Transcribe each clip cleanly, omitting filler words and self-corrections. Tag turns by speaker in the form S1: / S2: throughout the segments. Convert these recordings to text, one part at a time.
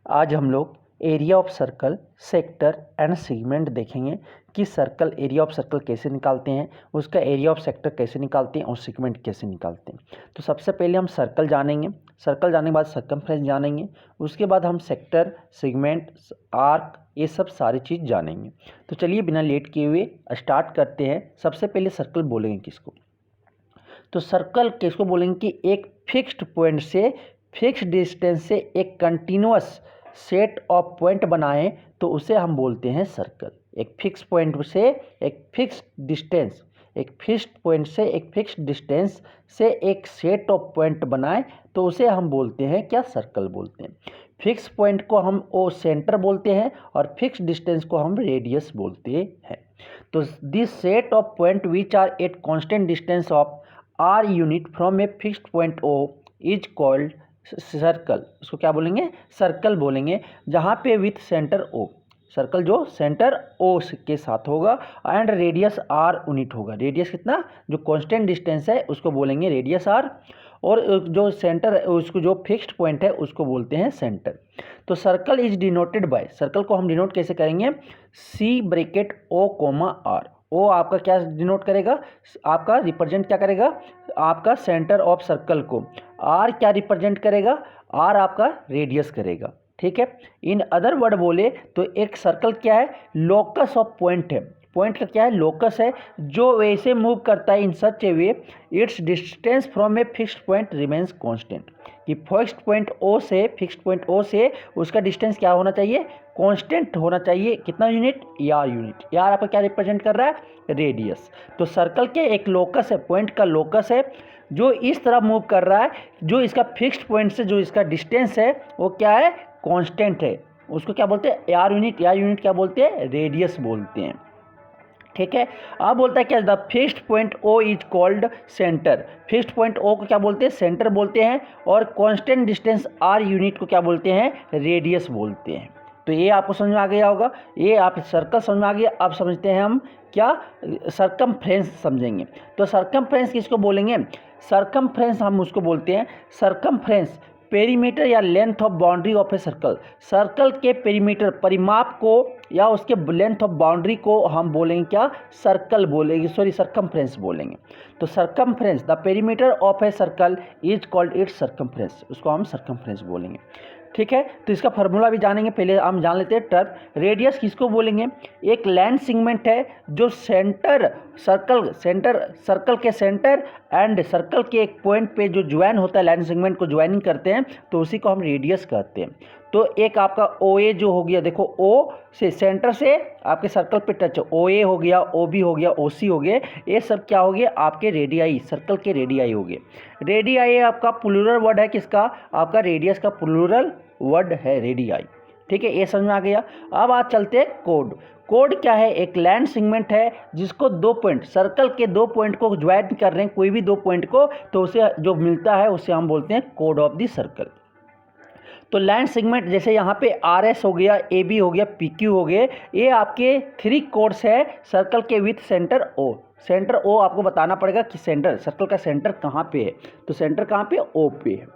S1: आज हम लोग area of circle, sector and segment देखेंगे कि सर्कल, एरिया ऑफ सर्कल कैसे निकालते हैं, उसका एरिया ऑफ सेक्टर कैसे निकालते हैं और सेगमेंट कैसे निकालते हैं। तो सबसे पहले हम सर्कल जानेंगे, सर्कल जानने के बाद सर्कमफ्रेंस जानेंगे, उसके बाद हम सेक्टर, सेगमेंट, आर्क, ये सब सारी चीज़ जानेंगे। तो चलिए बिना लेट किए हुए स्टार्ट करते हैं। सबसे पहले सर्कल बोलेंगे किसको? तो सर्कल किसको बोलेंगे कि एक फिक्स्ड पॉइंट से, फिक्स्ड डिस्टेंस से एक कंटिन्यूअस सेट ऑफ पॉइंट बनाएं तो उसे हम बोलते हैं सर्कल। एक फिक्स पॉइंट से एक फिक्स डिस्टेंस, एक फिक्स्ड पॉइंट से एक फिक्स डिस्टेंस से एक सेट ऑफ पॉइंट बनाएं तो उसे हम बोलते हैं क्या? सर्कल बोलते हैं। फिक्स पॉइंट को हम ओ सेंटर बोलते हैं और फिक्स डिस्टेंस को हम रेडियस बोलते हैं। तो this set of point which are at constant distance of r unit from a fixed point O is called circle. इसको क्या बोलेंगे? सर्कल बोलेंगे। जहाँ पे विथ सेंटर ओ, सर्कल जो सेंटर ओ के साथ होगा एंड रेडियस आर यूनिट होगा। रेडियस कितना? जो कांस्टेंट डिस्टेंस है उसको बोलेंगे रेडियस आर, और जो सेंटर उसको जो फिक्स्ड पॉइंट है उसको बोलते हैं सेंटर। तो circle is denoted by, circle को हम डिनोट कैसे करेंगे? सी ब्रैकेट ओ कोमा आर। ओ आपका क्या डिनोट करेगा? आपका रिप्रेजेंट क्या करेगा? आपका सेंटर ऑफ सर्कल को। आर क्या रिप्रेजेंट करेगा? आर आपका रेडियस करेगा। ठीक है। इन अदर वर्ड बोले तो एक सर्कल क्या है? लोकस ऑफ पॉइंट है। पॉइंट का क्या है? लोकस है, जो वैसे मूव करता है in such a way its distance from a fixed point remains constant. कि फिक्स्ड पॉइंट ओ से, फिक्स्ड पॉइंट ओ से उसका डिस्टेंस क्या होना चाहिए? कांस्टेंट होना चाहिए। कितना यूनिट? यार यूनिट। यार आपका क्या रिप्रेजेंट कर रहा है? रेडियस। तो सर्कल के एक लोकस है, पॉइंट का लोकस है जो इस तरह मूव कर रहा है, जो इसका फिक्स्ड पॉइंट से जो इसका डिस्टेंस है वो क्या है? कांस्टेंट है। उसको क्या बोलते हैं? यार यूनिट। यार यूनिट क्या बोलते हैं? रेडियस बोलते हैं। ठीक है। अब बोलता है क्या? The fixed point O is called centre. Fixed point O को क्या बोलते हैं? सेंटर बोलते हैं। और कांस्टेंट डिस्टेंस आर यूनिट को क्या बोलते हैं? रेडियस बोलते हैं। तो ये आपको समझ में आ गया होगा। ये आप सर्कल समझ में आ गया। अब समझते हैं हम क्या? सर्कमफ्रेंस समझेंगे। तो सर्कमफ्रेंस किसको बोलेंगे? सर्कमफ्रेंस हम उसको बोलते हैं, सर्कमफ्रेंस पेरीमीटर या length of boundary of a circle. Circle के पेरीमीटर, परिमाप को या उसके लेंथ ऑफ बाउंड्री को हम बोलेंगे क्या? सर्कल बोलेंगे, सॉरी सर्कमफ्रेंस बोलेंगे। तो circumference, the perimeter of a circle is called its circumference. उसको हम सर्कमफ्रेंस बोलेंगे। ठीक है। तो इसका फार्मूला भी जानेंगे। पहले हम जान लेते हैं टर्म। रेडियस किसको बोलेंगे? एक लाइन सेगमेंट है जो सेंटर सर्कल के सेंटर एंड सर्कल के एक पॉइंट पे जो ज्वाइन होता है, लाइन सेगमेंट को ज्वाइनिंग करते हैं तो उसी को हम रेडियस कहते हैं। तो एक आपका ओ ए जो हो गया, देखो ओ से सेंटर से आपके सर्कल पे टच, ओ ए हो गया, ओ बी हो गया, ओ सी हो गए, ये सब क्या हो गया? आपके रेडियाई, सर्कल के रेडियाई हो गए। रेडियाई आपका प्लूरल वर्ड है किसका? आपका रेडियस का प्लूरल वर्ड है रेडियाई। ठीक है, ये समझ में आ गया। अब आज चलते हैं कोड। कोड क्या है? एक लाइन सेगमेंट है जिसको दो पॉइंट, सर्कल के दो पॉइंट को ज्वाइन कर रहे हैं, कोई भी दो पॉइंट को, तो उसे जो मिलता है उसे हम बोलते हैं कोड ऑफ द सर्कल। तो लाइन सेगमेंट जैसे यहाँ पे आर एस हो गया, ए बी हो गया, पी क्यू हो गए, ये आपके थ्री कोड्स है सर्कल के with centre O. Centre O आपको बताना पड़ेगा कि सेंटर, सर्कल का सेंटर कहाँ पे है। तो सेंटर कहाँ पे? ओ पे है।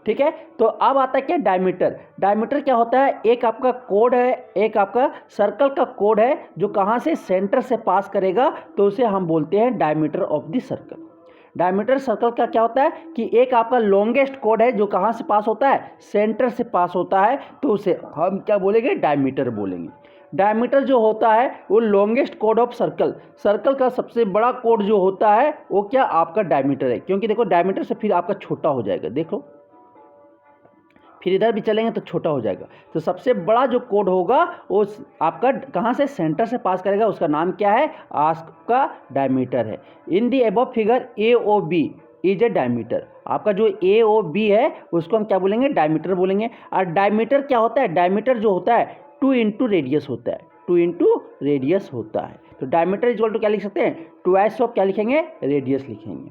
S1: ठीक है। तो अब आता है क्या? डायमीटर। डायमीटर क्या होता है? एक आपका कोड है, एक आपका सर्कल का कोड है जो कहाँ से? सेंटर से पास करेगा, तो उसे हम बोलते हैं diameter of the circle. Diameter circle का क्या होता है कि एक आपका लॉन्गेस्ट कोड है जो कहाँ से पास होता है? सेंटर से पास होता है, तो उसे हम क्या बोलेंगे? डायमीटर बोलेंगे। डायमीटर जो होता है वो longest code of circle, circle का सबसे बड़ा कोड जो होता है वो क्या? आपका डायमीटर है। क्योंकि देखो डायमीटर से फिर आपका छोटा हो जाएगा, देखो फिर इधर भी चलेंगे तो छोटा हो जाएगा। तो सबसे बड़ा जो कोड होगा वो आपका कहाँ से? सेंटर से पास करेगा, उसका नाम क्या है? आपका डायमीटर है। In the above figure A O B is a diameter. आपका जो ए ओ बी है उसको हम क्या बोलेंगे? डायमीटर बोलेंगे। और डायमीटर क्या होता है? डायमीटर जो होता है 2 इंटू रेडियस होता है, 2 इंटू रेडियस होता है। तो डायमीटर इक्वल टू क्या लिख सकते हैं? ट्वाइस ऑफ क्या लिखेंगे? रेडियस लिखेंगे।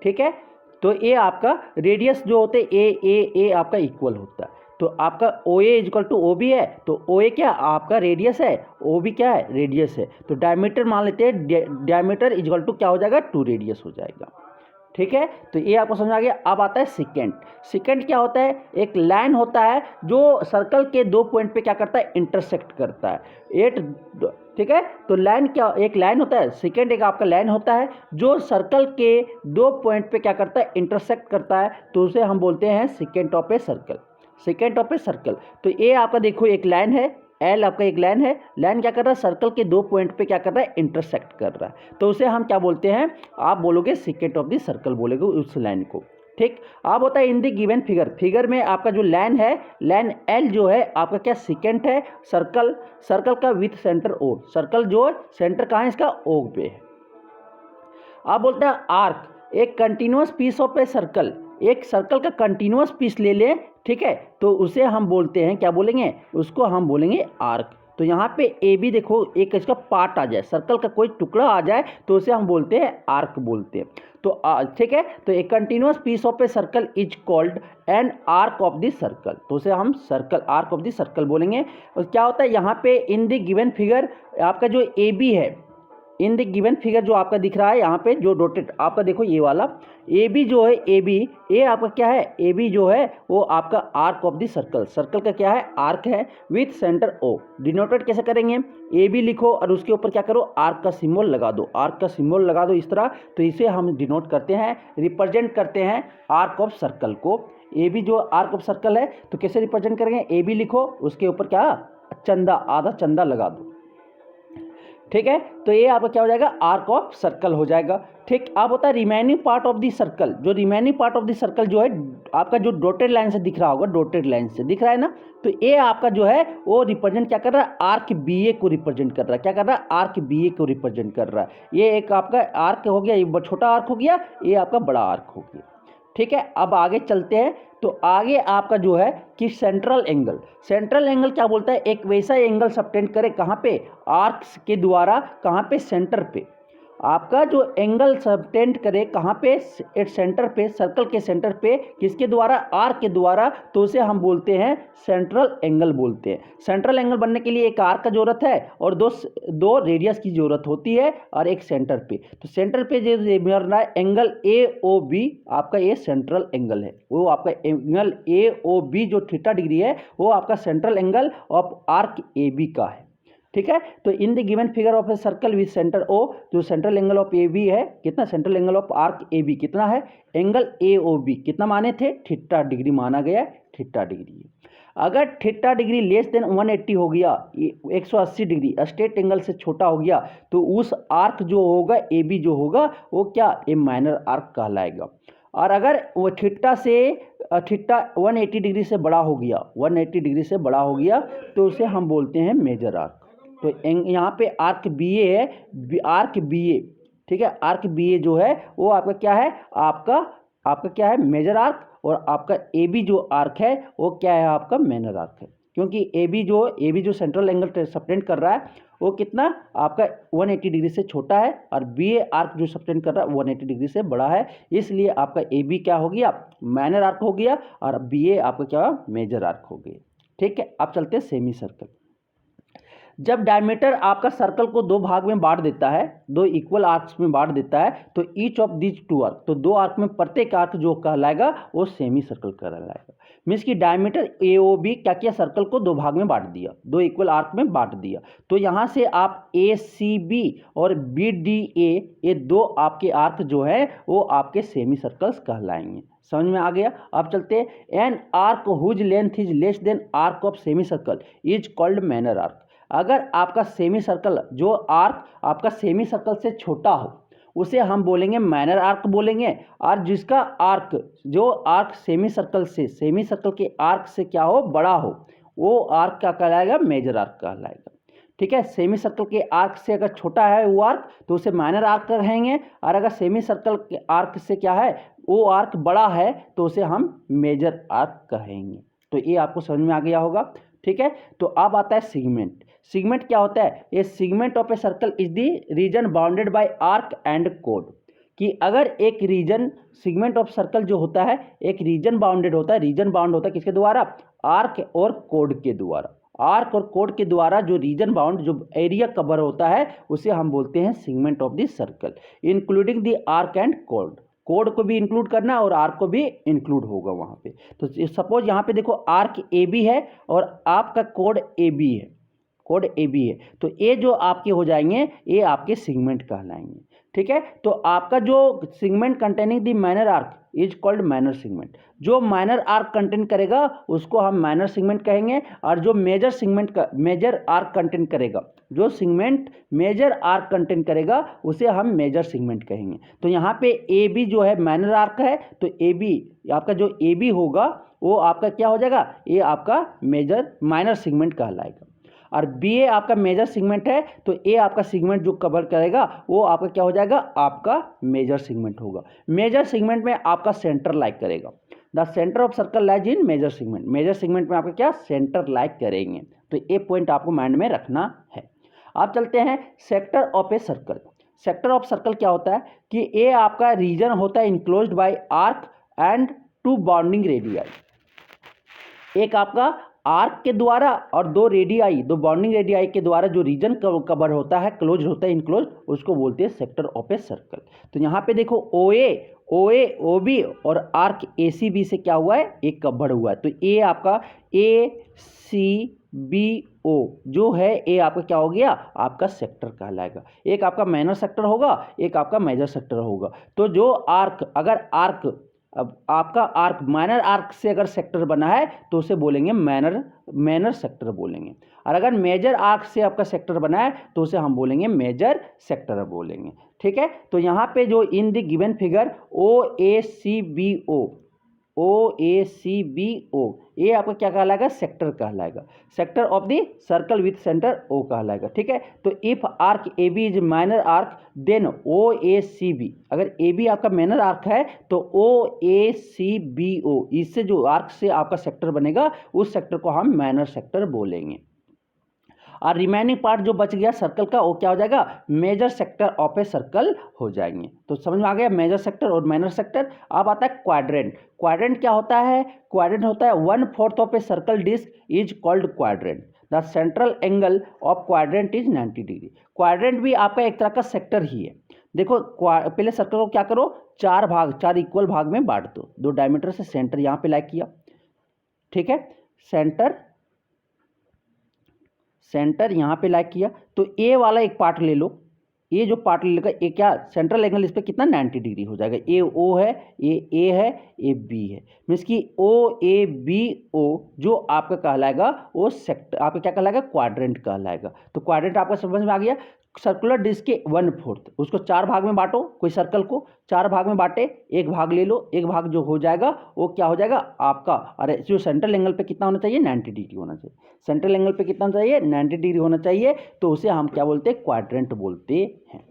S1: ठीक है। तो ये आपका रेडियस जो होते हैं ए आपका इक्वल होता है। तो आपका ओ ए इक्वल टू ओ बी है, तो ओ ए क्या? आपका रेडियस है, ओ बी क्या है? रेडियस है। तो डायमीटर मान लेते हैं, डायमीटर इक्वल टू क्या हो जाएगा? 2 रेडियस हो जाएगा। ठीक है, तो ये आपको समझ आ गया। अब आता है सेकेंड। सेकेंड क्या होता है, एक लाइन होता है जो सर्कल के 2 पॉइंट पे क्या करता है, इंटरसेक्ट करता है। ठीक है, तो लाइन क्या, एक लाइन होता है, सेकेंड एक आपका लाइन होता है जो सर्कल के 2 पॉइंट पे क्या करता है, इंटरसेक्ट करता है, तो उसे हम बोलते हैं second of a circle. Second of a circle, तो ये आपका देखो एक लाइन है, एल आपका एक लाइन है, लाइन क्या कर रहा है, सर्कल के 2 पॉइंट पे क्या कर रहा है, इंटरसेक्ट कर रहा है, तो उसे हम क्या बोलते हैं, आप बोलोगे सेकेंड ऑफ द सर्कल बोलोगे उस लाइन को। ठीक, अब होता है इन द गिवन फिगर। फिगर में आपका जो लाइन है, लाइन एल जो है आपका क्या सेकेंड है, सर्कल का विथ सेंटर ओ, सर्कल जो सेंटर कहाँ है इसका, ओ पे है। अब बोलते हैं आर्क, एक continuous piece of a circle, एक सर्कल का कंटिन्यूअस पीस ले लें, ठीक है, तो उसे हम बोलते हैं, क्या बोलेंगे, उसको हम बोलेंगे आर्क। तो यहाँ पे ए बी देखो एक इसका पार्ट आ जाए, सर्कल का कोई टुकड़ा आ जाए तो उसे हम बोलते हैं आर्क बोलते हैं। तो ठीक है, तो एक continuous piece of a circle is called an arc of the circle, तो उसे हम circle arc of the circle बोलेंगे। और क्या होता है यहाँ पे इन द गिवन फिगर, आपका जो ए बी है, इन द गिवन फिगर जो आपका दिख रहा है यहाँ पे जो डॉटेड आपका देखो ये वाला ए बी जो है, ए बी ये आपका क्या है, ए बी जो है वो आपका arc of the circle, circle का क्या है, आर्क है विथ सेंटर ओ। डिनोटेड कैसे करेंगे, ए बी लिखो और उसके ऊपर क्या करो, आर्क का सिंबल लगा दो, आर्क का सिंबल लगा दो इस तरह, तो इसे हम डिनोट करते हैं, रिप्रेजेंट करते हैं आर्क ऑफ सर्कल को। ए बी जो आर्क ऑफ सर्कल है तो कैसे रिप्रेजेंट करेंगे, ए बी लिखो उसके ऊपर क्या, चंदा, आधा चंदा लगा दो, ठीक है, तो ये आपका क्या हो जाएगा, आर्क ऑफ सर्कल हो जाएगा। ठीक, अब होता है remaining part of the circle, जो remaining part of the circle जो है आपका जो डॉटेड लाइन से दिख रहा होगा, डॉटेड लाइन से दिख रहा है ना, तो ये आपका जो है वो रिप्रेजेंट क्या कर रहा है, आर्क बी ए को रिप्रेजेंट कर रहा है, क्या कर रहा है, आर्क बी ए को रिप्रेजेंट कर रहा है। ये एक आपका आर्क हो गया, ये छोटा आर्क हो गया, ये आपका बड़ा आर्क हो गया। ठीक है, अब आगे चलते हैं, तो आगे आपका जो है कि सेंट्रल एंगल, सेंट्रल एंगल क्या बोलता है, एक वैसा एंगल सबटेंड करे कहाँ पे, आर्क्स के द्वारा, कहाँ पे, सेंटर पे। आपका जो एंगल सबटेंड करे कहाँ पे, एट सेंटर पे, सर्कल के सेंटर पे, किसके द्वारा, आर्क के द्वारा, तो उसे हम बोलते हैं सेंट्रल एंगल बोलते हैं। सेंट्रल एंगल बनने के लिए एक आर्क का जरूरत है और दो रेडियस की जरूरत होती है और एक सेंटर पे। तो सेंटर पे जो बन रहा है एंगल ए ओ बी, आपका ये सेंट्रल एंगल है, वो आपका एंगल ए ओ बी जो थीटा डिग्री है वो आपका central angle of arc A B का है। ठीक है, तो in the given figure of a circle with centre O, जो central angle of A B है कितना, central angle of arc A B कितना है, एंगल ए ओ बी कितना माने थे, थीटा डिग्री माना गया, थीटा डिग्री। अगर थीटा डिग्री लेस देन 180 हो गया, 180 डिग्री स्ट्रेट एंगल से छोटा हो गया, तो उस आर्क जो होगा ए बी जो होगा वो क्या, ए माइनर आर्क कहलाएगा। और अगर वो थीटा 180 डिग्री से बड़ा हो गया, 180 डिग्री से बड़ा हो गया, तो उसे हम बोलते हैं मेजर आर्क। तो यहाँ पे आर्क बी ए है, आर्क बी ए, ठीक है, आर्क बी ए जो है वो आपका क्या है, आपका क्या है, मेजर आर्क, और आपका ए बी जो आर्क है वो क्या है, आपका माइनर आर्क है, क्योंकि ए बी जो सेंट्रल एंगल सबटेंड कर रहा है वो कितना, आपका 180 डिग्री से छोटा है, और बी ए आर्क जो सबटेंड कर रहा है 180 डिग्री से बड़ा है, इसलिए आपका ए बी क्या हो गया, माइनर आर्क हो गया, और बी ए आपका क्या, मेजर आर्क हो गया। ठीक है, अब चलते हैं सेमी सर्कल। जब डायमीटर आपका सर्कल को दो भाग में बांट देता है, दो इक्वल आर्क्स में बांट देता है, तो each of these two arc, तो दो आर्क में प्रत्येक आर्क जो कहलाएगा वो सेमी सर्कल कहलाएगा। मीन्स की डायमीटर ए ओ बी क्या किया, सर्कल को दो भाग में बांट दिया, दो इक्वल आर्क में बांट दिया, तो यहाँ से आप ए सी बी और बी डी ए, ये दो आपके आर्क जो है वो आपके सेमी सर्कल्स कहलाएंगे। समझ में आ गया। अब चलते हैं, an arc whose length is less than arc of semi circle is called minor arc. अगर आपका सेमी सर्कल, जो आर्क आपका सेमी सर्कल से छोटा हो उसे हम बोलेंगे माइनर आर्क बोलेंगे, और जिसका आर्क, जो आर्क सेमी सर्कल के आर्क से क्या हो, बड़ा हो, वो आर्क क्या कहलाएगा, मेजर आर्क कहलाएगा। ठीक है, सेमी सर्कल के आर्क से अगर छोटा है वो आर्क तो उसे माइनर आर्क कहेंगे, और अगर सेमी सर्कल के आर्क से क्या है, वो आर्क बड़ा है तो उसे हम मेजर आर्क कहेंगे। तो ये आपको समझ में आ गया होगा। ठीक है, तो अब आता है सेगमेंट। सेगमेंट क्या होता है, a segment of a circle is the region bounded by arc and कोड, कि अगर एक रीजन, सेगमेंट ऑफ सर्कल जो होता है एक रीजन बाउंडेड होता है, रीजन बाउंड होता है किसके द्वारा, आर्क और कोड के द्वारा। आर्क और कोड के द्वारा जो रीजन बाउंड, जो एरिया कवर होता है उसे हम बोलते हैं segment of the circle, including the arc and code. Code को भी इंक्लूड करना है और आर्क को भी इंक्लूड होगा वहाँ पे। तो सपोज यहाँ पे देखो आर्क ए बी है और आपका कोड ए बी है, कोड ए बी है, तो ये जो आपके हो जाएंगे ये आपके सेगमेंट कहलाएंगे। ठीक है, तो आपका जो segment containing the minor arc is called minor segment. जो माइनर आर्क कंटेन करेगा उसको हम माइनर सेगमेंट कहेंगे, और जो मेजर सेगमेंट का मेजर आर्क कंटेन करेगा, जो सेगमेंट मेजर आर्क कंटेन करेगा उसे हम मेजर सेगमेंट कहेंगे। तो यहाँ पे ए बी जो है माइनर आर्क है, तो ए बी आपका जो ए बी होगा वो आपका क्या हो जाएगा, ये आपका मेजर माइनर सेगमेंट कहलाएगा। और बी ए आपका मेजर सेगमेंट है, तो ए आपका सेगमेंट जो कवर करेगा वो आपका क्या हो जाएगा, आपका मेजर सेगमेंट होगा। मेजर सेगमेंट में आपका सेंटर लाइक करेगा, the centre of circle lies in major segment. Major segment में आपका क्या सेंटर लाइक करेंगे, तो ये पॉइंट आपको माइंड में रखना है। आप चलते हैं sector of a circle. Sector of circle क्या होता है कि ये आपका रीजन होता है enclosed by arc and two bounding radii. एक आपका आर्क के द्वारा और दो रेडियाई, दो बाउंडिंग रेडियाई के द्वारा जो रीजन कवर होता है, क्लोज होता है, इनक्लोज, उसको बोलते हैं सेक्टर ऑफ ए सर्कल। तो यहाँ पे देखो ओ ए ओ बी और आर्क ए सी बी से क्या हुआ है, एक कवर हुआ है। तो ए आपका ए सी बी ओ जो है ये आपका क्या हो गया, आपका सेक्टर कहलाएगा। एक आपका माइनर सेक्टर होगा, एक आपका मेजर सेक्टर होगा। तो जो आर्क, अगर आर्क, अब आपका आर्क माइनर आर्क से अगर सेक्टर बना है तो उसे बोलेंगे माइनर सेक्टर बोलेंगे, और अगर मेजर आर्क से आपका सेक्टर बना है तो उसे हम बोलेंगे मेजर सेक्टर बोलेंगे। ठीक है, तो यहाँ पे जो in the given figure O A C B O ये आपका क्या कहलाएगा, सेक्टर कहलाएगा। Sector of the circle with centre O कहलाएगा। ठीक है, तो if arc A B is minor arc then O A C B, अगर ए बी आपका माइनर आर्क है तो ओ ए सी बी ओ, इससे जो आर्क से आपका सेक्टर बनेगा उस सेक्टर को हम माइनर सेक्टर बोलेंगे। और रिमेनिंग पार्ट जो बच गया सर्कल का वो क्या हो जाएगा, major sector of a circle हो जाएंगे। तो समझ में आ गया मेजर सेक्टर और माइनर सेक्टर। अब आता है क्वाड्रेंट। क्वाड्रेंट क्या होता है, क्वाड्रेंट होता है 1/4 of a circle disc is called quadrant. The central angle of quadrant is 90 degree. Quadrant भी आपका एक तरह का सेक्टर ही है। देखो पहले सर्कल को क्या करो, चार इक्वल भाग में बांट दो, दो डायमीटर से सेंटर यहाँ पे लाइक किया। ठीक है, सेंटर यहाँ पे लाइक किया, तो ए वाला एक पार्ट ले लो, ये जो पार्ट ले लेगा ये क्या सेंट्रल एंगल इस पर कितना 90 डिग्री हो जाएगा। ए ओ है, ये ए है, ये बी है, मीन्स कि ओ ए बी ओ जो आपका कहलाएगा वो सेक्टर आपका क्या कहलाएगा, क्वाड्रेंट कहलाएगा। तो क्वाड्रेंट आपका समझ में आ गया। सर्कुलर डिस्क के 1/4, उसको 4 भाग में बांटो, कोई सर्कल को 4 भाग में बांटे, एक भाग ले लो, एक भाग जो हो जाएगा वो क्या हो जाएगा आपका, अरे जो सेंट्रल एंगल पे कितना होना चाहिए, 90 डिग्री होना चाहिए। सेंट्रल एंगल पे कितना चाहिए, 90 डिग्री होना चाहिए, तो उसे हम क्या बोलते हैं, क्वाड्रेंट बोलते हैं।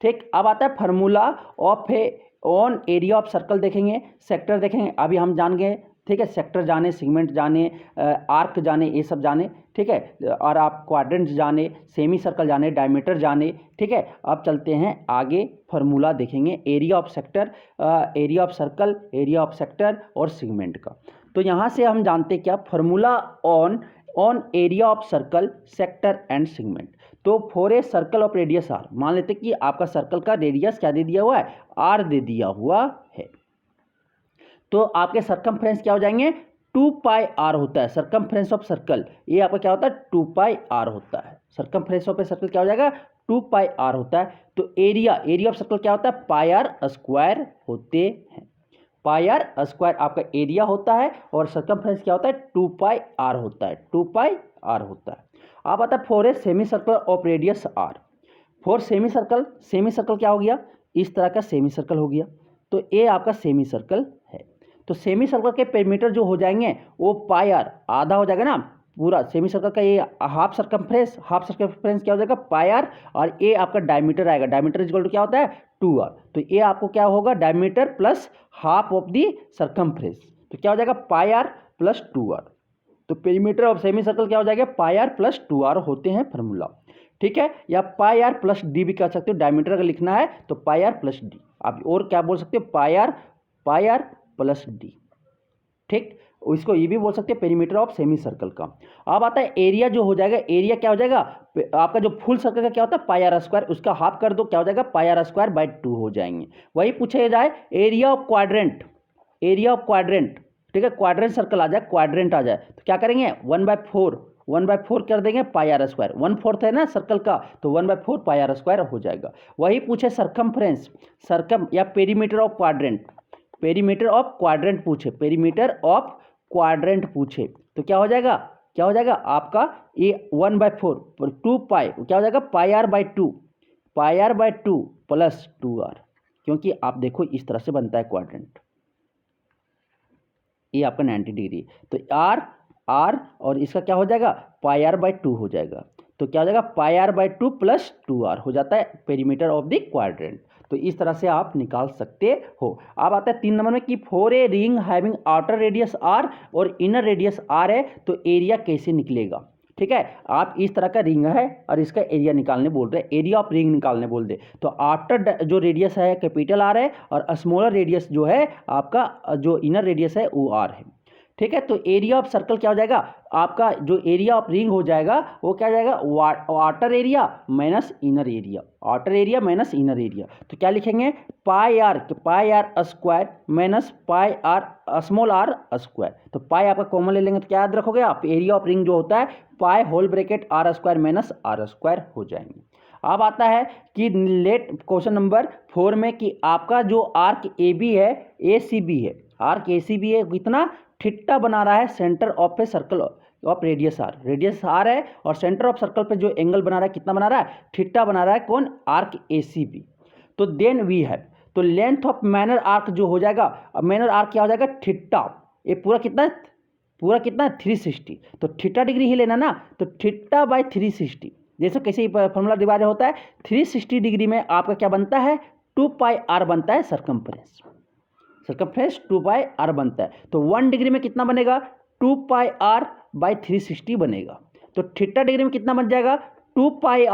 S1: ठीक, अब आता है formula of A on area of circle देखेंगे, सेक्टर देखेंगे, अभी हम जान गए। ठीक है, सेक्टर जाने, सेगमेंट जाने, आर्क जाने, ये सब जाने। ठीक है, और आप क्वाड्रेंट जाने, सेमी सर्कल जाने, डायमीटर जाने। ठीक है, अब चलते हैं आगे, फार्मूला देखेंगे area of sector, area of circle, area of sector और सेगमेंट का। तो यहाँ से हम जानते क्या, formula on area of circle, sector and segment. तो for a circle of radius r, मान लेते कि आपका सर्कल का रेडियस क्या दे दिया हुआ है, आर दे दिया हुआ है, तो आपके सरकमफ्रेंस क्या हो जाएंगे, 2 पाई आर होता है। सरकमफ्रेंस ऑफ सर्कल ये आपका क्या होता है, 2 पाई आर होता है। सरकमफ्रेंस ऑफ ए सर्कल क्या हो जाएगा, 2 पाई आर होता है। तो एरिया ऑफ सर्कल क्या होता है, पाई आर स्क्वायर होते हैं। पाई आर स्क्वायर आपका एरिया होता है और सरकमफ्रेंस क्या होता है, 2 पाई आर होता है, 2 पाई आर होता है। अब आता है for a semi circle of radius R. For semi circle क्या हो गया, इस तरह का सेमी सर्कल हो गया, तो ये आपका सेमी सर्कल है। तो सेमी सर्कल के पेरीमीटर जो हो जाएंगे वो पाई आर, आधा हो जाएगा ना पूरा सेमी सर्कल का, ये हाफ सर्कमफ्रेंस क्या हो जाएगा, पाई आर, और ये आपका डायमीटर आएगा। डायमीटर इक्वल टू क्या होता है, 2r। तो ये आपको क्या होगा, diameter plus half of the circumference, तो क्या हो जाएगा, पाई आर प्लस 2r। तो पेरीमीटर ऑफ सेमी सर्कल क्या हो जाएगा, पाई आर प्लस 2r होते हैं फार्मूला। ठीक है, या पाई आर प्लस डी भी कह सकते हो, डायमीटर अगर लिखना है तो पाई आर प्लस डी। आप और क्या बोल सकते हो, पाई आर प्लस डी। ठीक, इसको ये भी बोल सकते हैं पेरीमीटर ऑफ सेमी सर्कल का। अब आता है एरिया जो हो जाएगा, एरिया क्या हो जाएगा आपका जो फुल सर्कल का क्या होता है पाई आर स्क्वायर, उसका हाफ कर दो क्या हो जाएगा पाई आर स्क्वायर बाई 2 हो जाएंगे। वही पूछे जाए area of quadrant, area of quadrant, ठीक है, क्वाड्रेंट सर्कल आ जाए, क्वाड्रेंट आ जाए तो क्या करेंगे 1/4 कर देंगे पाई आर स्क्वायर, 1/4 है ना सर्कल का तो 1/4 पाई आर स्क्वायर हो जाएगा। वही पूछे सरकमफ्रेंस, सरकम या perimeter of quadrant, perimeter of quadrant पूछे, पेरीमीटर ऑफ क्वाड्रेंट पूछे तो क्या हो जाएगा, क्या हो जाएगा आपका ये 1/4 2 पाई क्या हो जाएगा pi are by 2, pi are by 2 plus 2r, क्योंकि आप देखो इस तरह से बनता है क्वाड्रेंट, ये आपका 90 डिग्री, तो आर और इसका क्या हो जाएगा पाई आर बाई 2 हो जाएगा, तो क्या हो जाएगा pi are by 2 plus 2r हो जाता है पेरीमीटर ऑफ द क्वाड्रेंट। तो इस तरह से आप निकाल सकते हो। अब आता है 3 नंबर में कि for a ring having outer radius r और इनर रेडियस r है तो एरिया कैसे निकलेगा। ठीक है, आप इस तरह का रिंग है और इसका एरिया निकालने बोल रहे हैं, एरिया ऑफ रिंग निकालने बोल दे, तो आउटर जो रेडियस है कैपिटल आर है और स्मॉलर रेडियस जो है आपका जो इनर रेडियस है वो आर है। ठीक है, तो एरिया ऑफ सर्कल क्या हो जाएगा आपका जो एरिया ऑफ रिंग हो जाएगा वो क्या हो जाएगा outer area minus inner area, outer area minus inner area, तो क्या लिखेंगे pi are square minus pi r small are square, तो पाई आपका कॉमन ले लेंगे तो क्या याद रखोगे आप एरिया ऑफ रिंग जो होता है pi whole bracket r square minus r square हो जाएंगे। अब आता है कि लेट क्वेश्चन नंबर 4 में कि आपका जो आर्क ए बी है ए सी बी है, आर्क ए सी बी है कितना थीटा बना रहा है centre of a circle of radius R है और सेंटर ऑफ सर्कल पे जो एंगल बना रहा है कितना बना रहा है थीटा बना रहा है कौन आर्क ए सी बी। तो देन वी हैव, तो लेंथ ऑफ मैनर आर्क जो हो जाएगा, अब मैनर आर्क क्या हो जाएगा थीटा, ये पूरा कितना 360, तो थीटा डिग्री ही लेना ना, तो थीटा बाई 360 जैसे कैसे फॉर्मूला डिवाइड होता है 360 डिग्री में आपका क्या बनता है 2 पाई आर बनता है सरकमफ्रेंस 2 पाई आर बनता है, तो 1 डिग्री में कितना बनेगा 2 पाई आर बाई 360 बनेगा, तो थीटा डिग्री में कितना बन जाएगा 2 पाई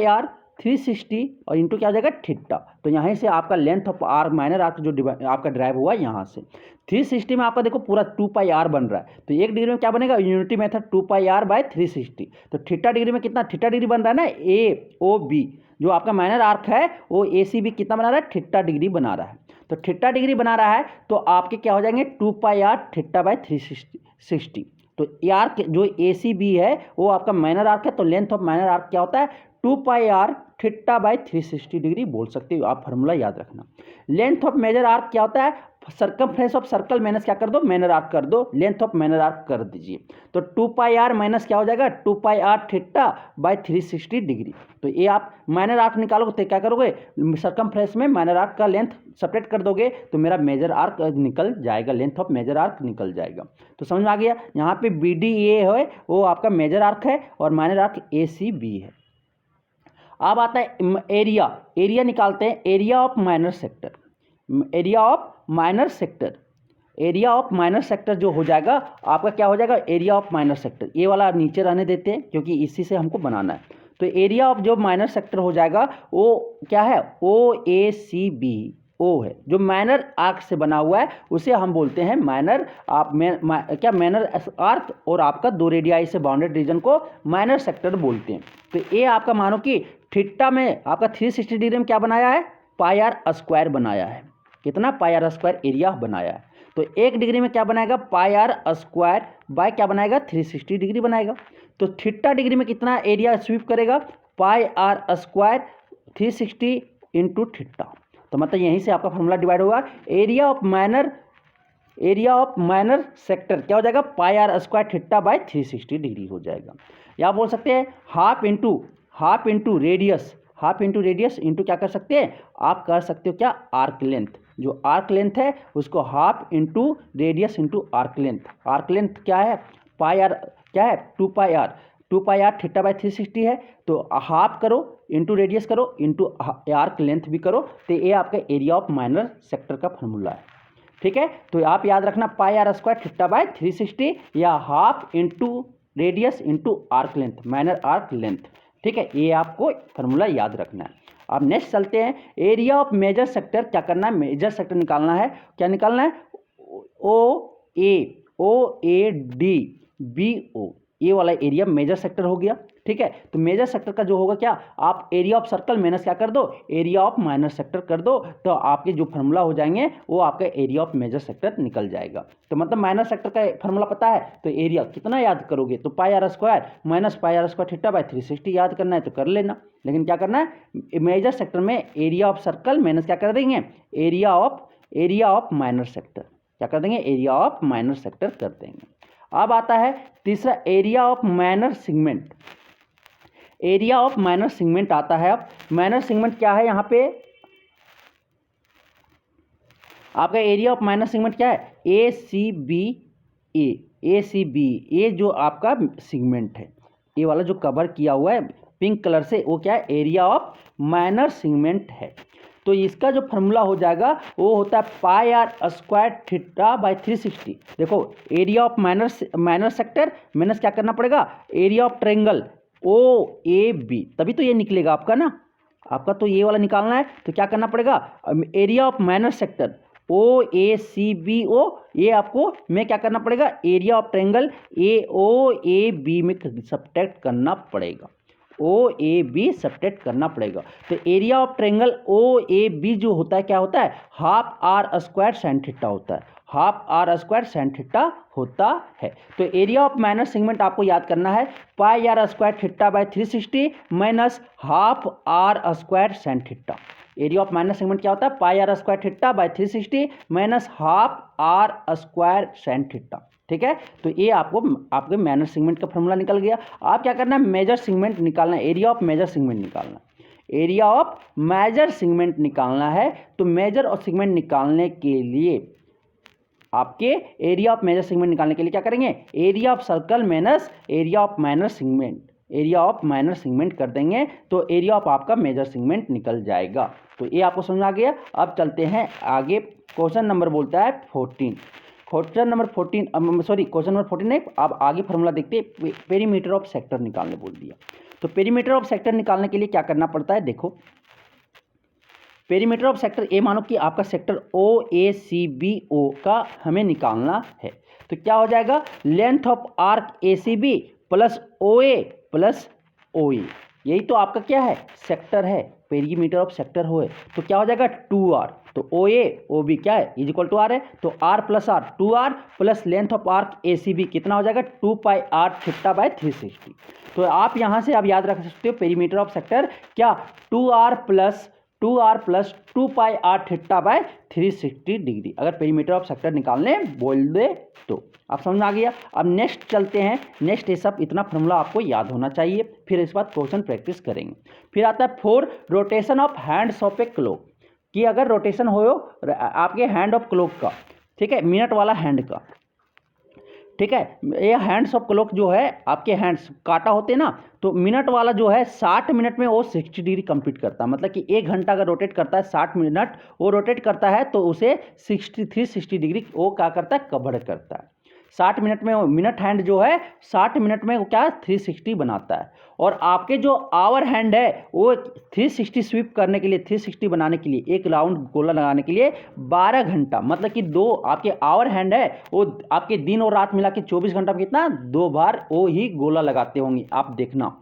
S1: आर 360 और इंटू क्या हो जाएगा थीटा, तो यहाँ से आपका length of R minor arc जो आपका ड्राइव हुआ यहाँ से 360 में आपका देखो पूरा 2 पाई आर बन रहा है, तो 1 डिग्री में क्या बनेगा unity method 2 pi are by 360, तो थीटा डिग्री में कितना थीटा डिग्री बन रहा है ना ए ओ बी, जो आपका माइनर आर्क है वो ए सी बी कितना बना रहा है थीटा डिग्री बना रहा है, तो थीटा डिग्री बना रहा है तो आपके क्या हो जाएंगे 2 पाई आर थीटा बाई 360, तो आर्क जो ए सी बी है वो आपका माइनर आर्क है, तो लेंथ ऑफ माइनर आर्क क्या होता है 2 pi r theta by 360 degree बोल सकते हो आप, फार्मूला याद रखना। लेंथ ऑफ मेजर आर्क क्या होता है सर्कमफ्रेंस ऑफ सर्कल माइनस क्या कर दो मैनर आर्क कर दो, लेंथ ऑफ मैनर आर्क कर दीजिए, तो 2 पाई आर माइनस क्या हो जाएगा 2 pi r theta by 360 degree, तो ये आप माइनर आर्क निकालोगे तो क्या करोगे सर्कमफ्रेंस में माइनर आर्क का लेंथ सेपरेट कर दोगे तो मेरा मेजर आर्क निकल जाएगा, लेंथ ऑफ मेजर आर्क निकल जाएगा। तो समझ में आ गया, यहाँ पे बी डी ए है वो आपका मेजर आर्क है और minor arc A C B है। अब आता है एरिया निकालते हैं, area of minor sector, area of minor sector जो हो जाएगा आपका क्या हो जाएगा एरिया ऑफ माइनर सेक्टर, ये वाला नीचे रहने देते हैं क्योंकि इसी से हमको बनाना है, तो एरिया ऑफ जो माइनर सेक्टर हो जाएगा वो क्या है ओ ए सी बी, ओ है जो माइनर आर्क से बना हुआ है उसे हम बोलते हैं माइनर माइनर आर्क, और आपका 2 रेडियाई से बाउंडेड रीजन को माइनर सेक्टर बोलते हैं। तो ये आपका मानो कि थीटा में आपका 360 डिग्री में क्या बनाया है पाई आर स्क्वायर बनाया है, कितना पाई आर स्क्वायर एरिया बनाया है, तो 1 डिग्री में क्या बनाएगा पाई आर स्क्वायर बाय क्या बनाएगा 360 डिग्री बनाएगा, तो थीटा डिग्री में कितना एरिया स्वीप करेगा pi are square 360 into theta, तो मतलब यहीं से आपका फॉर्मूला डिवाइड होगा एरिया ऑफ माइनर सेक्टर क्या हो जाएगा pi are square theta by 360 degree हो जाएगा, या बोल सकते हैं हाफ इंटू रेडियस इंटू क्या कर सकते हैं आप कर सकते हो क्या आर्क लेंथ, जो आर्क लेंथ है उसको half into radius into arc length क्या है पाई आर क्या है 2 पाई आर थीटा बाई 360 है, तो हाफ करो इंटू रेडियस करो इंटू आर्क लेंथ भी करो, तो ये आपका एरिया ऑफ माइनर सेक्टर का फॉर्मूला है। ठीक है, तो आप याद रखना पाई आर स्क्वायर थीटा बाई 360 या half into radius into arc length minor arc length. ठीक है, ये आपको फॉर्मूला याद रखना है। अब नेक्स्ट चलते हैं एरिया ऑफ मेजर सेक्टर, क्या करना है मेजर सेक्टर निकालना है, क्या निकालना है ओ ए OADBO, ये वाला एरिया मेजर सेक्टर हो गया। ठीक है, तो मेजर सेक्टर का जो होगा क्या, आप एरिया ऑफ सर्कल माइनस क्या कर दो, एरिया ऑफ माइनर सेक्टर कर दो, तो आपके जो फार्मूला हो जाएंगे वो आपका एरिया ऑफ मेजर सेक्टर निकल जाएगा। तो मतलब माइनर सेक्टर का फार्मूला पता है तो एरिया कितना याद करोगे, तो pi are square minus pi are square theta by 360 याद करना है तो कर लेना। लेकिन क्या करना है, मेजर सेक्टर में एरिया ऑफ सर्कल माइनस क्या कर देंगे, एरिया ऑफ माइनर सेक्टर, क्या कर देंगे, एरिया ऑफ माइनर सेक्टर कर देंगे। अब आता है तीसरा area of minor segment. Area of minor segment आता है। अब माइनर सेगमेंट क्या है, यहाँ पे आपका एरिया ऑफ माइनर सेगमेंट क्या है, ACB, ये जो आपका सेगमेंट है, ये वाला जो कवर किया हुआ है पिंक कलर से, वो क्या है, एरिया ऑफ माइनर सेगमेंट है। तो इसका जो फार्मूला हो जाएगा वो होता है pi are square theta by 360। देखो area of minor sector minus क्या करना पड़ेगा, एरिया ऑफ ट्रायंगल OAB, तभी तो ये निकलेगा आपका ना, आपका तो ये वाला निकालना है तो क्या करना पड़ेगा, area of minor sector OACBO, ये आपको में क्या करना पड़ेगा, एरिया ऑफ ट्रायंगल AOAB में सब्ट्रैक्ट करना पड़ेगा, OAB सब्ट्रैक्ट करना पड़ेगा। तो एरिया ऑफ ट्रायंगल OAB जो होता है क्या होता है, half are square sine theta होता है, half are square sine theta होता है। तो एरिया ऑफ माइनर सेगमेंट आपको याद करना है pi are square theta by 360 minus half are square sine theta. Area of minor segment क्या होता है, pi are square theta by 360 minus half are square sine theta. ठीक है, तो ये आपको आपके माइनर सेगमेंट का फॉर्मूला निकल गया। आप क्या करना है, मेजर सेगमेंट निकालना है, एरिया ऑफ मेजर सेगमेंट निकालना, एरिया ऑफ मेजर सेगमेंट निकालना है। तो मेजर और सेगमेंट निकालने के लिए आपके एरिया ऑफ मेजर सेगमेंट निकालने के लिए क्या करेंगे, area of circle minus area of minor segment, area of minor segment कर देंगे तो एरिया ऑफ आपका मेजर सेगमेंट निकल जाएगा। तो ये आपको समझ आ गया। अब चलते हैं आगे, क्वेश्चन नंबर बोलता है 14, क्वेश्चन नंबर 14 नहीं, अब आगे फार्मूला देखते हैं, पेरीमीटर ऑफ सेक्टर निकालने बोल दिया। तो पेरीमीटर ऑफ सेक्टर निकालने के लिए क्या करना पड़ता है, देखो पेरीमीटर ऑफ सेक्टर, ए मानो कि आपका सेक्टर OACBO का हमें निकालना है। तो क्या हो जाएगा, length of arc ACB plus OA plus OE, यही तो आपका क्या है, सेक्टर है, पेरीमीटर ऑफ सेक्टर हो, तो क्या हो जाएगा 2R। तो OA OB क्या है, इज इक्वल टू R है, तो R plus R 2R plus length of arc ACB कितना हो जाएगा 2 पाई R थीटा बाय 360। तो आप यहाँ से आप याद रख सकते हो पेरीमीटर ऑफ सेक्टर क्या 2R plus 2 pi R theta by 360 degree, अगर पेरीमीटर ऑफ सेक्टर निकालने बोल दे तो। आप समझ आ गया। अब नेक्स्ट चलते हैं, नेक्स्ट ये सब इतना फॉर्मूला आपको याद होना चाहिए, फिर इस बाद क्वेश्चन प्रैक्टिस करेंगे। फिर आता है 4 rotation of hands of a clock, कि अगर रोटेशन हो आपके हैंड ऑफ क्लॉक का, ठीक है, मिनट वाला हैंड का, ठीक है, ये हैंड्स ऑफ क्लॉक जो है आपके हैंड्स काटा होते हैं ना, तो मिनट वाला जो है 60 मिनट में वो 60 डिग्री कंप्लीट करता है, मतलब कि 1 घंटा अगर रोटेट करता है 60 मिनट वो रोटेट करता है तो उसे 360 डिग्री वो क्या करता है, कवर करता है। 60 मिनट में मिनट हैंड जो है 60 मिनट में वो क्या 360 बनाता है। और आपके जो आवर हैंड है वो 360 स्वीप करने के लिए, 360 बनाने के लिए, एक राउंड गोला लगाने के लिए 12 घंटा, मतलब कि 2 आपके आवर हैंड है वो आपके दिन और रात मिला के 24 घंटा में कितना 2 बार वो ही गोला लगाते होंगे, आप देखना।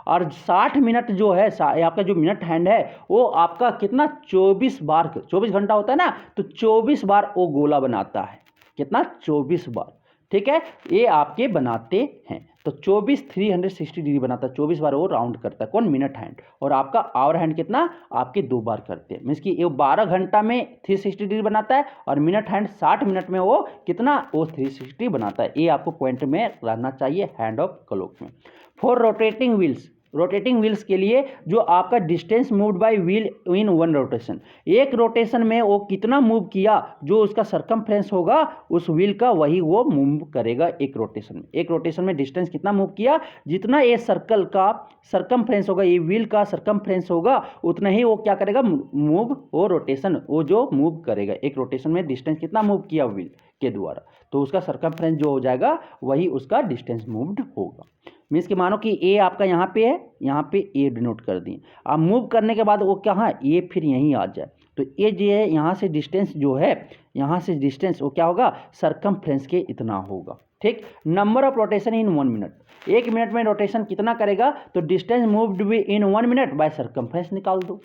S1: और 60 मिनट जो है आपका जो मिनट हैंड है वो आपका कितना 24 बार, 24 घंटा होता है ना, तो 24 बार वो गोला बनाता है, कितना 24 बार, ठीक है, ये आपके बनाते हैं। तो 360 डिग्री बनाता है, 24 बार वो राउंड करता है, कौन, मिनट हैंड। और आपका आवर हैंड कितना आपके 2 बार करते हैं, मीन्स कि ये 12 घंटा में 360 डिग्री बनाता है और मिनट हैंड 60 मिनट में वो कितना वो 360 बनाता है। ये आपको पॉइंट में रहना चाहिए हैंड ऑफ क्लॉक में। 4 रोटेटिंग व्हील्स, रोटेटिंग व्हील्स के लिए जो आपका distance moved by wheel in 1 rotation, एक रोटेशन में वो कितना मूव किया, जो उसका सरकमफ्रेंस होगा उस व्हील का वही वो मूव करेगा एक रोटेशन में। एक रोटेशन में डिस्टेंस कितना मूव किया, जितना ये सर्कल का सरकमफ्रेंस होगा, ये व्हील का सरकमफ्रेंस होगा, उतना ही वो क्या करेगा मूव, वो रोटेशन वो जो मूव करेगा। एक रोटेशन में डिस्टेंस कितना मूव किया व्हील के द्वारा, तो उसका सरकमफ्रेंस जो हो जाएगा वही उसका डिस्टेंस मूव्ड होगा। मीन्स कि मानो कि ए आपका यहाँ पे है, यहाँ पे ए डिनोट कर दिए, अब मूव करने के बाद वो कहाँ ये फिर यहीं आ जाए, तो ये जो है यहाँ से डिस्टेंस जो है, यहाँ से डिस्टेंस वो क्या होगा, सरकमफ्रेंस के इतना होगा। ठीक, number of rotation in 1 minute, 1 minute में रोटेशन कितना करेगा, तो डिस्टेंस मूव्ड भी इन 1 मिनट बाय सरकमफ्रेंस निकाल दो।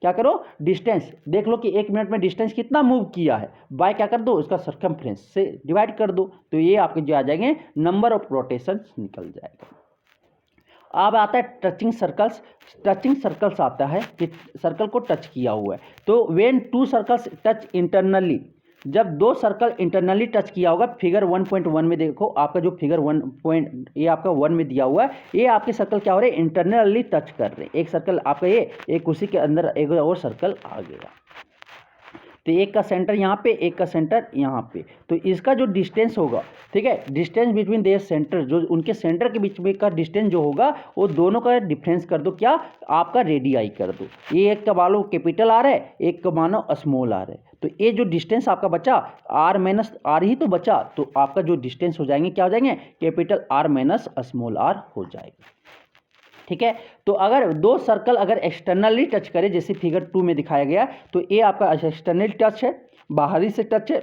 S1: क्या करो, डिस्टेंस देख लो कि 1 मिनट में डिस्टेंस कितना मूव किया है, बाय क्या कर दो, उसका सरकमफ्रेंस से डिवाइड कर दो, तो ये आपके जो आ जाएंगे नंबर ऑफ रोटेशन निकल जाएगा। अब आता है टचिंग सर्कल्स। टचिंग सर्कल्स आता है कि सर्कल को टच किया हुआ है, तो व्हेन 2 सर्कल्स टच इंटरनली, जब 2 सर्कल इंटरनली टच किया होगा, फिगर 1.1 में देखो, आपका जो फिगर 1 ये आपका 1 में दिया हुआ है, ये आपके सर्कल क्या हो रहे हैं, इंटरनली टच कर रहे हैं। एक सर्कल आपका ये, एक उसी के अंदर एक और सर्कल आ गया, तो एक का सेंटर यहाँ पे, एक का सेंटर यहाँ पे, तो इसका जो डिस्टेंस होगा, ठीक है, डिस्टेंस बिटवीन देयर सेंटर, जो उनके सेंटर के बीच में का डिस्टेंस जो होगा, वो दोनों का डिफरेंस कर दो, क्या आपका रेडियाई कर दो। ये एक का मानो कैपिटल आर है, एक का मानो स्मॉल आर है, तो ये जो डिस्टेंस आपका बचा आर माइनस आर ही तो बचा, तो आपका जो डिस्टेंस हो जाएंगे क्या हो जाएंगे, capital R minus small R हो जाएगा। ठीक है, तो अगर 2 सर्कल अगर एक्सटर्नली टच करे, जैसे फिगर 2 में दिखाया गया, तो ये आपका एक्सटर्नल टच है, बाहरी से टच है,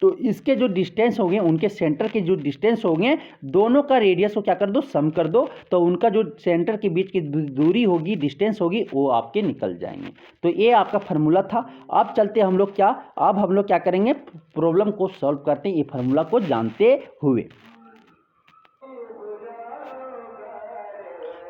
S1: तो इसके जो डिस्टेंस होंगे, उनके सेंटर के जो डिस्टेंस होंगे, दोनों का रेडियस को क्या कर दो, सम कर दो, तो उनका जो सेंटर के बीच की दूरी होगी, डिस्टेंस होगी, वो आपके निकल जाएंगे। तो ये आपका फार्मूला था। अब चलते हम लोग क्या, अब हम लोग क्या करेंगे, प्रॉब्लम को सॉल्व करते हैं ये फार्मूला को जानते हुए।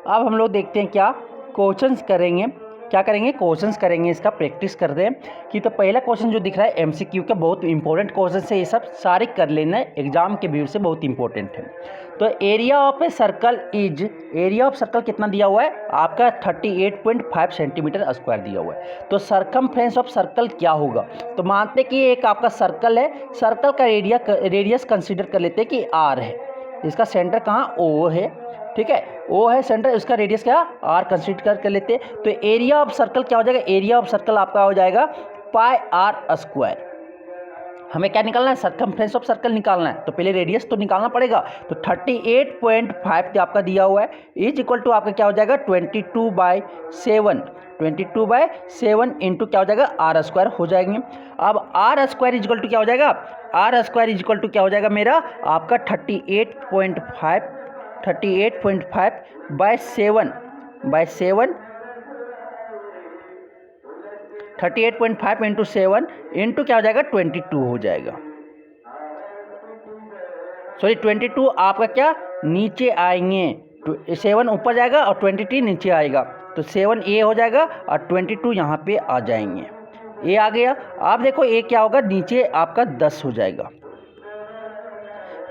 S1: अब हम लोग देखते हैं क्या क्वेश्चंस करेंगे, क्या करेंगे, क्वेश्चंस करेंगे, इसका प्रैक्टिस कर दें कि तो पहला क्वेश्चन जो दिख रहा है एमसीक्यू का, बहुत इंपॉर्टेंट क्वेश्चन है, ये सब सारे कर लेना है, एग्जाम के व्यू से बहुत इंपॉर्टेंट है। तो area of a circle is, area of circle कितना दिया हुआ है आपका 38.5 सेंटीमीटर स्क्वायर दिया हुआ है। तो सरकमफ्रेंस ऑफ सर्कल क्या होगा, तो मानते कि एक आपका सर्कल है, सर्कल का रेडियस कंसिडर कर लेते हैं कि आर है, इसका सेंटर कहाँ, ओ है, ठीक है, ओ है सेंटर, उसका रेडियस क्या, आर कंसिडर कर लेते हैं। तो एरिया ऑफ सर्कल क्या हो जाएगा, एरिया ऑफ सर्कल आपका हो जाएगा पाई आर स्क्वायर। हमें क्या निकालना है, सरकमफ्रेंस ऑफ सर्कल निकालना है, तो पहले रेडियस तो निकालना पड़ेगा। तो 38.5 आपका दिया हुआ है, इज इक्वल टू आपका क्या हो जाएगा 22/7, 22/7 इंटू क्या हो जाएगा आर स्क्वायर हो जाएंगे। अब R square is equal to क्या हो जाएगा, R square is equal to क्या हो जाएगा मेरा आपका 38.5 38.5/7 38.5 इंटू 7 इंटू क्या हो जाएगा 22 हो जाएगा, सॉरी 22 आपका क्या नीचे आएंगे, 7 ऊपर जाएगा और 23 नीचे आएगा, तो 7 ए हो जाएगा और 22 यहाँ पे आ जाएंगे, ए आ गया। आप देखो ए क्या होगा, नीचे आपका 10 हो जाएगा।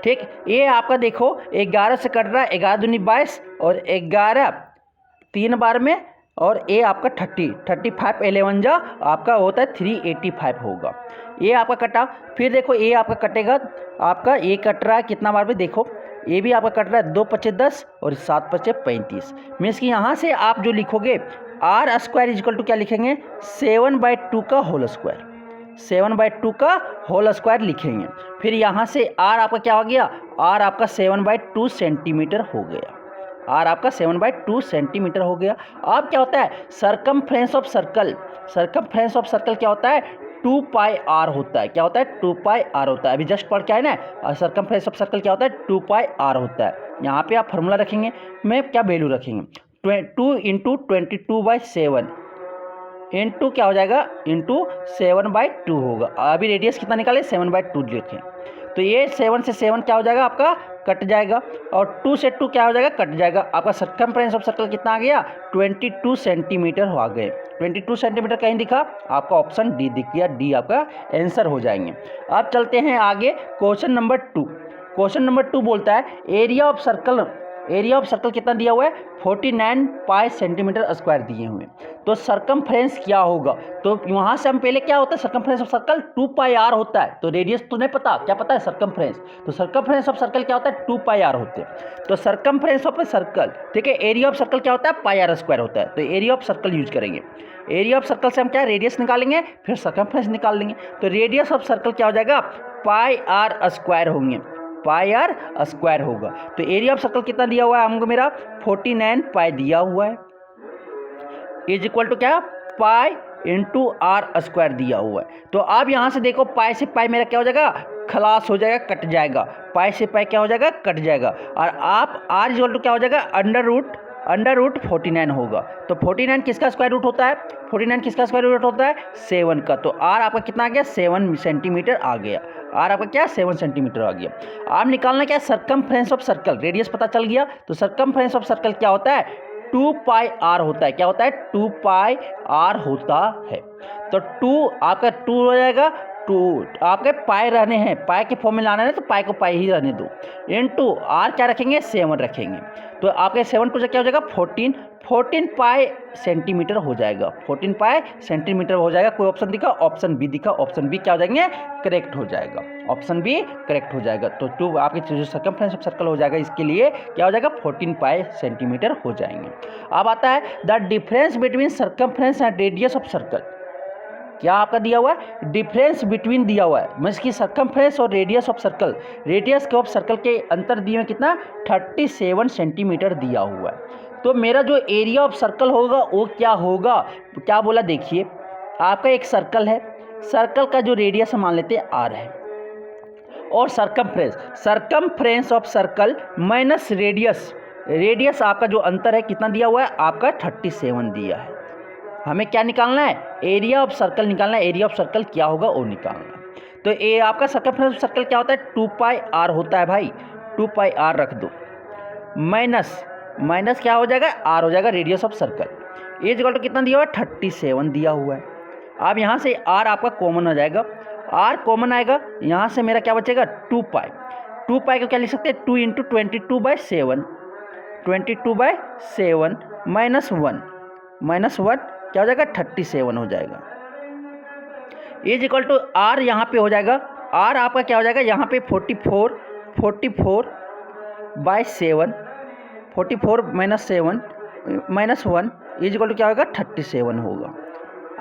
S1: ठीक, ये आपका देखो 11 से कट रहा है, 11 दूनी 22 और 11 3 बार में, और ए आपका 35 11 जा आपका होता है 385 होगा। ये आपका कटा, फिर देखो ये आपका कटेगा, आपका ये कट रहा है कितना बार में, देखो ये भी आपका कट रहा है 2 × 10 और 7 × 35, मीन्स कि यहाँ से आप जो लिखोगे R square is equal to क्या लिखेंगे 7/2 का होल स्क्वायर, 7/2 का होल स्क्वायर लिखेंगे। फिर यहाँ से आर आपका क्या हो गया, आर आपका 7/2 सेंटीमीटर हो गया, आर आपका 7/2 सेंटीमीटर हो गया। अब क्या होता है circumference of circle, circumference of circle क्या होता है 2πr होता है, क्या होता है 2πr होता है, अभी जस्ट पढ़ के आए ना, सरकमफ्रेंस ऑफ सर्कल क्या होता है 2πr होता है। यहाँ पे आप फार्मूला रखेंगे, में क्या वैल्यू रखेंगे 2 × 22/7 इंटू क्या हो जाएगा इंटू 7/2 होगा। अभी रेडियस कितना निकाले 7/2 लिखें, तो ये 7 से 7 क्या हो जाएगा आपका कट जाएगा, और 2 से 2 क्या हो जाएगा कट जाएगा। आपका सरकमफ्रेंस ऑफ सर्कल कितना आ गया 22 सेंटीमीटर हो गए। 22 सेंटीमीटर कहीं दिखा, आपका ऑप्शन डी दिख गया, डी आपका आंसर हो जाएंगे। अब चलते हैं आगे क्वेश्चन नंबर 2। क्वेश्चन नंबर 2 बोलता है area of circle, area of circle कितना दिया हुआ है 49 पाई सेंटीमीटर स्क्वायर दिए हुए हैं। तो सरकमफ्रेंस क्या होगा, तो वहाँ से हम पहले क्या होता है सरकमफ्रेंस ऑफ सर्कल 2πr होता है, तो रेडियस तो नहीं पता, क्या पता है सरकमफ्रेंस, तो सरकमफ्रेंस ऑफ सर्कल क्या होता है 2πr होते हैं। तो सरकमफ्रेंस ऑफ सर्कल, ठीक है, एरिया ऑफ सर्कल क्या होता है πr स्क्वायर होता है, तो एरिया ऑफ सर्कल यूज करेंगे। एरिया ऑफ सर्कल से हम क्या रेडियस निकालेंगे, फिर सरकमफ्रेंस निकाल लेंगे, तो रेडियस ऑफ सर्कल क्या हो जाएगा πr स्क्वायर होंगे, πr स्क्वायर होगा। तो एरिया ऑफ सर्कल कितना दिया हुआ है हमको मेरा 49 पाई दिया हुआ है, इज इक्वल टू क्या पाई इंटू आर स्क्वायर दिया हुआ है। तो अब यहाँ से देखो पाई से पाई मेरा क्या हो जाएगा, खलास हो जाएगा, कट जाएगा। पाई से पाई क्या हो जाएगा, कट जाएगा। और आप आर इक्वल टू क्या हो जाएगा, अंडर रूट 49 होगा। तो 49 किसका स्क्वायर रूट होता है, 49 किसका स्क्वायर रूट होता है, 7 का। तो आर आपका कितना आ गया, 7 सेंटीमीटर आ गया। आर आपका क्या, 7 सेंटीमीटर आ गया। आप निकालना क्या, सर्कमफ्रेंस ऑफ सर्कल, रेडियस पता चल गया। तो सर्कमफ्रेंस ऑफ सर्कल क्या होता है, 2 पाई आर होता है। क्या होता है, 2 पाई आर होता है। तो 2 आपका 2 हो जाएगा, 2 आपके पाई रहने हैं, पाई के फॉर्म में लाना है तो पाई को पाई ही रहने दो, इनटू आर क्या रखेंगे, 7 रखेंगे। तो आपके 7 को क्या हो जाएगा, 14 पाई सेंटीमीटर हो जाएगा, 14 पाई सेंटीमीटर हो जाएगा। कोई ऑप्शन दिखा, ऑप्शन बी दिखा, ऑप्शन बी क्या हो जाएंगे, करेक्ट हो जाएगा, ऑप्शन बी करेक्ट हो जाएगा। तो 2 आपके जो सर्कमफ्रेंस ऑफ सर्कल हो जाएगा, इसके लिए क्या हो जाएगा, 14 पाई सेंटीमीटर हो जाएंगे। अब आता है the difference between circumference and radius of circle. क्या आपका दिया हुआ है, डिफरेंस बिटवीन दिया हुआ है, मीन्स की सर्कमफ्रेंस और radius of circle, radius of circle के अंतर दिए हुए कितना, 37 सेंटीमीटर दिया हुआ है। तो मेरा जो एरिया ऑफ सर्कल होगा वो क्या होगा, क्या बोला, देखिए आपका एक सर्कल है, सर्कल का जो रेडियस मान लेते हैं आर है, और circumference of circle minus radius आपका जो अंतर है कितना दिया हुआ है, आपका 37 दिया है। हमें क्या निकालना है, एरिया ऑफ सर्कल निकालना है। एरिया ऑफ सर्कल क्या होगा वो निकालना है। तो ये आपका सर्कमफ्रेंस ऑफ सर्कल क्या होता है, 2 पाई आर होता है भाई, 2 पाई आर रख दो, माइनस क्या हो जाएगा, आर हो जाएगा radius of circle. Is equal to कितना दिया हुआ है, 37 दिया हुआ है। अब यहाँ से आर आपका कॉमन आ जाएगा, आर कॉमन आएगा, यहाँ से मेरा क्या बचेगा, 2 पाई को क्या लिख सकते हैं, 2 इंटू 22/7, 22/7 माइनस 1 क्या हो जाएगा, 37 हो जाएगा। इज इक्वल टू आर यहाँ पे हो जाएगा, आर आपका क्या हो जाएगा, यहाँ पे 44/7, 44 माइनस 1 इज इक्वल टू क्या होगा, 37 होगा।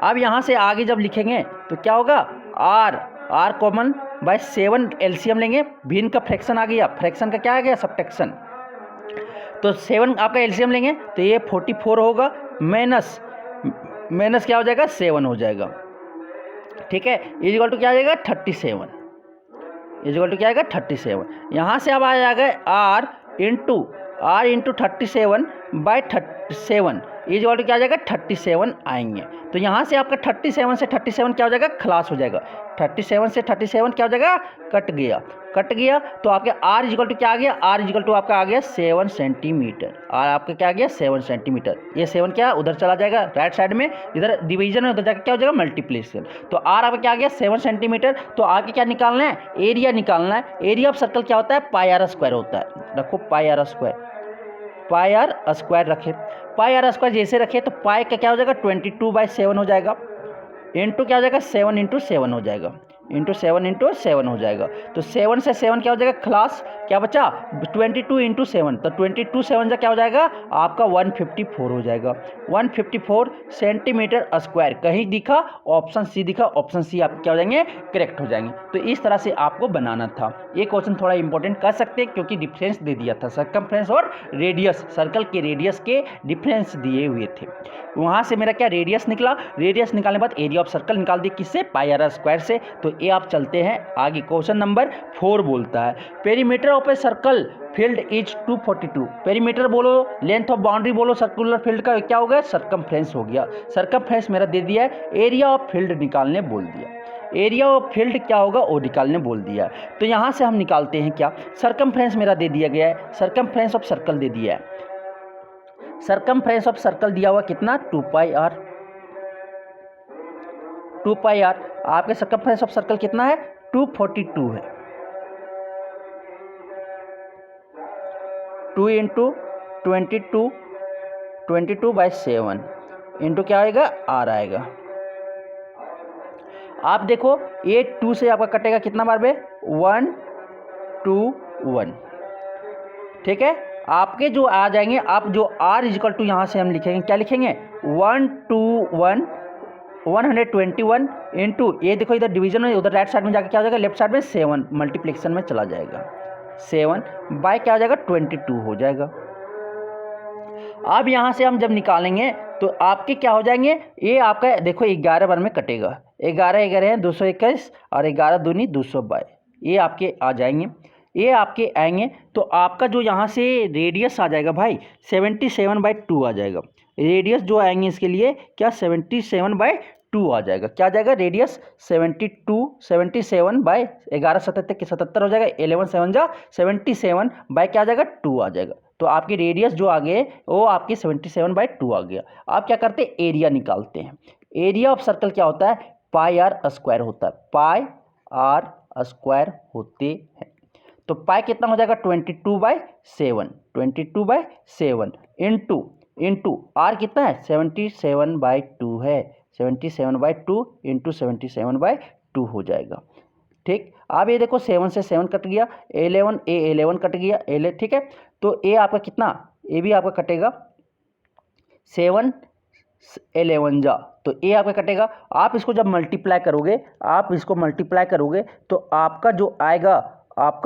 S1: अब यहाँ से आगे जब लिखेंगे तो क्या होगा, आर कॉमन बाय 7 एलसीएम लेंगे, भिन्न का फ्रैक्शन आ गया, फ्रैक्शन का क्या आ गया, सबट्रैक्शन। तो 7 आपका एलसीएम लेंगे तो ये 44 होगा, माइनस क्या हो जाएगा, 7 हो जाएगा। ठीक है, इज इक्वल टू क्या आ जाएगा, 37, इज इक्वल टू क्या आएगा, 37। यहाँ से अब आ जाएगा R into 37/7 is equal to क्या आ जाएगा, 37 आएंगे। तो यहाँ से आपका 37 से 37 क्या हो जाएगा, खलास हो जाएगा, 37 से 37 क्या हो जाएगा, कट गया। तो आपके आर इक्वल टू क्या आ गया, आर इक्वल टू आपका आ गया 7 सेंटीमीटर। आर आपका क्या आ गया, 7 सेंटीमीटर। ये 7 क्या उधर चला जाएगा राइट साइड में, इधर डिवीजन है, उधर जाकर क्या हो जाएगा, मल्टीप्लिकेशन। तो आर आपका क्या आ गया, 7 सेंटीमीटर। तो आगे क्या निकालना है, एरिया निकालना है। एरिया ऑफ सर्कल क्या होता है, पाई आर स्क्वायर होता है। रखो पाई आर स्क्वायर रखे, पाई आर स्क्वायर जैसे रखे तो पाई का क्या हो जाएगा, 22/7 हो जाएगा, इंटू क्या हो जाएगा, 7 इंटू 7 हो जाएगा, इंटू 7 हो जाएगा। तो 7 से 7 क्या हो जाएगा, क्लास क्या बचा, 22 इंटू 7, तो 22 7 से क्या हो जाएगा, आपका 154 हो जाएगा, 154 सेंटीमीटर स्क्वायर। कहीं दिखा, ऑप्शन सी दिखा, ऑप्शन सी आप क्या हो जाएंगे, करेक्ट हो जाएंगे। तो इस तरह से आपको बनाना था। ये क्वेश्चन थोड़ा इंपॉर्टेंट कर सकते हैं क्योंकि डिफरेंस दे दिया था, सर्कमफ्रेंस और रेडियस, सर्कल के रेडियस के डिफरेंस दिए हुए थे। वहाँ से मेरा क्या रेडियस निकला, रेडियस निकालने के बाद एरिया ऑफ सर्कल निकाल दिया, किससे, पाई आर स्क्वायर से। तो ये आप चलते हैं आगे। क्वेश्चन नंबर 4 बोलता है perimeter of a circle field is 242। Perimeter बोलो, लेंथ ऑफ बाउंड्री बोलो, सर्कुलर फील्ड का क्या हो गया, सर्कमफ्रेंस हो गया। सर्कमफ्रेंस मेरा दे दिया है, एरिया ऑफ फील्ड निकालने बोल दिया, एरिया ऑफ फील्ड क्या होगा वो निकालने बोल दिया। तो यहाँ से हम निकालते हैं क्या, सर्कमफ्रेंस मेरा दे दिया गया है, सर्कमफ्रेंस ऑफ सर्कल दे दिया है। सर्कमफ्रेंस ऑफ सर्कल दिया हुआ कितना, 2 पाई आर। आपके सर्कमफ्रेंस ऑफ सर्कल कितना है, 242 है। 2 इंटू 22/7 इंटू क्या आएगा, आर आएगा। आप देखो ये 2 से आपका कटेगा कितना बार में, 1 2 1। ठीक है, आपके जो आ जाएंगे, आप जो आर इजिकल टू यहाँ से हम लिखेंगे, क्या लिखेंगे, 121 इंटू, ये देखो इधर डिवीजन में, उधर राइट साइड में जाकर क्या हो जाएगा, लेफ्ट साइड में 7 मल्टीप्लिकेशन में चला जाएगा, 7 बाय क्या हो जाएगा, 22 हो जाएगा। अब यहाँ से हम जब निकालेंगे तो आपके क्या हो जाएंगे, ये आपका देखो 11 बार में कटेगा, 11 11 है 221 और 11 दूनी 222, ये आपके आ जाएंगे, ये आपके आएंगे। तो आपका जो यहाँ से रेडियस आ जाएगा भाई 77/2 आ जाएगा। रेडियस जो आएंगे इसके लिए क्या 77/2 आ जाएगा। क्या आ जाएगा रेडियस 77/11 हो जाएगा, 11 7 जा 77 बाय क्या आ जाएगा 2 आ जाएगा। तो आपकी रेडियस जो आ गए वो आपकी 77/2 आ गया। आप क्या करते हैं एरिया निकालते हैं। एरिया ऑफ सर्कल क्या होता है, पाई आर स्क्वायर होता है, पाई आर स्क्वायर होते हैं। तो पाई कितना हो जाएगा 22/7, 22/7 इंटू आर कितना है 77/2 है, 77/2 इंटू 77/2 हो जाएगा। ठीक, अब ये देखो 7 से 7 कट गया, 11 कट गया, ठीक है। तो ए आपका कितना, ए भी आपका कटेगा 7 11 जा, तो ए आपका कटेगा। आप इसको जब मल्टीप्लाई करोगे, आप इसको मल्टीप्लाई करोगे तो आपका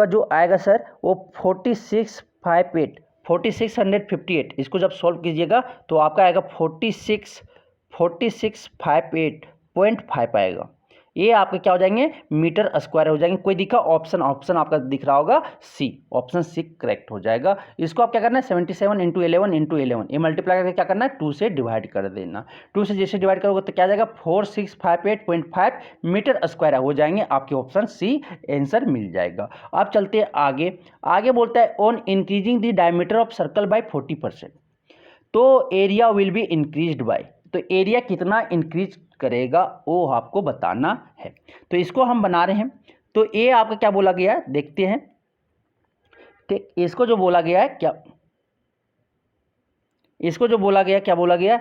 S1: जो आएगा सर वो 4658, इसको जब सॉल्व कीजिएगा तो आपका आएगा 4658.5 आएगा। ये आपके क्या हो जाएंगे मीटर स्क्वायर हो जाएंगे। कोई दिखा ऑप्शन आपका दिख रहा होगा सी, ऑप्शन सी करेक्ट हो जाएगा। इसको आप क्या करना है 77 इंटू 11 ये मल्टीप्लाई करके क्या करना है 2 से डिवाइड कर देना। 2 से जैसे डिवाइड करोगे तो क्या जाएगा 4658.5 मीटर स्क्वायर हो जाएंगे। आपके ऑप्शन सी आंसर मिल जाएगा। अब चलते हैं आगे बोलता है on increasing the diameter of circle by 40%, तो area will be increased by, तो एरिया कितना इंक्रीज करेगा वो आपको बताना है। तो इसको हम बना रहे हैं। तो ये आपका क्या बोला गया है देखते हैं। ठीक, इसको जो बोला गया है क्या बोला गया है,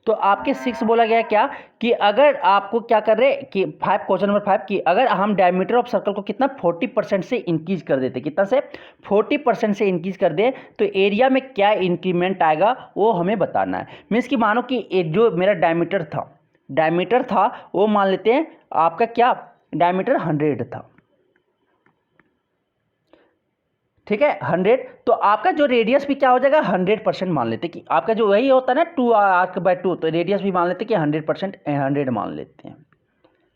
S1: तो आपके 6 बोला गया क्या कि अगर आपको क्या कर रहे कि 5 क्वेश्चन नंबर 5 की अगर हम डायमीटर ऑफ सर्कल को कितना 40% से इंक्रीज कर देते, कितना से 40% से इंक्रीज कर दे तो एरिया में क्या इंक्रीमेंट आएगा वो हमें बताना है। मीन्स कि मानो कि जो मेरा डायमीटर था वो मान लेते हैं आपका क्या डायमीटर 100 था, ठीक है 100, तो आपका जो रेडियस भी क्या हो जाएगा 100% मान लेते कि आपका जो वही होता है ना 2r/2, तो रेडियस भी मान लेते कि 100% 100 मान लेते हैं।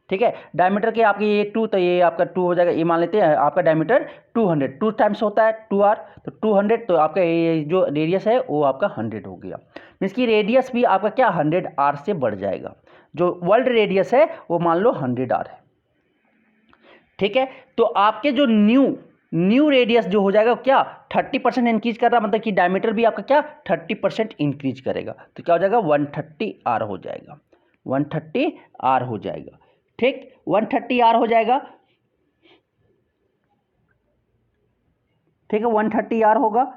S1: ठीक है, डायमीटर के आपके ये 2 तो ये आपका 2 हो जाएगा, ये मान लेते हैं आपका डायमीटर 200, 2 टाइम्स होता है 2r, तो 200, तो आपका ये जो रेडियस है वो आपका 100 हो गया। मीन्स की रेडियस भी आपका क्या 100r से बढ़ जाएगा। जो वर्ल्ड रेडियस है वो मान लो 100r है। ठीक है, तो आपके जो न्यू रेडियस जो हो जाएगा क्या 30% इंक्रीज कर रहा, मतलब कि डायमीटर भी आपका क्या 30% इंक्रीज करेगा, तो क्या हो जाएगा 130r हो जाएगा, 130r हो जाएगा। ठीक, 130r हो जाएगा। ठीक है 130r होगा।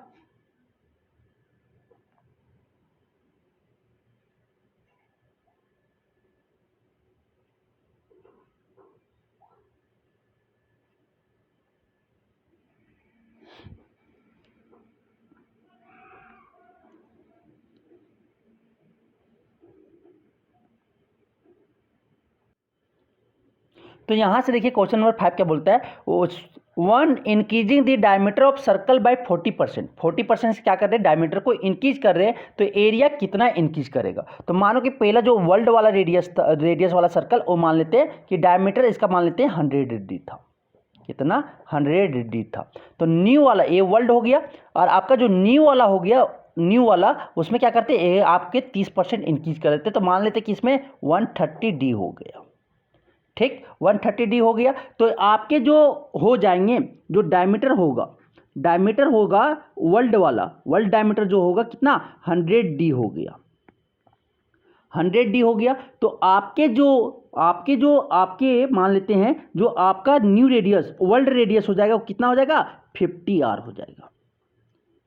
S1: तो यहाँ से देखिए क्वेश्चन नंबर 5 क्या बोलता है, one increasing the diameter of circle by 40%, 40% से क्या कर रहे हैं डायमीटर को इंक्रीज कर रहे हैं, तो एरिया कितना इंक्रीज करेगा। तो मानो कि पहला जो वर्ल्ड वाला रेडियस वाला सर्कल वो मान लेते हैं कि डायमीटर इसका मान लेते हैं 100 था, कितना 100 था। तो न्यू वाला ये वर्ल्ड हो गया, और आपका जो न्यू वाला हो गया न्यू वाला उसमें क्या करते हैं आपके 30% इंक्रीज कर देते, तो मान लेते कि इसमें 130d हो गया। ठीक 130d हो गया। तो आपके जो हो जाएंगे जो डायमीटर होगा वर्ल्ड डायमीटर जो होगा कितना 100d हो गया, 100d हो गया। तो आपके मान लेते हैं जो आपका न्यू रेडियस वर्ल्ड रेडियस हो जाएगा वो कितना हो जाएगा 50r हो जाएगा,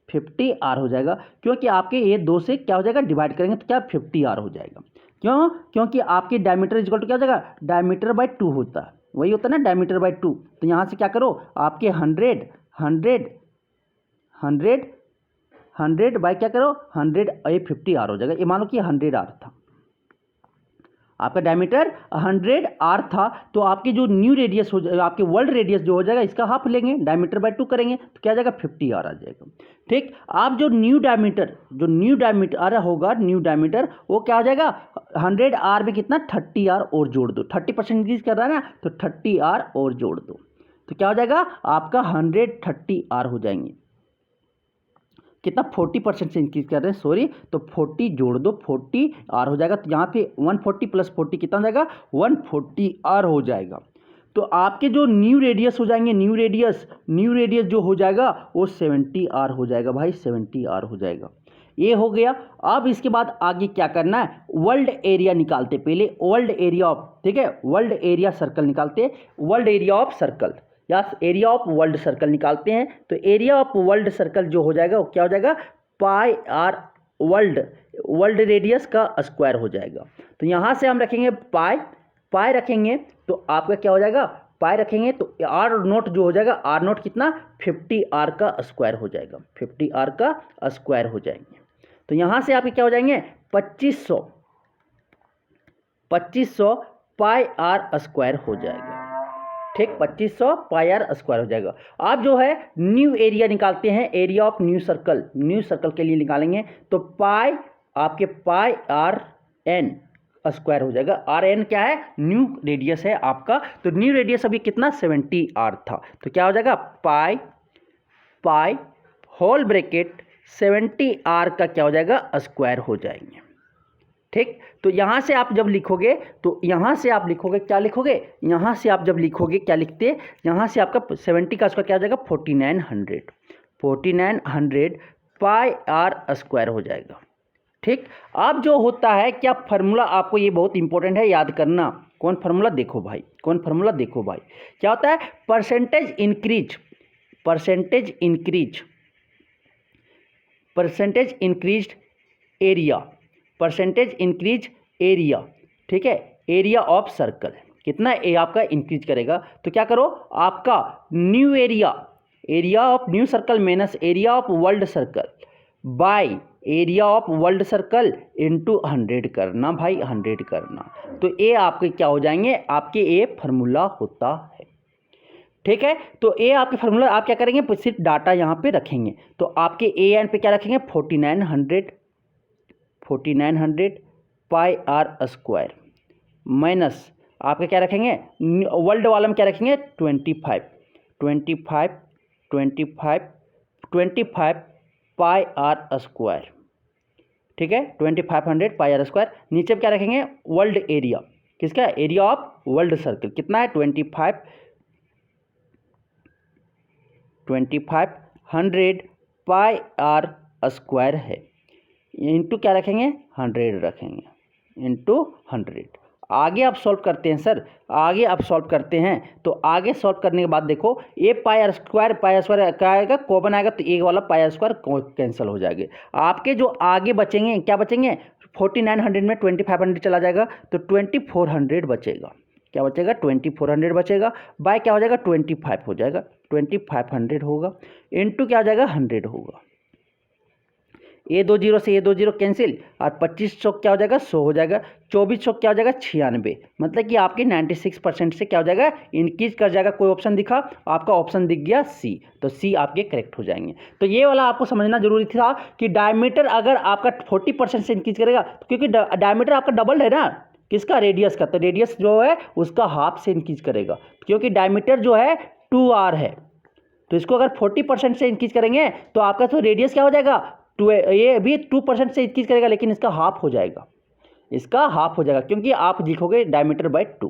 S1: 50r हो जाएगा, क्योंकि आपके ये 2 से क्या हो जाएगा डिवाइड करेंगे तो क्या 50r हो जाएगा। क्यों, क्योंकि आपकी डायमीटर इक्वल टू क्या हो जाएगा डायमीटर बाय 2 होता है, वही होता है ना डायमीटर बाय 2। तो यहाँ से क्या करो आपके 100 बाय क्या करो 100, ये 50r हो जाएगा। ये मानो कि 100r था, आपका डायमीटर 100 आर था, तो आपके जो न्यू रेडियस हो जाएगा, आपके वर्ल्ड रेडियस जो हो जाएगा इसका हाफ लेंगे, डायमीटर बाय 2 करेंगे तो क्या आ जाएगा 50 आर आ जाएगा। ठीक, आप जो न्यू डायमीटर होगा, न्यू डायमीटर वो क्या हो जाएगा 100 आर में कितना 30 आर और जोड़ दो, 30% इंक्रीज कर रहा है ना, तो 30 आर और जोड़ दो तो क्या हो जाएगा आपका 130 आर हो जाएंगे। कितना 40% से इंक्रीज कर रहे हैं, सॉरी, तो 40 जोड़ दो 40 आर हो जाएगा। तो यहाँ पे 140 प्लस 40 कितना हो जाएगा 140 आर हो जाएगा। तो आपके जो न्यू रेडियस हो जाएंगे, न्यू रेडियस जो हो जाएगा वो 70 आर हो जाएगा भाई, 70 आर हो जाएगा। ये हो गया। अब इसके बाद आगे क्या करना है, वर्ल्ड एरिया निकालते, पहले वर्ल्ड एरिया ऑफ, ठीक है, वर्ल्ड एरिया सर्कल निकालते, वर्ल्ड एरिया ऑफ सर्कल या एरिया ऑफ वर्ल्ड सर्कल निकालते हैं। तो एरिया ऑफ वर्ल्ड सर्कल जो हो जाएगा वो क्या हो जाएगा पाई आर वर्ल्ड रेडियस का स्क्वायर हो जाएगा। तो यहाँ से हम रखेंगे पाई रखेंगे तो आपका क्या हो जाएगा पाई रखेंगे तो आर नोट जो हो जाएगा, आर नोट कितना 50 आर का स्क्वायर हो जाएगा, 50 आर का स्क्वायर हो जाएंगे। तो यहाँ से आपके क्या हो जाएंगे 2500 पाई आर स्क्वायर हो जाएगा। ठीक, 2500 पाई आर स्क्वायर हो जाएगा। आप जो है न्यू एरिया निकालते हैं, एरिया ऑफ न्यू सर्कल के लिए निकालेंगे तो पाई आर एन स्क्वायर हो जाएगा। आर एन क्या है न्यू रेडियस है आपका, तो न्यू रेडियस अभी कितना 70 आर था, तो क्या हो जाएगा पाई होल ब्रैकेट 70 आर का क्या हो जाएगा स्क्वायर हो जाएंगे। ठीक, तो यहाँ से आप जब लिखोगे तो यहाँ से आप लिखोगे क्या लिखोगे, यहाँ से आप जब लिखोगे क्या लिखते, यहाँ से आपका 70 का स्क्वायर क्या हो जाएगा 4900 पाई आर स्क्वायर हो जाएगा। ठीक, अब जो होता है क्या फार्मूला, आपको ये बहुत इंपॉर्टेंट है याद करना। कौन फार्मूला देखो भाई, क्या होता है परसेंटेज इंक्रीज एरिया, ठीक है, एरिया ऑफ सर्कल कितना आपका इंक्रीज करेगा। तो क्या करो आपका new area of new circle minus area of old circle by area of old circle into 100 करना भाई, 100 करना। तो ये आपके क्या हो जाएंगे, आपके ये फार्मूला होता है। ठीक है, तो ये आपके फार्मूला आप क्या करेंगे सिर्फ डाटा यहाँ पे रखेंगे, तो आपके ए एन पे क्या रखेंगे 4900 पाई आर स्क्वायर माइनस आपके क्या रखेंगे वर्ल्ड वाला में क्या रखेंगे 25 पाई आर स्क्वायर, ठीक है 2500 पाई आर स्क्वायर। नीचे क्या रखेंगे वर्ल्ड एरिया, किसका एरिया ऑफ वर्ल्ड सर्कल कितना है 2500 पाई आर स्क्वायर है, इंटू क्या रखेंगे 100 रखेंगे, इंटू 100। आगे आप सॉल्व करते हैं सर, तो आगे सॉल्व करने के बाद देखो ये पाई आर स्क्वायर क्या आएगा कॉमन आएगा, तो एक वाला पाई आर स्क्वायर कैंसिल हो जाएगा। आपके जो आगे बचेंगे क्या बचेंगे 4900 में 2500 चला जाएगा तो 2400 बचेगा, क्या बचेगा 2400 बचेगा, बाय क्या हो जाएगा 25 हो जाएगा, 2500 होगा इंटू क्या हो जाएगा 100 होगा। ये 2 जीरो से ये 2 जीरो कैंसिल और 2500 क्या हो जाएगा 100 हो जाएगा, 2400 क्या हो जाएगा 96, मतलब कि आपके 96% से क्या हो जाएगा इंक्रीज कर जाएगा। कोई ऑप्शन दिखा, आपका ऑप्शन दिख गया सी, तो सी आपके करेक्ट हो जाएंगे। तो ये वाला आपको समझना जरूरी था कि डायमीटर अगर आपका 40% से इंक्रीज करेगा, क्योंकि डायमीटर आपका डबल है ना किसका रेडियस का, तो रेडियस जो है उसका हाफ से इंक्रीज करेगा, क्योंकि डायमीटर जो है 2r है, तो इसको अगर 40% से इंक्रीज करेंगे तो आपका तो रेडियस क्या हो जाएगा ये भी 2% से इंक्रीज करेगा, लेकिन इसका हाफ हो जाएगा, क्योंकि आप लिखोगे डायमीटर बाय 2।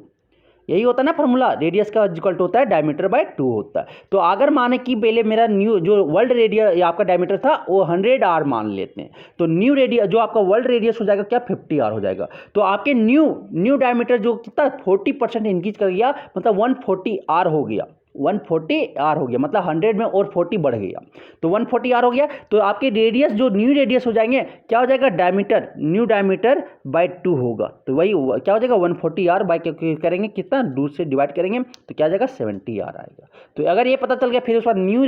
S1: यही होता है ना फार्मूला, रेडियस का इक्वल होता है डायमीटर बाय 2 होता है। तो अगर माने कि पहले मेरा न्यू जो वर्ल्ड रेडियस आपका डायमीटर था वो 100 आर मान लेते हैं, तो न्यू रेडियस जो आपका वर्ल्ड रेडियस हो जाएगा क्या 50 आर हो जाएगा। तो आपके न्यू डायमीटर जो कितना 40% इंक्रीज कर गया, मतलब 140 आर हो गया, 140 आर हो गया, मतलब 100 में और 40 बढ़ गया, तो 140 आर हो गया। तो आपके रेडियस जो न्यू रेडियस हो जाएंगे क्या हो जाएगा न्यू डायमीटर बाय 2 होगा, तो वही क्या हो जाएगा 140 आर बाय करेंगे कितना 2 से डिवाइड करेंगे तो क्या आ जाएगा 70 आर आएगा। तो अगर ये पता चल गया फिर उसके बाद न्यू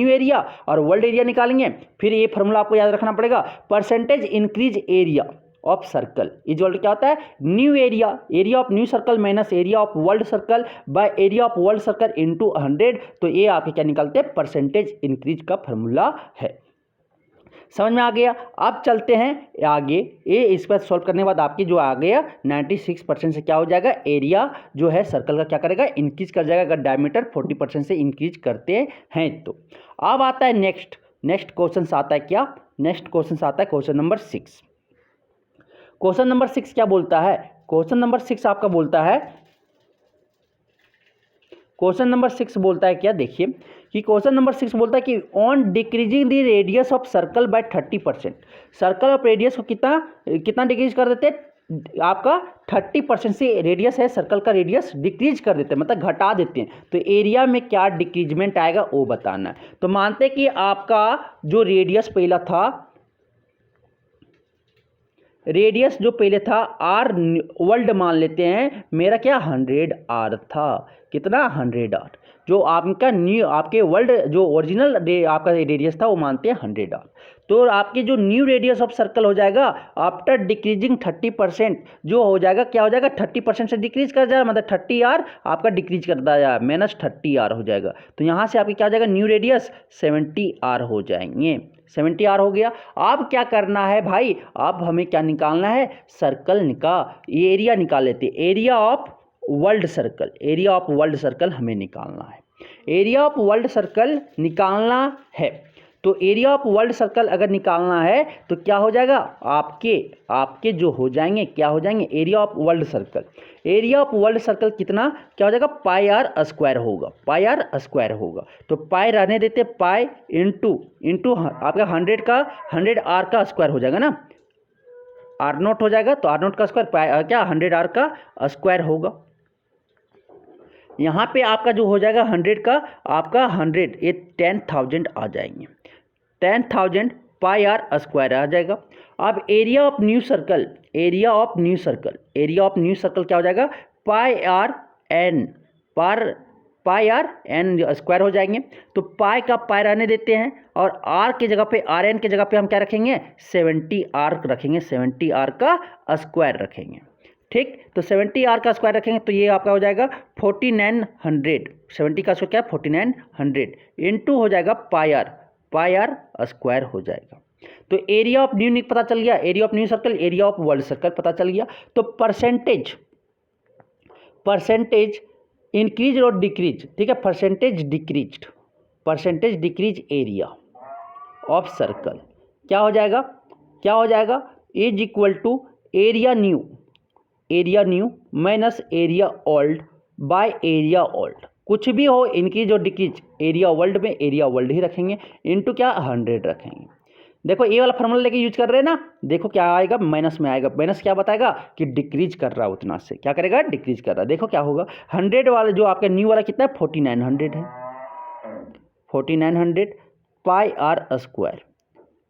S1: एरिया और वर्ल्ड एरिया निकालेंगे। फिर ये फार्मूला आपको याद रखना पड़ेगा, percentage increase area of circle equal to क्या होता है, new area, area of new circle minus area of old circle by area of old circle into 100। तो ये आपके क्या निकलते हैं, परसेंटेज इंक्रीज का फॉर्मूला है। समझ में आ गया। अब चलते हैं आगे, ये इस पर सॉल्व करने के बाद आपकी जो आ गया 96% से क्या हो जाएगा, एरिया जो है सर्कल का क्या करेगा, इंक्रीज कर जाएगा अगर डायमीटर 40% से इंक्रीज करते हैं तो। अब आता है नेक्स्ट क्वेश्चन आता है क्या, नेक्स्ट क्वेश्चन आता है क्वेश्चन नंबर 6। क्वेश्चन नंबर 6 क्या बोलता है, क्वेश्चन नंबर 6 आपका बोलता है, क्वेश्चन नंबर 6 बोलता है क्या, देखिए कि क्वेश्चन नंबर 6 बोलता है कि on decreasing the radius of circle by 30%, circle of radius को कितना डिक्रीज कर देते हैं, आपका 30% से रेडियस है सर्कल का रेडियस डिक्रीज कर देते हैं, मतलब घटा देते हैं। तो एरिया में क्या डिक्रीजमेंट आएगा वो बताना है। तो मानते हैं कि आपका जो रेडियस पहला था, रेडियस जो पहले था आर वर्ल्ड मान लेते हैं, मेरा क्या 100 आर था, कितना 100 आर, जो आपका न्यू आपके वर्ल्ड जो ओरिजिनल आपका रेडियस था वो मानते हैं 100 आर। तो आपकी जो न्यू रेडियस ऑफ सर्कल हो जाएगा आफ्टर डिक्रीजिंग 30%, जो हो जाएगा क्या हो जाएगा 30% से डिक्रीज कर जाएगा, मतलब 30 आर आपका डिक्रीज करता है माइनस 30 आर हो जाएगा। तो यहाँ से आपकी क्या हो जाएगा, न्यू रेडियस 70 आर हो जाएंगे, 70 आर हो गया। अब क्या करना है भाई, अब हमें क्या निकालना है, सर्कल एरिया निकाल लेते, area of old circle, area of old circle हमें निकालना है, एरिया ऑफ वर्ल्ड सर्कल निकालना है। तो एरिया ऑफ वर्ल्ड सर्कल अगर निकालना है तो क्या हो जाएगा, आपके जो हो जाएंगे क्या हो जाएंगे, area of old circle, area of old circle कितना क्या हो जाएगा, पाई आर स्क्वायर होगा, पाई आर स्क्वायर होगा। तो पाई रहने देते, पाई इंटू आपका 100 का 100 आर का स्क्वायर हो जाएगा ना, आर नोट हो जाएगा, तो आर नोट का स्क्वायर पाई क्या 100 आर का स्क्वायर होगा। यहाँ पे आपका जो हो जाएगा 100 का आपका 100 ये 10,000 आ जाएंगे, 10,000 पाई आर स्क्वायर आ जाएगा। अब area of new circle, area of new circle, area of new circle क्या हो जाएगा, पाई आर एन स्क्वायर हो जाएंगे। तो पाई का पाई रहने देते हैं और आर के जगह पे, आर एन के जगह पे हम क्या रखेंगे, 70 आर रखेंगे, 70 आर का स्क्वायर रखेंगे, ठीक। तो 70 आर का स्क्वायर रखेंगे तो ये आपका हो जाएगा 4900, 70 का स्क्वायर क्या 4900 इंटू हो जाएगा पाई आर स्क्वायर हो जाएगा। तो एरिया ऑफ न्यू पता चल गया, area of new circle, area of old circle पता चल गया। तो परसेंटेज इंक्रीज और डिक्रीज, ठीक है, percentage decrease area of circle क्या हो जाएगा, is equal to area new minus area old by area old, कुछ भी हो इंक्रीज और डिक्रीज, एरिया वर्ल्ड में एरिया वर्ल्ड ही रखेंगे, इनटू क्या 100 रखेंगे। देखो ये वाला फॉर्मूला लेके यूज कर रहे हैं ना, देखो क्या आएगा, माइनस में आएगा, माइनस क्या बताएगा कि डिक्रीज कर रहा है, उतना से क्या करेगा, डिक्रीज कर रहा है। देखो क्या होगा, 100 वाला जो आपका न्यू वाला कितना है 4900 है, 4900 पाई आर स्क्वायर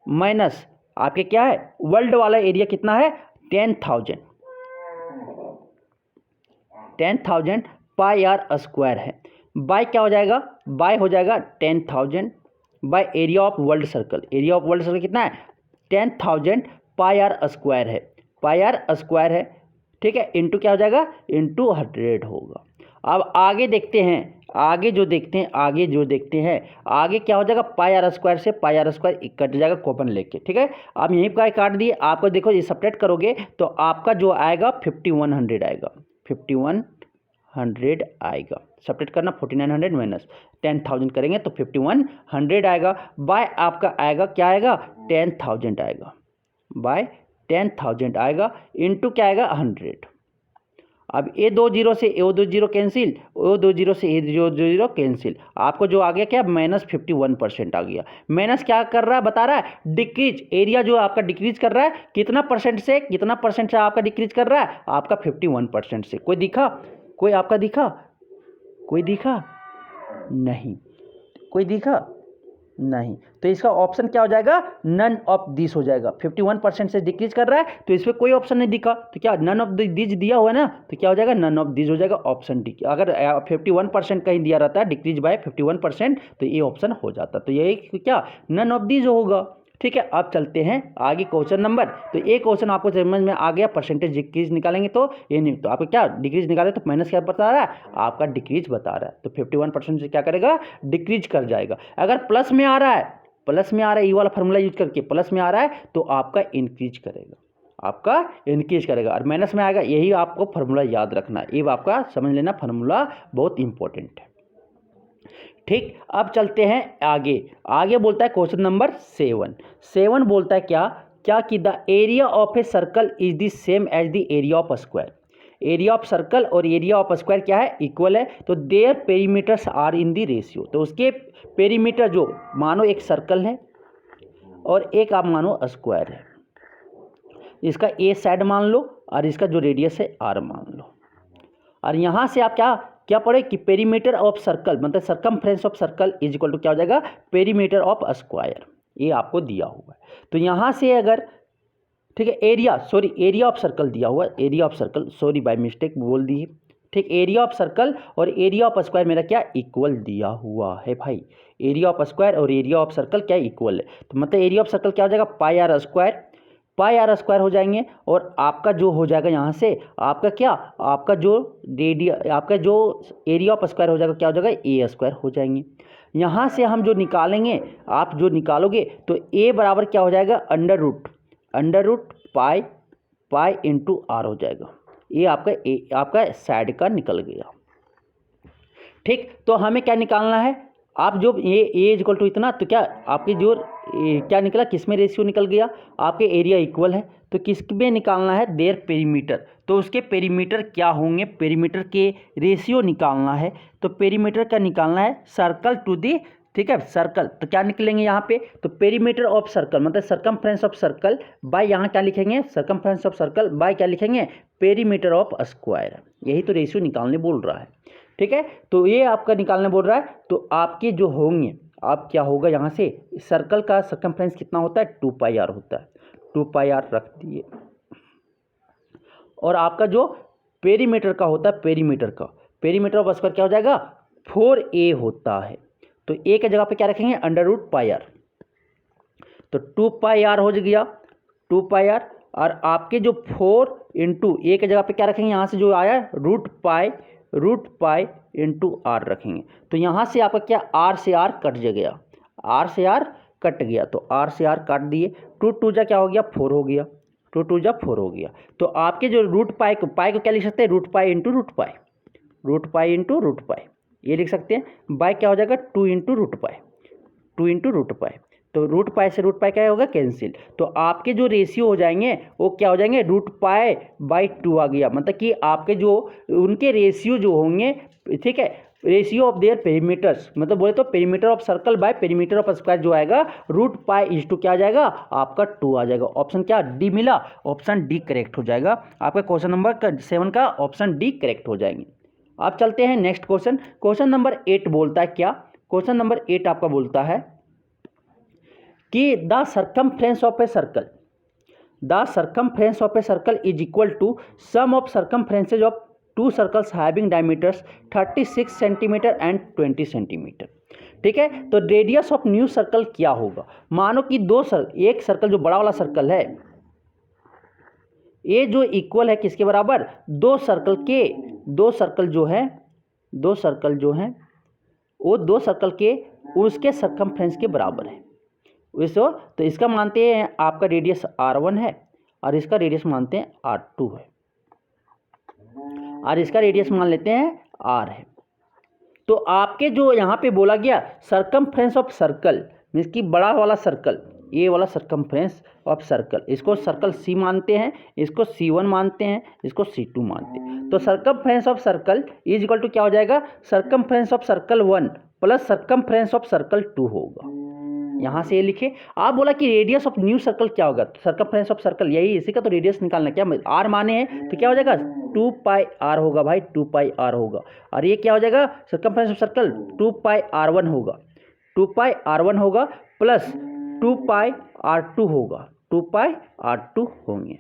S1: माइनस आपके क्या है वर्ल्ड वाला एरिया कितना है 10,000 पाई आर स्क्वायर है, बाय क्या हो जाएगा, बाय हो जाएगा 10,000 bye area of old circle, area of old circle कितना है 10,000 पाई आर स्क्वायर है, पाई आर स्क्वायर है, ठीक है, इंटू क्या हो जाएगा, इंटू 100 होगा। अब आगे देखते हैं, आगे जो देखते हैं आगे क्या हो जाएगा, पाई आर स्क्वायर से पाई आर स्क्वायर कट जाएगा कॉमन लेके, ठीक है। आप यहीं पर काट दिए, आपको देखो ये सब्ट्रैक्ट करोगे तो आपका जो आएगा 5100 आएगा, 5100 आएगा, सब्ट्रैक्ट करना 4900 माइनस 10,000 करेंगे तो 5100 आएगा, बाय आपका आएगा क्या आएगा 10,000 आएगा, बाय 10,000 आएगा, इंटू क्या आएगा 100। अब ए 2 जीरो से ए 2 जीरो कैंसिल, ओ 2 जीरो से ए 2 जीरो कैंसिल, आपको जो आ गया क्या माइनस 51% आ गया। माइनस क्या कर रहा है, बता रहा है डिक्रीज, एरिया जो आपका डिक्रीज कर रहा है कितना परसेंट से आपका डिक्रीज कर रहा है, आपका 51% से। कोई दिखा, कोई आपका दिखा, कोई दिखा नहीं, कोई दिखा नहीं, तो इसका ऑप्शन क्या हो जाएगा, नन ऑफ दिस हो जाएगा। 51% से डिक्रीज कर रहा है तो इसमें कोई ऑप्शन नहीं दिखा, तो क्या नन ऑफ दिस दिया हुआ है ना, तो क्या हो जाएगा नन ऑफ दिस हो जाएगा, ऑप्शन डी। अगर 51% कहीं दिया रहता है डिक्रीज बाय 51% तो ये ऑप्शन हो जाता, तो ये क्या नन ऑफ दिस होगा, ठीक है, अब चलते हैं आगे क्वेश्चन नंबर। तो एक क्वेश्चन आपको समझ में आ गया, परसेंटेज डिक्रीज निकालेंगे तो ये नहीं, तो आपको क्या डिक्रीज निकाले तो माइनस क्या बता रहा है, आपका डिक्रीज बता रहा है। तो 51% से क्या करेगा, डिक्रीज कर जाएगा। अगर प्लस में आ रहा है, ये वाला फार्मूला यूज करके प्लस में आ रहा है तो आपका इंक्रीज करेगा, आपका इंक्रीज करेगा। और माइनस में आएगा, यही आपको फार्मूला याद रखना है, ये आपका समझ लेना, फार्मूला बहुत इंपॉर्टेंट है। ठीक, अब चलते हैं आगे बोलता है क्वेश्चन नंबर 7 बोलता है क्या कि the area of a circle is the same as the area of square. Area of circle और एरिया ऑफ स्क्वायर क्या है, इक्वल है। तो their perimeters are in the ratio. तो उसके पेरीमीटर जो मानो एक सर्कल है और एक आप मानो स्क्वायर है, इसका ए साइड मान लो और इसका जो रेडियस है आर मान लो। और यहाँ से आप क्या पढ़े कि पेरीमीटर ऑफ सर्कल मतलब circumference of circle is equal to क्या हो जाएगा, पेरीमीटर ऑफ स्क्वायर। ये आपको दिया हुआ है। तो यहाँ से अगर ठीक है, एरिया ऑफ सर्कल दिया हुआ है, area of circle, sorry by mistake बोल दी है। ठीक, एरिया ऑफ सर्कल और एरिया ऑफ स्क्वायर मेरा क्या इक्वल दिया हुआ है भाई। एरिया ऑफ स्क्वायर और एरिया ऑफ सर्कल क्या इक्वल है, तो मतलब एरिया ऑफ सर्कल क्या हो जाएगा, पाई आर स्क्वायर हो जाएंगे। और आपका जो हो जाएगा यहाँ से आपका क्या, आपका जो एरिया ऑफ स्क्वायर हो जाएगा क्या हो जाएगा, ए स्क्वायर हो जाएंगे। यहाँ से हम जो निकालेंगे, आप जो निकालोगे तो ए बराबर क्या हो जाएगा, under root pi into R हो जाएगा। ये आपका साइड का निकल गया। ठीक, तो हमें क्या निकालना है, आप जो ये इज इक्वल टू इतना, तो क्या आपकी जो क्या निकला, किस में रेशियो निकल गया, आपके एरिया इक्वल है तो किस में निकालना है, देयर पेरीमीटर। तो उसके पेरीमीटर क्या होंगे, पेरीमीटर के रेशियो निकालना है। तो पेरीमीटर का निकालना है सर्कल टू दी, ठीक है, सर्कल। तो क्या निकलेंगे यहाँ पे, तो पेरीमीटर ऑफ सर्कल मतलब सरकमफ्रेंस ऑफ सर्कल बाय, यहाँ क्या लिखेंगे, सरकमफ्रेंस ऑफ सर्कल बाय क्या लिखेंगे, पेरीमीटर ऑफ स्क्वायर। यही तो रेशियो निकालने बोल रहा है। ठीक है, तो ये आपका निकालने बोल रहा है। तो आपके जो होंगे, आप क्या होगा यहाँ से, सर्कल का सरकमफ्रेंस कितना होता है, 2 पाई आर होता है, 2 पाई आर रख दिए। और आपका जो पेरीमीटर का होता है, पेरीमीटर ऑफ स्क्वायर क्या हो जाएगा, 4a होता है। तो a के जगह पे क्या रखेंगे, अंडर रूट पाई आर। तो 2 पाई आर हो गया, 2 पाई आर। और आपके जो 4 इंटू ए के जगह पे क्या रखेंगे, यहाँ से जो आया रूट पाई इंटू आर रखेंगे। तो यहाँ से आपका क्या, आर से आर कट गया, तो आर से आर काट दिए। 2 2 जा क्या हो गया, 4 हो गया, 2 2 जा 4 हो गया। तो आपके जो रूट पाई को क्या लिख सकते हैं, root pi into root pi, ये लिख सकते हैं। बाय क्या हो जाएगा, 2 इंटू रूट पाई। तो रूट पाई से रूट पाई क्या होगा, कैंसिल। तो आपके जो रेशियो हो जाएंगे वो क्या हो जाएंगे, रूट पाई बाई 2 आ गया। मतलब कि आपके जो उनके रेशियो जो होंगे, ठीक है, रेशियो ऑफ देयर पेरीमीटर्स, मतलब बोले तो perimeter of circle by perimeter of square जो आएगा, रूट पाई इज टू क्या आ जाएगा, आपका 2 आ जाएगा। ऑप्शन क्या, डी मिला, ऑप्शन डी करेक्ट हो जाएगा। आपका क्वेश्चन नंबर 7 का ऑप्शन डी करेक्ट हो जाएंगे। अब चलते हैं नेक्स्ट क्वेश्चन नंबर 8 बोलता है क्या, क्वेश्चन नंबर 8 आपका बोलता है कि the circumference of a circle is equal to sum of circumferences of 2 circles having diameters 36 centimetre and 20 centimetre. ठीक है, तो रेडियस ऑफ न्यू सर्कल क्या होगा। मानो कि एक सर्कल जो बड़ा वाला सर्कल है, ये जो इक्वल है किसके बराबर, दो सर्कल जो हैं वो 2 सर्कल के उसके सरकमफ्रेंस के बराबर है। तो इसका मानते हैं आपका रेडियस R1 है और इसका रेडियस मानते हैं R2 है और इसका रेडियस मान लेते हैं R है। तो आपके जो यहाँ पे बोला गया सरकमफ्रेंस ऑफ सर्कल मीन्स कि बड़ा वाला सर्कल, ये वाला सरकमफ्रेंस ऑफ सर्कल, इसको सर्कल C मानते हैं, इसको C1 मानते हैं, इसको C2 मानते हैं। तो circumference of circle is equal to क्या हो जाएगा, circumference of circle 1 plus circumference of circle 2 होगा। यहाँ से ये लिखे। आप बोला कि रेडियस ऑफ न्यू सर्कल क्या होगा, सर्कमफ्रेंस ऑफ सर्कल, यही इसी का तो रेडियस निकालना। क्या R माने हैं तो क्या हो जाएगा 2 पाई R होगा भाई, 2 पाई R होगा। और ये क्या हो जाएगा circumference of circle 2 pi R1 होगा, 2 पाई R1 होगा प्लस 2 पाई R2 होगा, 2 पाई R2 होंगे।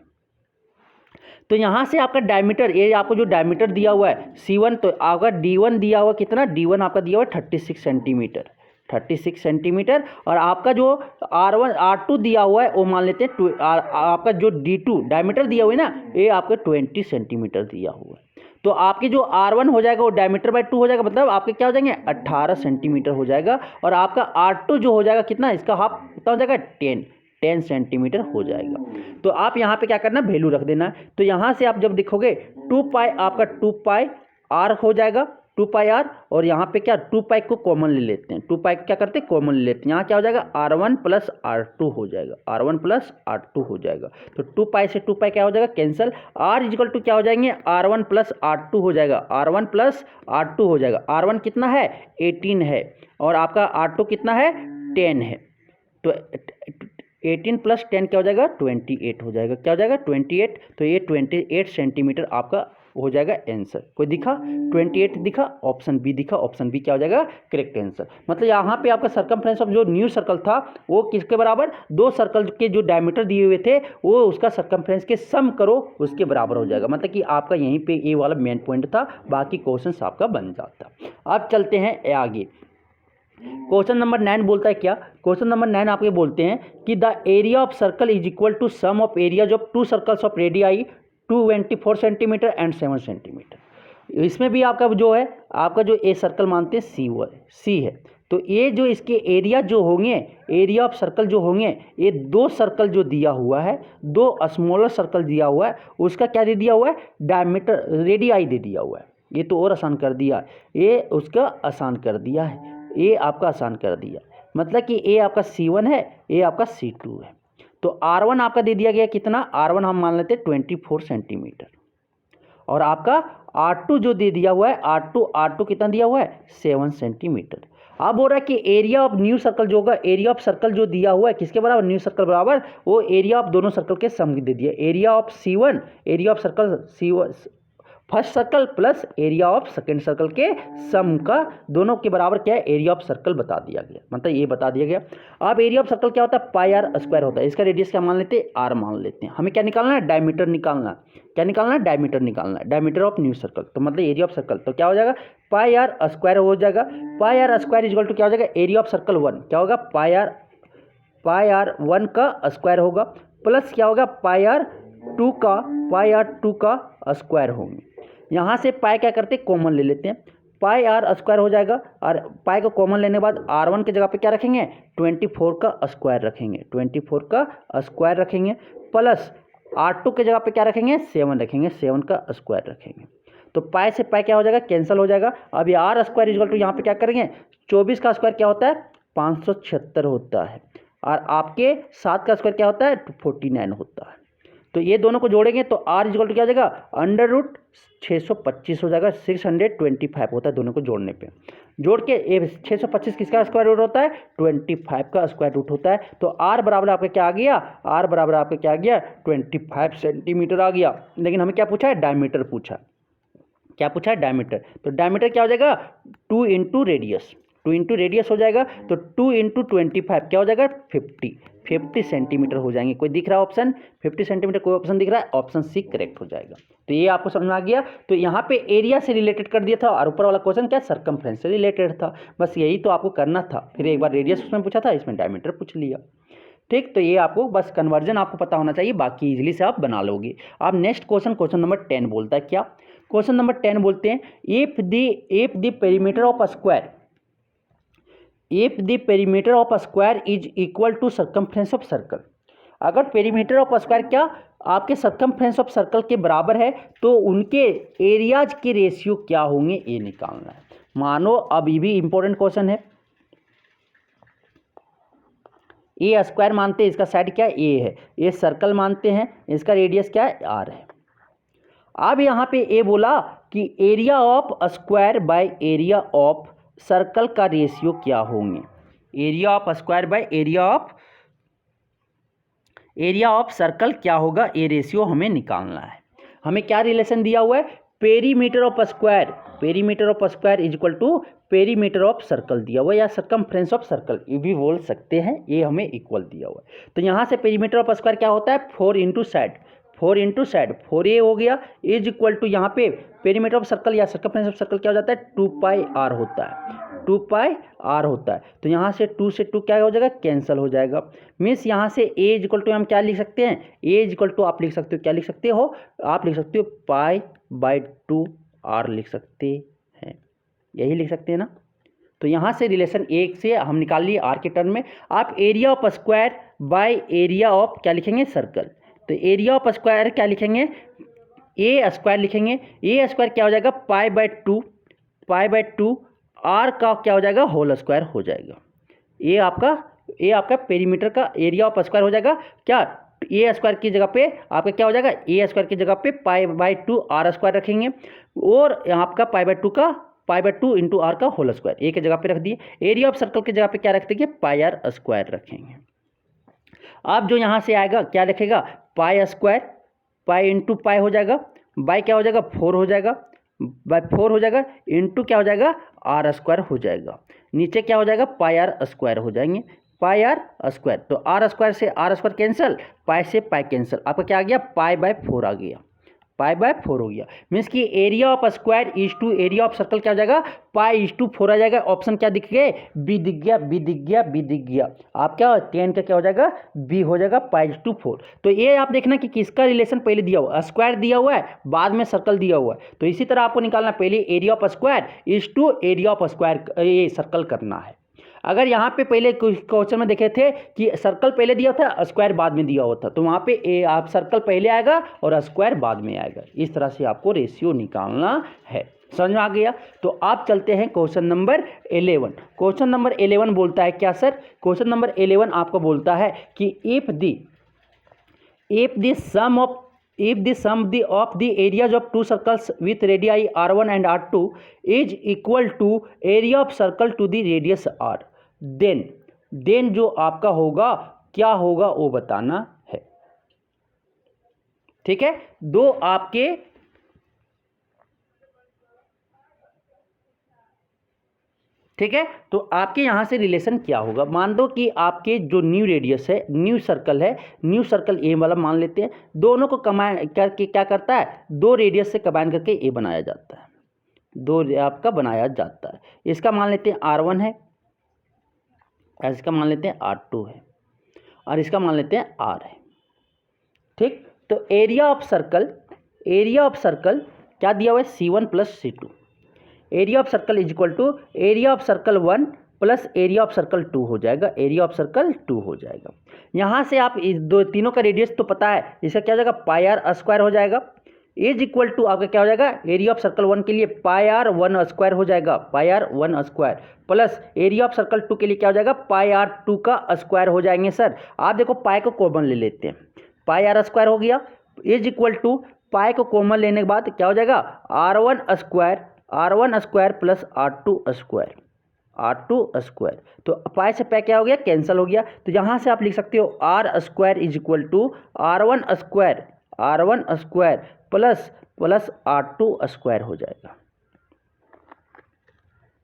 S1: तो यहाँ से आपका डायमीटर, ये आपको जो डायमीटर दिया हुआ है C1, तो आपका D1 दिया हुआ कितना, D1 आपका दिया हुआ 36 सेंटीमीटर, 36 सेंटीमीटर। और आपका जो R1 R2 दिया हुआ है वो मान लेते हैं आपका जो D2 डायमीटर दिया हुआ है ना, ये आपका 20 सेंटीमीटर दिया हुआ है। तो आपके जो R1 हो जाएगा वो डायमीटर बाय 2 हो जाएगा, मतलब आपके क्या हो जाएंगे 18 सेंटीमीटर हो जाएगा। और आपका R2 जो हो जाएगा कितना, इसका हाफ कितना हो जाएगा 10 सेंटीमीटर हो जाएगा। तो आप यहाँ पे क्या करना, वैल्यू रख देना। तो यहाँ से आप जब देखोगे 2 पाई आपका 2 पाई आर हो जाएगा, 2 पाई आर। और यहाँ पे क्या 2 पाई को कॉमन ले लेते हैं, 2 पाई को क्या करते हैं कॉमन ले लेते हैं। यहाँ क्या हो जाएगा R1 प्लस R2 हो जाएगा, R1 प्लस R2 हो जाएगा। तो 2 पाई से 2 पाई क्या हो जाएगा कैंसिल, R इक्वल टू क्या हो जाएंगे R1 प्लस R2 हो जाएगा, R1 प्लस R2 हो जाएगा। R1 कितना है 18 है और आपका R2 कितना है 10 है। तो 18 प्लस 10 क्या हो जाएगा 28 हो जाएगा, क्या हो जाएगा 28। तो ये 28 सेंटीमीटर आपका हो जाएगा आंसर। कोई दिखा 28 दिखा, ऑप्शन बी दिखा, ऑप्शन बी क्या हो जाएगा करेक्ट आंसर। मतलब यहाँ पे आपका सर्कमफ्रेंस ऑफ जो न्यू सर्कल था वो किसके बराबर, दो सर्कल के जो डायमीटर दिए हुए थे वो उसका सर्कमफ्रेंस के सम करो उसके बराबर हो जाएगा। मतलब कि आपका यहीं पे ये वाला मेन पॉइंट था, बाकी क्वेश्चन आपका बन जाता। अब चलते हैं आगे। क्वेश्चन नंबर 9 बोलता है क्या, क्वेश्चन नंबर 9 आपके बोलते हैं कि the area of circle is equal to sum of areas of 2 circles of radii 24 centimetre and 7 centimetre. इसमें भी आपका जो है आपका जो ए सर्कल मानते हैं सी है। तो ये जो इसके एरिया जो होंगे, एरिया ऑफ सर्कल जो होंगे, ये 2 सर्कल जो दिया हुआ है, 2 स्मॉलर सर्कल दिया हुआ है, उसका क्या दे दिया हुआ है डायमीटर रेडियाई दे दिया हुआ है। ये तो और आसान कर दिया, ये उसका आसान कर दिया है, ये आपका आसान कर दिया। मतलब कि ए आपका C1 है, ए आपका C2 है। तो R1 आपका दे दिया गया कितना, R1 हम मान लेते हैं 24 सेंटीमीटर। और आपका R2 जो दे दिया हुआ है, R2 कितना दिया हुआ है 7 सेंटीमीटर। अब बोल रहा है कि एरिया ऑफ न्यू सर्कल जो होगा, एरिया ऑफ सर्कल जो दिया हुआ है किसके बराबर, न्यू सर्कल बराबर वो एरिया ऑफ दोनों सर्कल के सम दे दिया। Area of C1, area of circle C1 first circle plus area of second circle के सम का दोनों के बराबर क्या है एरिया ऑफ सर्कल बता दिया गया, मतलब ये बता दिया गया। अब एरिया ऑफ सर्कल क्या होता है पाई आर स्क्वायर होता है, इसका रेडियस क्या मान लेते हैं आर मान लेते हैं। हमें क्या निकालना है डायमीटर निकालना है, क्या निकालना है डायमीटर निकालना है, डायमीटर ऑफ न्यू सर्कल। तो मतलब एरिया ऑफ सर्कल तो क्या हो जाएगा पाई आर स्क्वायर हो जाएगा। Pi are square equal to क्या हो जाएगा एरिया ऑफ सर्कल 1 क्या होगा पाई आर 1 का स्क्वायर होगा, प्लस क्या होगा पाई आर 2 का स्क्वायर होंगे। यहाँ से पाई क्या करते हैं कॉमन ले लेते हैं, पाई आर स्क्वायर हो जाएगा। और पाई को कॉमन लेने के बाद R1 की जगह पे क्या रखेंगे 24 का स्क्वायर रखेंगे, 24 का स्क्वायर रखेंगे, प्लस R2 की जगह पे क्या रखेंगे 7 रखेंगे, 7 का स्क्वायर रखेंगे। तो पाई से पाई क्या हो जाएगा कैंसिल हो जाएगा। अब ये आर स्क्वायर इक्वल टू यहाँ पे क्या करेंगे 24 का स्क्वायर क्या होता है 576 होता है, और आपके 7 का स्क्वायर क्या होता है 49 होता है। तो ये दोनों को जोड़ेंगे तो r इक्वल टू क्या हो जाएगा अंडर रूट 625 हो जाएगा, 625 होता है दोनों को जोड़ने पे। जोड़ के ये 625 किसका स्क्वायर रूट होता है 25 का स्क्वायर रूट होता है। तो r बराबर आपका क्या आ गया, r बराबर आपका क्या आ गया 25 सेंटीमीटर आ गया। लेकिन हमें क्या पूछा है डायमीटर पूछा, क्या पूछा है डायमीटर। तो डायमीटर क्या हो जाएगा 2 इंटू रेडियस हो जाएगा। तो 2 इंटू 25 क्या हो जाएगा 50 सेंटीमीटर हो जाएंगे। कोई दिख रहा है ऑप्शन 50 सेंटीमीटर, कोई ऑप्शन दिख रहा है ऑप्शन सी करेक्ट हो जाएगा। तो ये आपको समझ में आ गया। तो यहाँ पे एरिया से रिलेटेड कर दिया था और ऊपर वाला क्वेश्चन क्या सर्कमफ्रेंस से रिलेटेड था, बस यही तो आपको करना था। फिर एक बार रेडियस उसमें पूछा था, इसमें डायमीटर पूछ लिया। ठीक, तो ये आपको बस कन्वर्जन आपको पता होना चाहिए, बाकी इजीली से आप बना लोगे। अब नेक्स्ट क्वेश्चन नंबर 10 बोलता है क्या, क्वेश्चन नंबर 10 बोलते हैं if the perimeter of a square is equal to circumference of circle. अगर पेरीमीटर ऑफ स्क्वायर क्या आपके सर्कमफ्रेंस ऑफ सर्कल के बराबर है तो उनके एरियाज के रेशियो क्या होंगे ये निकालना है। मानो अब ये भी इंपॉर्टेंट क्वेश्चन है, ए स्क्वायर मानते हैं, इसका साइड क्या ए है, ये सर्कल मानते हैं, इसका रेडियस क्या है आर है। अब यहाँ पे ए बोला कि area of square by area of circle का रेशियो क्या होंगे, area of square by area of circle क्या होगा, ये रेशियो हमें निकालना है। हमें क्या रिलेशन दिया हुआ है perimeter of square is equal to perimeter of circle दिया हुआ है, या सर्कमफ्रेंस ऑफ सर्कल ये भी बोल सकते हैं, ये हमें इक्वल दिया हुआ है। तो यहाँ से पेरीमीटर ऑफ स्क्वायर क्या होता है 4 इंटू साइड 4a हो गया इज इक्वल टू यहाँ पे पेरीमीटर ऑफ सर्कल या सर्कमफ्रेंस ऑफ सर्कल क्या हो जाता है 2 पाई r होता है। 2 पाई आर होता है। तो यहाँ से 2 से 2 क्या हो जाएगा, कैंसिल हो जाएगा। मीन्स यहाँ से ए इक्वल टू हम क्या लिख सकते हैं, ए इक्वल टू आप लिख सकते हो, क्या लिख सकते हो, आप लिख सकते हो पाई बाई 2 आर लिख सकते हैं, यही लिख सकते हैं ना। तो यहाँ से रिलेशन एक से हम निकाल लिए आर के टर्म में। आप area of square by area of क्या लिखेंगे, सर्कल। तो एरिया ऑफ स्क्वायर क्या लिखेंगे, ए स्क्वायर लिखेंगे। ए स्क्वायर क्या हो जाएगा, पाई बाय 2 आर का क्या हो जाएगा, होल स्क्वायर हो जाएगा। ए आपका पेरीमीटर का एरिया ऑफ स्क्वायर हो जाएगा क्या, ए स्क्वायर की जगह पे आपका क्या हो जाएगा, ए स्क्वायर की जगह पे पाई बाय 2 आर स्क्वायर रखेंगे, और आपका पाई बाय 2 इंटू आर का होल स्क्वायर ए की जगह पे रख दिए। एरिया ऑफ सर्कल की जगह पे क्या रख देंगे, पाई आर स्क्वायर रखेंगे। अब जो यहाँ से आएगा क्या लिखेगा, pi square, pi into pi हो जाएगा, बाई क्या हो जाएगा 4 हो जाएगा, बाई 4 हो जाएगा, इंटू क्या हो जाएगा आर स्क्वायर हो जाएगा। नीचे क्या हो जाएगा, पाई आर स्क्वायर हो जाएंगे, पाई आर स्क्वायर। तो आर स्क्वायर से आर स्क्वायर कैंसिल, पाई से पाई कैंसिल, आपका क्या आ गया, पाई बाय 4 आ गया, पाई बाय 4 हो गया। मीन्स कि area of square is to area of circle क्या हो जाएगा, पाई इज टू 4 आ जाएगा। ऑप्शन क्या दिख गए, बी दिख गया, बी दिख गया, बी दिख गया। आप क्या 10 का क्या हो जाएगा, बी हो जाएगा, पाई इज टू 4। तो ये आप देखना कि किसका रिलेशन पहले दिया हुआ, स्क्वायर दिया हुआ है, बाद में सर्कल दिया हुआ है। तो इसी तरह आपको निकालना, पहले area of square is to area of square ये सर्कल करना है। अगर यहाँ पे पहले क्वेश्चन में देखे थे कि सर्कल पहले दिया था, स्क्वायर बाद में दिया होता, तो वहाँ पे आप सर्कल पहले आएगा और स्क्वायर बाद में आएगा। इस तरह से आपको रेशियो निकालना है। समझ में आ गया। तो आप चलते हैं क्वेश्चन नंबर 11। क्वेश्चन नंबर 11 बोलता है क्या सर, क्वेश्चन नंबर 11 आपको बोलता है कि if the sum of the areas of two circles with radii r1 and r2 is equal to area of circle to the radius r, then जो आपका होगा क्या होगा वो बताना है। ठीक है, दो आपके ठीक है, तो आपके यहाँ से रिलेशन क्या होगा, मान दो कि आपके जो न्यू रेडियस है, न्यू सर्कल ए वाला मान लेते हैं, दोनों को कंबाइन करके क्या करता है, दो रेडियस से कंबाइन करके ए बनाया जाता है, दो आपका बनाया जाता है। इसका मान लेते हैं R1 है, इसका मान लेते हैं R2 है, और इसका मान लेते हैं R है। ठीक, तो एरिया ऑफ सर्कल क्या दिया हुआ है, C1 plus C2। Area of circle is equal to area of circle 1 plus area of circle 2 हो जाएगा, एरिया ऑफ सर्कल 2 हो जाएगा। यहाँ से आप इस तीनों का रेडियस तो पता है, इसका क्या हो जाएगा, पाई आर स्क्वायर हो जाएगा, इज इक्वल टू आपका क्या हो जाएगा, एरिया ऑफ सर्कल 1 के लिए पाई आर 1 स्क्वायर हो जाएगा, pi r 1 square, plus area of circle 2 के लिए क्या हो जाएगा, पाई आर 2 का स्क्वायर हो जाएंगे। सर आप देखो पाई को कॉमन ले लेते हैं, पाई आर स्क्वायर हो गया, इज इक्वल टू पाई को कॉमन लेने के बाद क्या हो जाएगा, R1 square plus R2 square. तो पाई से पाई क्या हो गया, कैंसिल हो गया। तो यहाँ से आप लिख सकते हो R square is equal to R1 square plus R2 square हो जाएगा।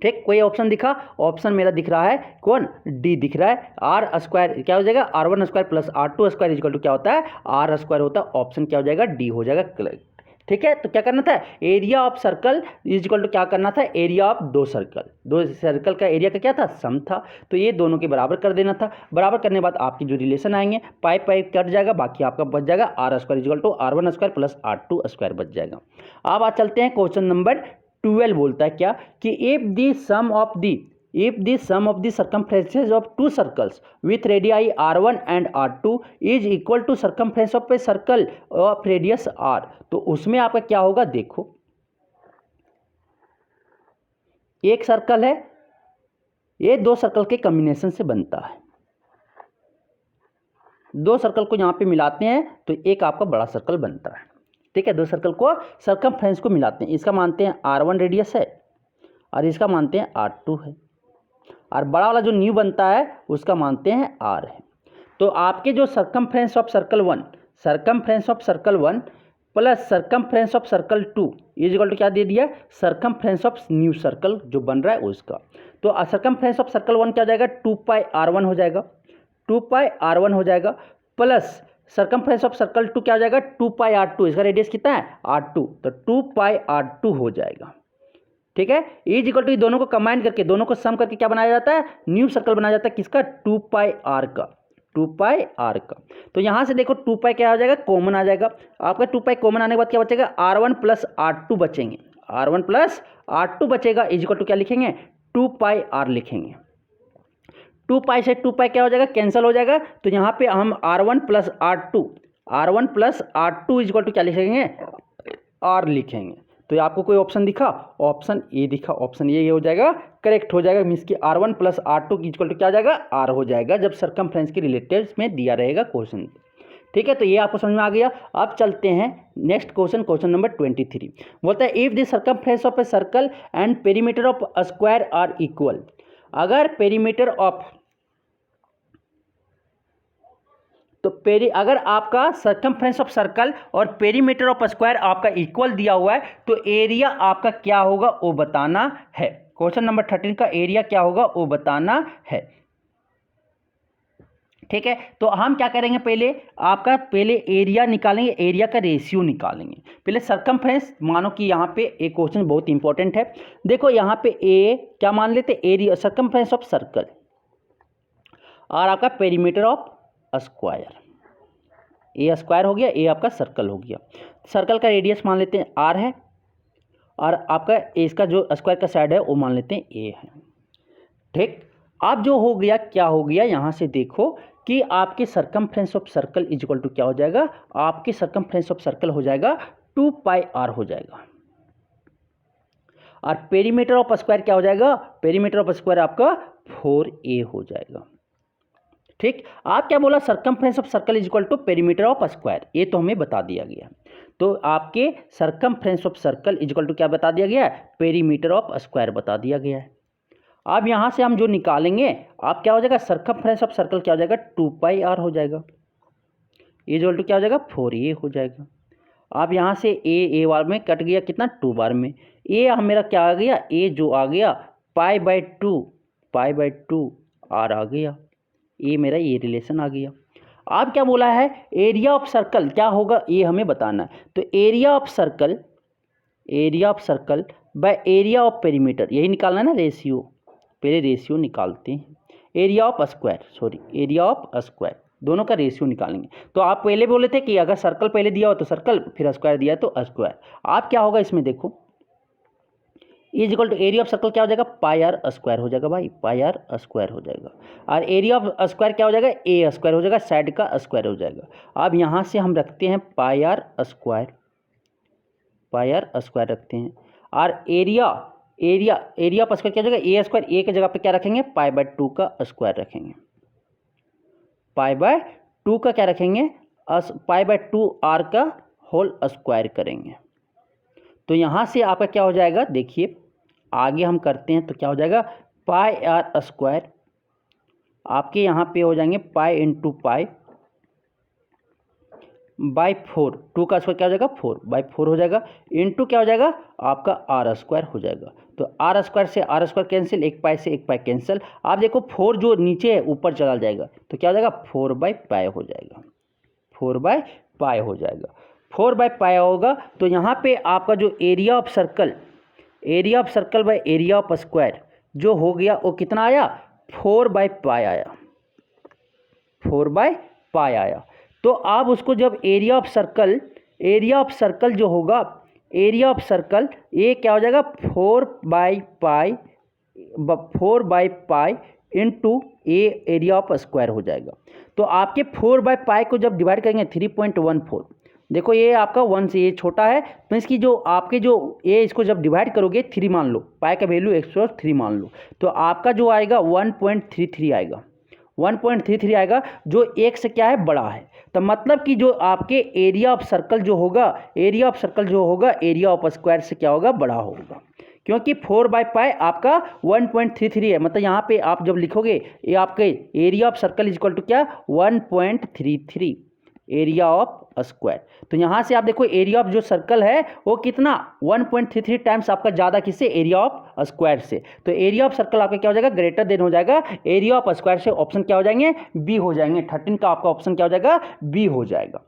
S1: ठीक, कोई ऑप्शन दिखा, ऑप्शन मेरा दिख रहा है कौन, डी दिख रहा है। R स्क्वायर क्या हो जाएगा, R1 square plus R2 square is equal to क्या होता है, R स्क्वायर होता है। ऑप्शन क्या हो जाएगा, डी हो जाएगा। ठीक है, तो क्या करना था, area of circle is equal to क्या करना था, एरिया ऑफ दो सर्कल का एरिया का क्या था, सम था। तो ये दोनों के बराबर कर देना था। बराबर करने के बाद आपकी जो रिलेशन आएंगे, पाई कट जाएगा, बाकी आपका बच जाएगा R square is equal to R1 square plus R2 square बच जाएगा। अब आज चलते हैं क्वेश्चन नंबर 12 बोलता है क्या कि if the sum of the circumferences of two circles with radii r1 and r2 is equal to circumference of a circle of radius r, तो उसमें आपका क्या होगा, देखो एक सर्कल है, ये दो सर्कल के कॉम्बिनेशन से बनता है, दो सर्कल को यहाँ पे मिलाते हैं तो एक आपका बड़ा सर्कल बनता है। ठीक है, दो सर्कल को सर्कमफ्रेंस को मिलाते हैं, इसका मानते हैं R1 रेडियस है और इसका मानते हैं R2 है, और बड़ा वाला जो न्यू बनता है उसका मानते हैं R है। तो आपके जो circumference of circle 1 plus circumference of circle 2 is equal to क्या दे दिया, सर्कमफ्रेंस ऑफ न्यू सर्कल जो बन रहा है उसका। तो सर्कमफ्रेंस ऑफ सर्कल 1 क्या हो जाएगा, 2 पाई R1 हो जाएगा, 2 पाई R1 हो जाएगा, प्लस सर्कमफ्रेंस ऑफ सर्कल 2 क्या हो जाएगा, 2 पाई R2, इसका रेडियस कितना है R2, तो 2 पाई R2 हो जाएगा। ठीक है। इज इक्वल टू दोनों को कंबाइन करके, दोनों को सम करके क्या बनाया जाता है, न्यू सर्कल बनाया जाता है, किसका, 2πr का, 2πr का। तो यहाँ से देखो 2π क्या हो जाएगा, कॉमन आ जाएगा आपका। 2π कॉमन आने के बाद क्या बचेगा, r1 प्लस r2 बचेंगे, r1 प्लस r2 बचेगा, इज इक्वल टू क्या लिखेंगे, 2πr लिखेंगे। 2π से 2π क्या हो जाएगा, कैंसिल हो जाएगा। तो यहाँ पे हम r1 plus r2 is equal to क्या लिखेंगे, r लिखेंगे। तो आपको कोई ऑप्शन दिखा, ऑप्शन ए दिखा, ऑप्शन ए हो जाएगा करेक्ट हो जाएगा। मीन्स कि r1 plus r2 equal to क्या हो जाएगा, r हो जाएगा, जब सर्कमफ्रेंस के रिलेटिव्स में दिया रहेगा क्वेश्चन। ठीक है, तो ये आपको समझ में आ गया। अब चलते हैं नेक्स्ट क्वेश्चन, क्वेश्चन नंबर 23 बोलता है if the circumference of a circle and perimeter of a square are equal. अगर पेरीमीटर ऑफ, तो अगर आपका सर्कमफ्रेंस ऑफ सर्कल और पेरीमीटर ऑफ स्क्वायर आपका इक्वल दिया हुआ है, तो एरिया आपका क्या होगा वो बताना है। क्वेश्चन नंबर 13 का एरिया क्या होगा वो बताना है। ठीक है, तो हम क्या करेंगे, पहले एरिया निकालेंगे, एरिया का रेशियो निकालेंगे। पहले सर्कमफ्रेंस, मानो कि यहाँ पे एक क्वेश्चन बहुत इंपॉर्टेंट है। देखो यहाँ पे ए क्या मान लेते, एरिया सर्कमफ्रेंस ऑफ सर्कल और आपका perimeter of square, A square हो गया, ए आपका सर्कल हो गया। सर्कल का रेडियस मान लेते हैं आर है, और आपका इसका जो स्क्वायर का साइड है वो मान लेते हैं ए है। ठीक, अब जो हो गया, क्या हो गया, यहाँ से देखो कि आपके circumference of circle is equal to क्या हो जाएगा, आपके सर्कमफ्रेंस ऑफ सर्कल हो जाएगा 2πr हो जाएगा, और पेरीमीटर ऑफ स्क्वायर क्या हो जाएगा, पेरीमीटर ऑफ स्क्वायर आपका 4a हो जाएगा। ठीक, आप क्या बोला, circumference of circle is equal to perimeter of square, ये तो हमें बता दिया गया। तो आपके circumference of circle is equal to क्या बता दिया गया है, पेरीमीटर ऑफ स्क्वायर बता दिया गया है। अब यहाँ से हम जो निकालेंगे, आप क्या हो जाएगा, सर्कमफ्रेंस ऑफ सर्कल क्या हो जाएगा, 2πr हो जाएगा, इज इक्वल टू क्या हो जाएगा, 4a हो जाएगा। अब यहाँ से ए बार में कट गया, कितना, 2 बार में। ए मेरा क्या आ गया, ए जो आ गया π/2 r आ गया, ये मेरा ये रिलेशन आ गया। अब क्या बोला है, एरिया ऑफ सर्कल क्या होगा ये हमें बताना है। तो area of circle by area of perimeter, यही निकालना है ना, रेशियो, पहले रेशियो निकालते हैं। एरिया ऑफ स्क्वायर, दोनों का रेशियो निकालेंगे। तो आप पहले बोले थे कि अगर सर्कल पहले दिया हो तो सर्कल, फिर स्क्वायर दिया तो स्क्वायर। आप क्या होगा इसमें देखो, is equal to area of circle क्या हो जाएगा, πr स्क्वायर हो जाएगा भाई, πr स्क्वायर हो जाएगा, और एरिया ऑफ स्क्वायर क्या हो जाएगा, ए स्क्वायर हो जाएगा, साइड का स्क्वायर हो जाएगा। अब यहाँ से हम रखते हैं πr स्क्वायर रखते हैं, और एरिया ऑफ स्क्वायर क्या हो जाएगा, ए स्क्वायर, ए की जगह पे क्या रखेंगे, π/2 का स्क्वायर रखेंगे, π/2 का क्या रखेंगे, π/2 r का होल स्क्वायर करेंगे। तो यहाँ से आपका क्या हो जाएगा, देखिए आगे हम करते हैं तो क्या हो जाएगा, πr स्क्वायर आपके यहाँ पे हो जाएंगे π × π/4, 2 का स्क्वायर क्या हो जाएगा, 4/4 हो जाएगा, इंटू क्या हो जाएगा आपका r स्क्वायर हो जाएगा। तो r स्क्वायर से r स्क्वायर कैंसिल, 1 π से 1 π कैंसिल। आप देखो 4 जो नीचे है ऊपर चला जाएगा, तो क्या हो जाएगा, 4/π हो जाएगा, 4/π हो जाएगा, 4/π होगा। तो यहाँ पे आपका जो area of circle by area of square जो हो गया वो कितना आया, 4/π आया, 4/π आया। तो आप उसको जब एरिया ऑफ सर्कल जो होगा, एरिया ऑफ सर्कल ये क्या हो जाएगा, 4/π into a area of square हो जाएगा। तो आपके 4/π को जब डिवाइड करेंगे 3.14, देखो ये आपका 1 से ये छोटा है, तो इसकी जो आपके जो ये इसको जब डिवाइड करोगे 3 मान लो, पाई का वैल्यू 103 मान लो, तो आपका जो आएगा 1.33 आएगा, 1.33 आएगा, जो एक से क्या है, बड़ा है। तो मतलब कि जो आपके एरिया ऑफ सर्कल जो होगा, एरिया ऑफ स्क्वायर से क्या होगा, बड़ा होगा, क्योंकि 4/π आपका 1.33 है। मतलब यहाँ पे आप जब लिखोगे ये आपके area of circle is equal to क्या, 1.33 एरिया ऑफ स्क्वायर। तो यहाँ से आप देखो एरिया ऑफ जो सर्कल है वो कितना, 1.33 टाइम्स आपका ज़्यादा किससे, एरिया ऑफ स्क्वायर से। तो एरिया ऑफ सर्कल आपका क्या हो जाएगा, ग्रेटर देन हो जाएगा एरिया ऑफ स्क्वायर से। ऑप्शन क्या हो जाएंगे, बी हो जाएंगे। 13 का आपका ऑप्शन क्या हो जाएगा, बी हो जाएगा।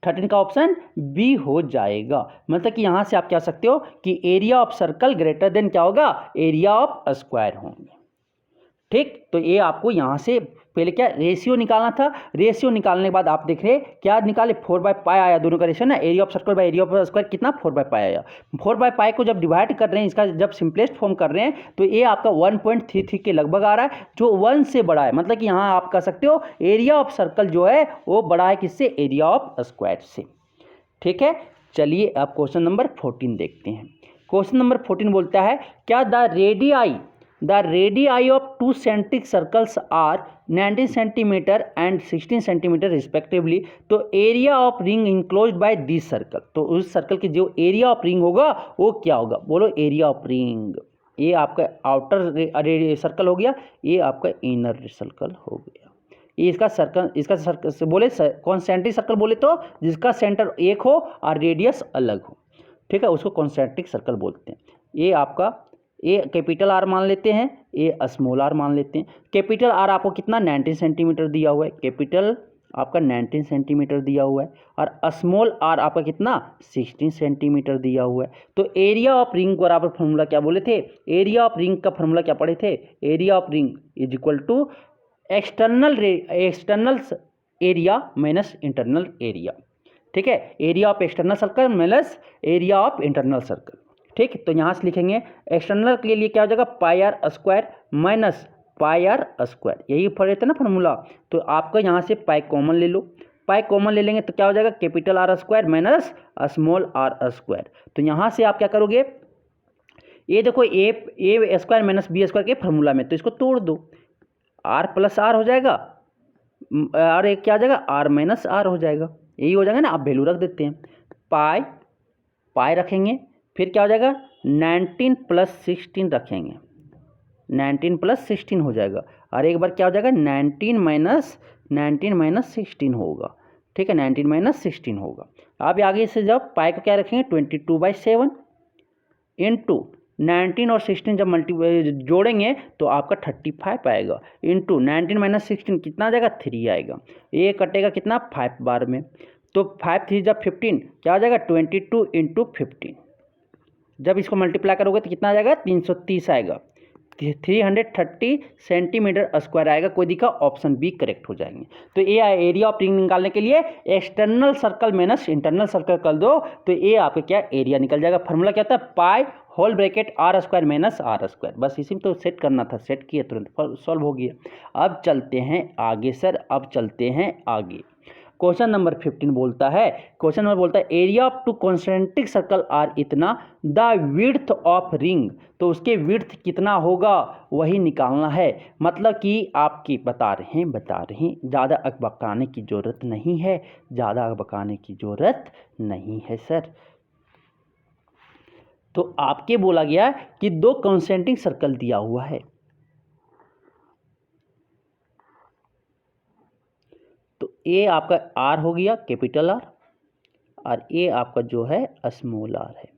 S1: 13 का ऑप्शन बी हो जाएगा। मतलब कि यहाँ से आप कह सकते हो कि area of circle greater than क्या होगा, एरिया ऑफ स्क्वायर होंगे। ठीक, तो ये आपको यहाँ से पहले क्या रेशियो निकालना था, रेशियो निकालने के बाद आप देख रहे क्या निकाले 4/पाई आया, दोनों का रेशियो ना, area of circle by area of square कितना 4/पाई आया। 4/पाई को जब डिवाइड कर रहे हैं, इसका जब सिंपलेस्ट फॉर्म कर रहे हैं तो ये आपका 1.33 के लगभग आ रहा है, जो 1 से बड़ा है। मतलब कि यहाँ आप कह सकते हो एरिया ऑफ सर्कल जो है वो बड़ा है किससे, एरिया ऑफ स्क्वायर से। ठीक है, चलिए अब क्वेश्चन नंबर 14 देखते हैं। क्वेश्चन नंबर 14 बोलता है क्या the radii of two centric circles are 19 centimeter and 16 centimeter respectively, तो area of ring enclosed by this circle, तो उस सर्कल की जो एरिया ऑफ रिंग होगा वो क्या होगा, बोलो एरिया ऑफ रिंग। ये आपका आउटर सर्कल हो गया, ये आपका इनर सर्कल हो गया। ये इसका सर्कल से बोले कॉन्सेंट्रिक सर्कल बोले तो जिसका सेंटर एक हो और रेडियस अलग हो। ठीक है, उसको कॉन्सेंट्रिक सर्कल बोलते हैं। ये आपका ये कैपिटल आर मान लेते हैं, ये स्मॉल आर मान लेते हैं। कैपिटल आर आपको कितना 19 सेंटीमीटर दिया हुआ है, कैपिटल आपका 19 सेंटीमीटर दिया हुआ है, और स्मॉल आर आपका कितना 16 सेंटीमीटर दिया हुआ है। तो एरिया ऑफ रिंग बराबर फॉर्मूला क्या बोले थे, एरिया ऑफ रिंग का फॉर्मूला क्या पढ़े थे, area of ring is equal to external area minus internal area. ठीक है, area of external circle minus area of internal circle. ठीक, तो यहाँ से लिखेंगे एक्सटर्नल के लिए क्या हो जाएगा pi are square minus pi are square, यही पढ़ रहे थे ना फॉर्मूला। तो आपका यहाँ से पाई कॉमन ले लो, पाई कॉमन ले लेंगे तो क्या हो जाएगा capital R square minus small are square. तो यहाँ से आप क्या करोगे, ये देखो A square minus B square के फॉर्मूला में, तो इसको तोड़ दो, आर प्लस आर हो जाएगा, और एक क्या हो जाएगा आर माइनस आर हो जाएगा, यही हो जाएगा ना। आप वैल्यू रख देते हैं, पाई रखेंगे, फिर क्या हो जाएगा 19 + 16 रखेंगे, 19 + 16 हो जाएगा, और एक बार क्या हो जाएगा 19 माइनस 16 होगा। ठीक है, 19 - 16 होगा। अब आगे से जब पाई को क्या रखेंगे 22/7 इंटू 19 और 16 जब जोड़ेंगे तो आपका 35 आएगा, इंटू 19 - 16 कितना आ जाएगा 3 आएगा, ये कटेगा कितना 5 बार में, तो 5 3 जब 15 क्या हो जाएगा 22 × 15, जब इसको मल्टीप्लाई करोगे तो कितना आ जाएगा 330 आएगा, 330 सेंटीमीटर स्क्वायर आएगा। कोई दिखा ऑप्शन बी करेक्ट हो जाएंगे। तो ये एरिया ऑफ रिंग निकालने के लिए external circle minus internal circle कर दो, तो ये आपका क्या एरिया निकल जाएगा। फॉर्मूला क्या होता है pi whole bracket r square minus r square, बस इसी में तो सेट करना था, सेट किया तुरंत सॉल्व हो गया। अब चलते हैं आगे सर, अब चलते हैं आगे। क्वेश्चन नंबर 15 बोलता है, क्वेश्चन नंबर बोलता है area of two concentric circle are इतना, द विड्थ ऑफ रिंग, तो उसके विड्थ कितना होगा वही निकालना है। मतलब कि आपकी बता रहे हैं, ज़्यादा अकबकाने की ज़रूरत नहीं है, ज़्यादा अकबकाने की ज़रूरत नहीं है सर। तो आपके बोला गया कि 2 कॉन्सेंट्रिक सर्कल दिया हुआ है, तो ये आपका आर हो गया कैपिटल आर, और ये आपका जो है स्मॉल आर है।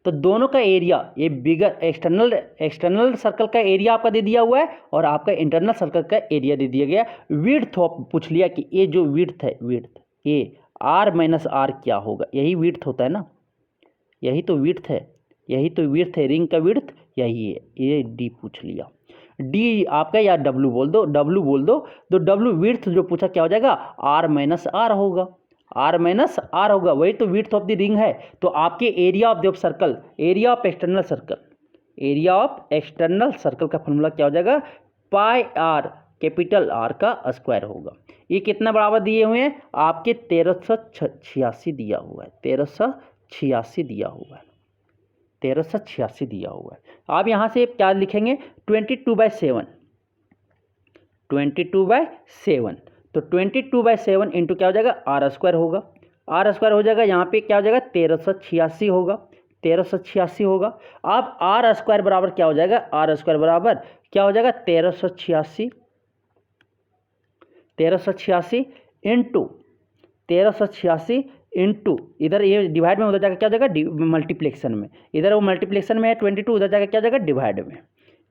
S1: तो दोनों का एरिया, ये बिगर एक्सटर्नल सर्कल का एरिया आपका दे दिया हुआ है, और आपका इंटरनल सर्कल का एरिया दे दिया गया। विड्थ पूछ लिया कि ये जो विड्थ है, विड्थ ये आर माइनस आर क्या होगा, यही विड्थ होता है ना, यही तो विड्थ है, यही तो विड्थ है, रिंग का विड्थ यही है। ये डी पूछ लिया, डी आपका या डब्लू बोल दो, डब्लू बोल दो, तो डब्लू विड्थ जो पूछा क्या हो जाएगा आर माइनस आर होगा, आर माइनस आर होगा, वही तो विड्थ ऑफ द रिंग है। तो आपके area of the circle, area of external circle, area of external circle का फॉर्मूला क्या हो जाएगा पाई आर कैपिटल आर का स्क्वायर होगा। ये कितना बराबर दिए हुए हैं आपके 1386 दिया हुआ है, 1386 दिया हुआ है, 1386 दिया हुआ है। आप यहाँ से क्या लिखेंगे 22/7, 22/7, तो 22/7 इंटू क्या हो जाएगा आर स्क्वायर होगा, आर स्क्वायर हो जाएगा, यहाँ पे क्या हो जाएगा 1386 होगा, 1386 होगा। अब आर स्क्वायर बराबर क्या हो जाएगा, आर स्क्वायर बराबर क्या हो जाएगा 1386 इंटू 1386 इंटू इधर ये डिवाइड में, उधर जाकर क्या हो जाएगा मल्टीप्लेक्शन में, इधर वो मल्टीप्लेक्शन में है 22, उधर जाकर क्या हो जाएगा डिवाइड में।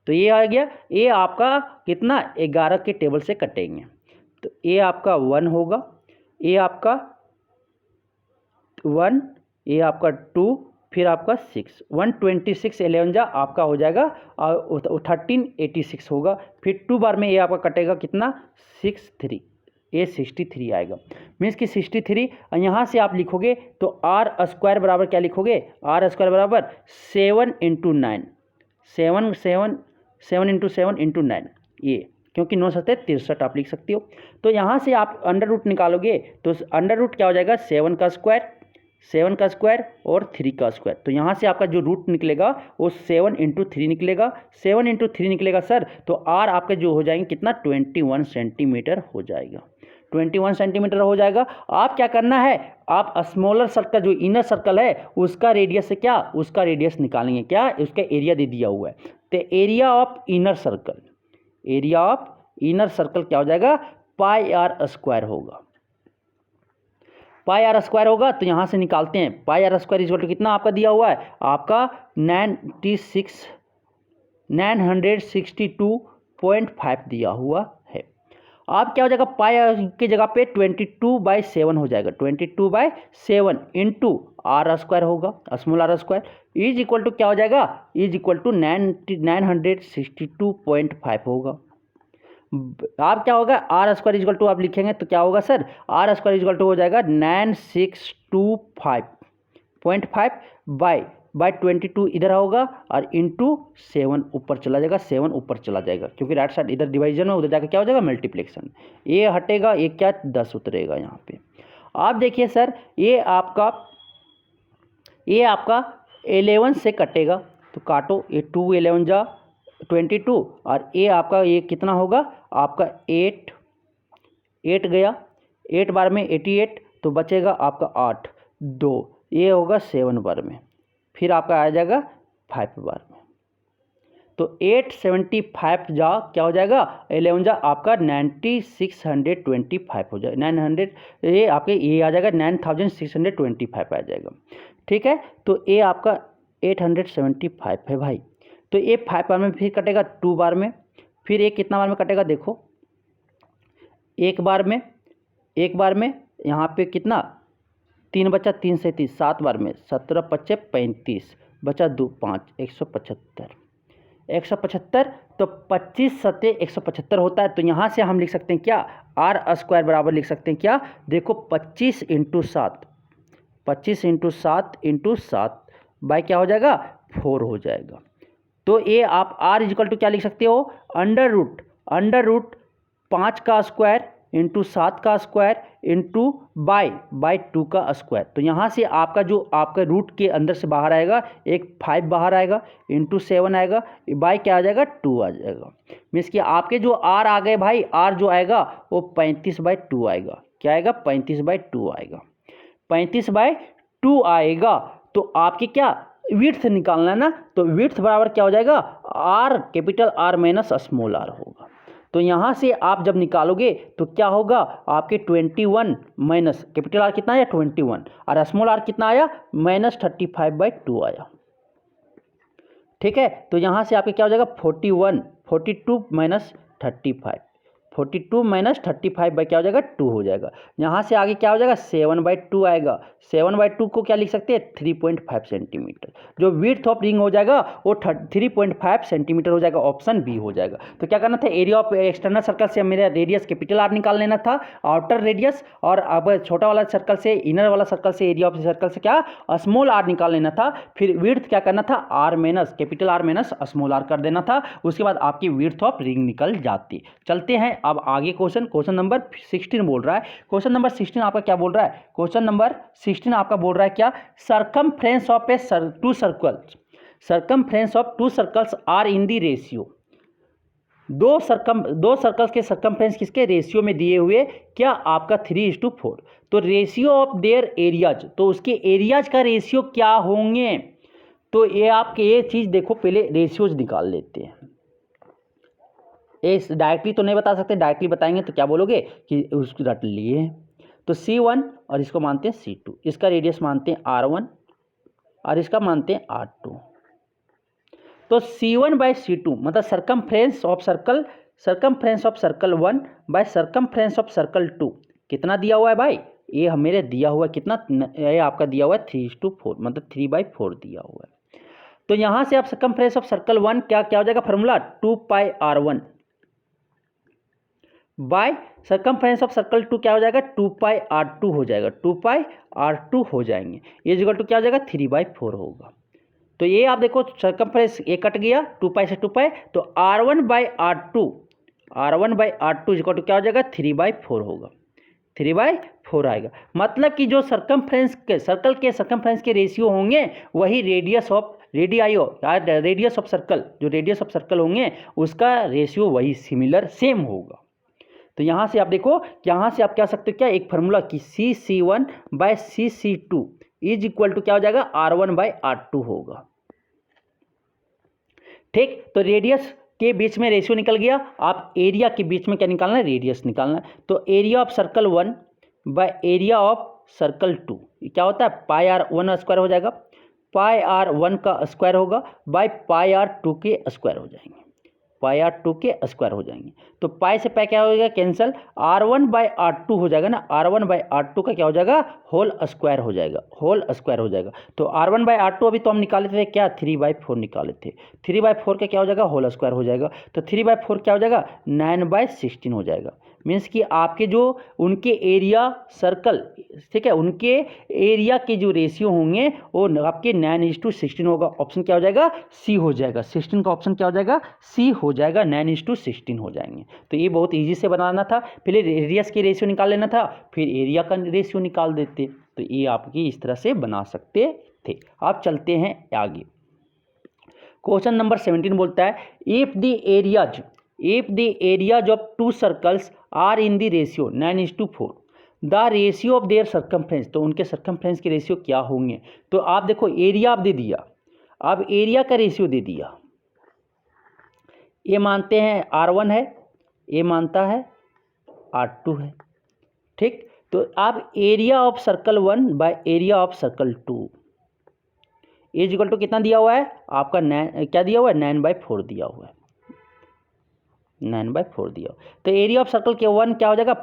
S1: तो ये आ गया, ये आपका कितना 11 के टेबल से कटेंगे, तो ये आपका 1 होगा, ये आपका 1, ये आपका 2, फिर आपका 6, 126 11 जा आपका हो जाएगा और 1386 होगा। फिर 2 बार में ये आपका कटेगा कितना 63, ये 63 आएगा। मीन्स कि 63 यहाँ से आप लिखोगे तो आर स्क्वायर बराबर क्या लिखोगे, आर स्क्वायर बराबर 7 इंटू 9, 7 इंटू 7 इंटू 9, ये क्योंकि 9 सत्ते 63 आप लिख सकते हो। तो यहाँ से आप अंडर रूट निकालोगे तो अंडर रूट क्या हो जाएगा 7 का स्क्वायर और 3 का स्क्वायर। तो यहाँ से आपका जो रूट निकलेगा वो 7 इंटू 3 निकलेगा, 7 इंटू 3 निकलेगा सर, तो आर आपके जो हो जाएंगे कितना 21 सेंटीमीटर हो जाएगा, 21 सेंटीमीटर हो जाएगा। आप क्या करना है, आप स्मॉलर सर्कल जो इनर सर्कल है उसका रेडियस से क्या, उसका रेडियस निकालेंगे, क्या उसका एरिया दे दिया हुआ है। तो एरिया ऑफ इनर सर्कल क्या हो जाएगा पाई आर स्क्वायर होगा, पाई आर स्क्वायर होगा। तो यहाँ से निकालते हैं पाई आर स्क्वायर इक्वल टू कितना आपका दिया हुआ है, आपका 962.5 दिया हुआ है। आप क्या हो जाएगा पाई की जगह पे 22/7 हो जाएगा, 22/7 इंटू आर स्क्वायर होगा, small are square is equal to क्या हो जाएगा, इज इक्वल टू 962.5 होगा। आप क्या होगा आर स्क्वायर इक्वल टू आप लिखेंगे तो क्या होगा sir, R square equal to हो जाएगा 9625.5 बाय 22 इधर होगा और इंटू 7 ऊपर चला जाएगा, 7 ऊपर चला जाएगा क्योंकि राइट साइड इधर डिवाइजन में, उधर जाकर क्या हो जाएगा मल्टीप्लिकेशन, ये हटेगा, ये क्या 10 उतरेगा यहाँ पे। आप देखिए सर ये आपका 11 से कटेगा तो काटो, ये 2 11 जा 22 और ये आपका ये कितना होगा आपका 8 गया, 8 बार में 88 तो बचेगा आपका 8 2, ये होगा 7 बार में, फिर आपका आ जाएगा 5 बार में। तो 875 जा क्या हो जाएगा 11 जा आपका 9625 हो जाएगा, 900 ये आपके ये आ जाएगा 9625 आ जाएगा। ठीक है, तो ये आपका 875 है भाई। तो ये 5 बार में फिर कटेगा 2 बार में, फिर ये कितना बार में कटेगा देखो, एक बार में यहाँ पे कितना 3 बचा, 3 से 30 7 बार में 17 5 35 बचा 2 5 175 तो 25 सत्ते 175 होता है। तो यहाँ से हम लिख सकते हैं क्या आर स्क्वायर बराबर लिख सकते हैं क्या, देखो 25 इंटू 7 बाई क्या हो जाएगा 4 हो जाएगा। तो ये आप आर इक्वल टू क्या लिख सकते हो अंडर रूट 5 का स्क्वायर इंटू 7 का स्क्वायर इंटू बाई 2 का स्क्वायर। तो यहाँ से आपका जो आपका रूट के अंदर से बाहर आएगा एक 5 बाहर आएगा इंटू 7 आएगा, बाई क्या आ जाएगा 2 आ जाएगा। मीन्स कि आपके जो आर आ गए भाई, आर जो आएगा वो 35/2 आएगा, क्या आएगा 35/2 आएगा, 35/2 आएगा। तो आपके क्या विड्थ निकालना है ना, तो विड्थ बराबर क्या हो जाएगा R capital R minus small R होगा। तो यहाँ से आप जब निकालोगे तो क्या होगा आपके 21 माइनस कैपिटल आर कितना आया 21 और स्मॉल आर कितना आया -35/2 आया। ठीक है, तो यहाँ से आपके क्या हो जाएगा 42 माइनस 35 बाई क्या हो जाएगा 2 हो जाएगा। यहाँ से आगे क्या हो जाएगा 7/2 आएगा, 7/2 को क्या लिख सकते हैं 3.5 सेंटीमीटर। जो विड्थ ऑफ रिंग हो जाएगा वो 3.5 सेंटीमीटर हो जाएगा, ऑप्शन बी हो जाएगा। तो क्या करना था एरिया ऑफ एक्सटर्नल सर्कल से मेरा रेडियस कैपिटल आर निकाल लेना था आउटर रेडियस, और अब छोटा वाला सर्कल से इनर वाला सर्कल से एरिया ऑफ सर्कल से क्या स्मॉल आर निकाल लेना था। फिर विड्थ क्या करना था R minus capital R minus small R कर देना था, उसके बाद आपकी विड्थ ऑफ रिंग निकल जाती। चलते हैं अब आगे क्वेश्चन नंबर 16 बोल रहा है। क्वेश्चन नंबर 16 आपका क्या बोल रहा है, क्वेश्चन नंबर 16 आपका बोल रहा है क्या circumference of two circles are in the ratio. दो सर्कल्स के सर्कमफ्रेंस किसके रेशियो में दिए हुए क्या आपका 3:4। तो रेशियो ऑफ देयर एरियाज, तो उसके एरियाज का रेशियो क्या होंगे। तो ये आपके ये चीज देखो पहले रेशियोज निकाल लेते हैं। इस डायरेक्टली तो नहीं बता सकते, डायरेक्टली बताएंगे तो क्या बोलोगे कि उसको रट लिए। तो C1 और इसको मानते हैं C2, इसका रेडियस मानते हैं R1 और इसका मानते हैं R2। तो C1/C2 मतलब circumference of circle 1 by circumference of circle 2 कितना दिया हुआ है भाई ये मेरे दिया हुआ कितना, ये आपका दिया हुआ है 3:4, मतलब 3/4 दिया हुआ है। तो यहाँ से आप सर्कमफ्रेंस ऑफ सर्कल 1 क्या क्या हो जाएगा formula, 2πr1 by circumference of circle 2 क्या हो जाएगा, 2πr2 हो जाएगा, 2πr2 हो जाएंगे, ये इक्वल टू क्या हो जाएगा, 3/4 होगा। तो ये आप देखो सर्कमफ्रेंस ये कट गया 2π से 2π, तो r1/r2 इक्वल टू क्या हो जाएगा, 3/4 होगा, 3/4 आएगा। मतलब कि जो सर्कमफ्रेंस के सर्कल के सर्कमफ्रेंस के रेशियो होंगे वही radius of radius of circle, जो रेडियस ऑफ सर्कल होंगे उसका रेशियो वही सिमिलर सेम होगा। तो यहाँ से आप देखो, यहाँ से आप कह सकते हो क्या, एक फार्मूला कि CC1/CC2 इज इक्वल टू क्या हो जाएगा, R1/R2 होगा। ठीक, तो रेडियस के बीच में रेशियो निकल गया, आप एरिया के बीच में क्या निकालना है, रेडियस निकालना है। तो area of circle 1 by area of circle 2 क्या होता है, πr1 स्क्वायर हो जाएगा, πr1 का स्क्वायर होगा बाय πr2 के स्क्वायर हो जाएंगे, πr2 के स्क्वायर हो जाएंगे। तो पाई से पाई क्या हो जाएगा, कैंसिल, r1/r2 हो जाएगा ना, r1/r2 का क्या हो जाएगा, होल स्क्वायर हो जाएगा, होल स्क्वायर हो जाएगा। तो r1/r2 अभी तो हम निकाले थे क्या, 3/4 निकाले थे, 3/4 का क्या हो जाएगा, होल स्क्वायर हो जाएगा। तो 3/4 क्या हो जाएगा, 9/16 हो जाएगा। मीन्स कि आपके जो उनके एरिया सर्कल, ठीक है, उनके एरिया के जो रेशियो होंगे वो आपके 9:16 होगा। ऑप्शन क्या हो जाएगा, सी हो जाएगा, 16 का ऑप्शन क्या हो जाएगा, सी हो जाएगा, 9:16 हो जाएंगे। तो ये बहुत इजी से बनाना था, पहले रेडियस की रेशियो निकाल लेना था, फिर एरिया का रेशियो निकाल देते। तो ये आपकी इस तरह से बना सकते थे। आप चलते हैं आगे। क्वेश्चन नंबर 17 बोलता है, if the areas of two circles are in the ratio 9:4 the ratio of their circumference, तो उनके सर्कमफ्रेंस के रेशियो क्या होंगे। तो आप देखो एरिया आप दे दिया, अब एरिया का रेशियो दे दिया, ये मानते हैं R1 है, ये मानता है R2 है। ठीक, तो आप area of circle 1 by area of circle 2 is equal to कितना दिया हुआ है आपका, 9 क्या दिया हुआ है, 9/4 दिया हुआ है, 9/4 दिया। तो एरिया ऑफ सर्कल के 1 क्या हो जाएगा,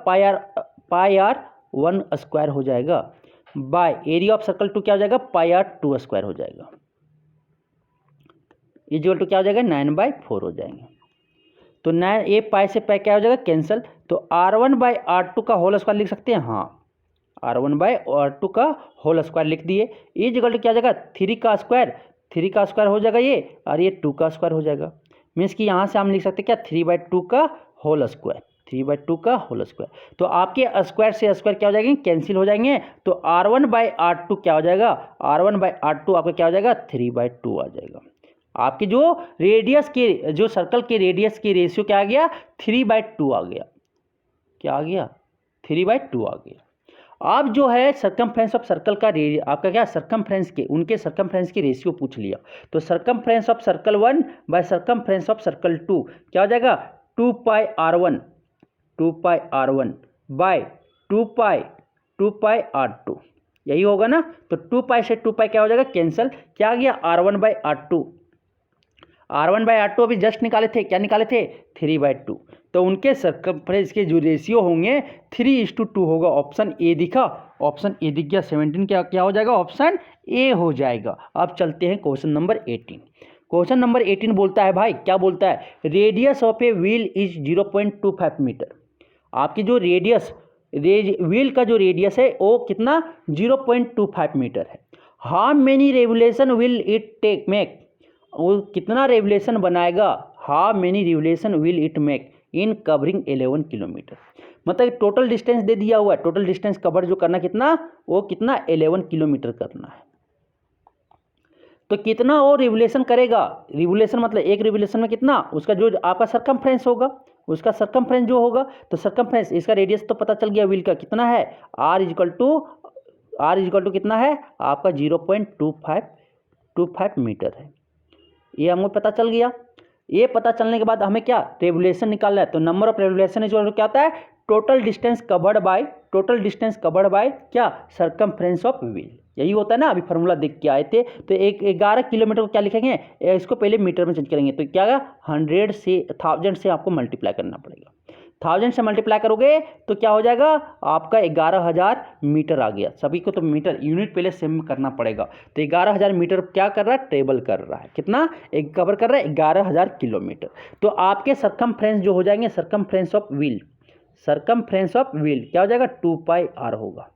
S1: πr1 स्क्वायर हो जाएगा, बाय एरिया ऑफ सर्कल 2 क्या हो जाएगा, πr2 स्क्वायर हो जाएगा, इक्वल टू क्या हो जाएगा, 9/4 हो जाएंगे। तो 9 ए पाई से पाई क्या हो जाएगा, कैंसिल। तो r1/r2 का होल स्क्वायर लिख सकते हैं, हाँ, r1/r2 का होल स्क्वायर लिख दिए, इक्वल टू क्या हो जाएगा, 3 का स्क्वायर हो जाएगा ये, और ये 2 का स्क्वायर हो जाएगा। मीन्स कि यहाँ से हम लिख सकते हैं क्या, 3/2 का होल स्क्वायर, 3/2 का होल स्क्वायर। तो आपके स्क्वायर से स्क्वायर क्या हो जाएंगे, कैंसिल हो जाएंगे। तो r1/r2 क्या हो जाएगा, r1/r2 आपका क्या हो जाएगा, 3/2 आ जाएगा। आपके जो रेडियस के, जो सर्कल के रेडियस की रेशियो क्या आ गया, 3/2 आ गया, क्या आ गया, 3/2 आ गया। अब जो है सर्कमफ्रेंस ऑफ सर्कल का आपका क्या, सर्कमफ्रेंस के, उनके सर्कमफ्रेंस की रेशियो पूछ लिया। तो circumference of circle 1 by circumference of circle 2 क्या हो जाएगा, 2πr1 बाय 2πr2, यही होगा ना। तो 2π से 2π क्या हो जाएगा, कैंसिल, क्या आ गया, r1/r2 अभी जस्ट निकाले थे, क्या निकाले थे, 3/2। तो उनके सर्कमफ्रेंस के जो रेशियो होंगे 3:2 होगा। ऑप्शन ए दिखा, ऑप्शन ए दिख गया, 17 क्या हो जाएगा, ऑप्शन ए हो जाएगा। अब चलते हैं क्वेश्चन नंबर 18। क्वेश्चन नंबर 18 बोलता है भाई, क्या बोलता है, radius of a wheel is 0.25 metre. आपकी जो रेडियस, व्हील का जो रेडियस है वो कितना, 0.25 मीटर है। How many revolution will it take make, वो कितना रेवोल्यूशन बनाएगा, how many revolution will it make in covering 11 kilometre. मतलब टोटल डिस्टेंस दे दिया हुआ है, टोटल डिस्टेंस कवर जो करना कितना, वो कितना 11 किलोमीटर करना है। तो कितना वो रिवोल्यूशन करेगा, रिवोल्यूशन मतलब एक रिवोल्यूशन में कितना, उसका जो आपका सर्कमफ्रेंस होगा, उसका सर्कमफ्रेंस जो होगा, तो सर्कमफ्रेंस, इसका रेडियस तो पता चल गया व्हील का कितना है, r इक्वल टू कितना है आपका 0.25 मीटर है, ये हमको पता चल गया। ये पता चलने के बाद हमें क्या, रेवोल्यूशन निकालना है। तो नंबर ऑफ रेवोल्यूशन इज क्या होता है, टोटल डिस्टेंस कवर्ड बाय क्या, सर्कमफ्रेंस ऑफ व्हील, यही होता है ना। अभी फार्मूला देख के आए थे। तो 11 किलोमीटर को क्या लिखेंगे, इसको पहले मीटर में चेंज करेंगे, तो क्या 100 से 1000 से आपको मल्टीप्लाई करना पड़ेगा। 1000 से मल्टीप्लाई करोगे तो क्या हो जाएगा आपका 11,000 मीटर आ गया। सभी को तो मीटर यूनिट पहले सेम करना पड़ेगा। तो 11,000 मीटर क्या कर रहा है, ट्रेवल कर रहा है, कितना एक कवर कर रहा है 11,000 किलोमीटर। तो आपके सरकमफ्रेंस जो हो जाएंगे, circumference of wheel, circumference of wheel क्या हो जाएगा 2πr होगा,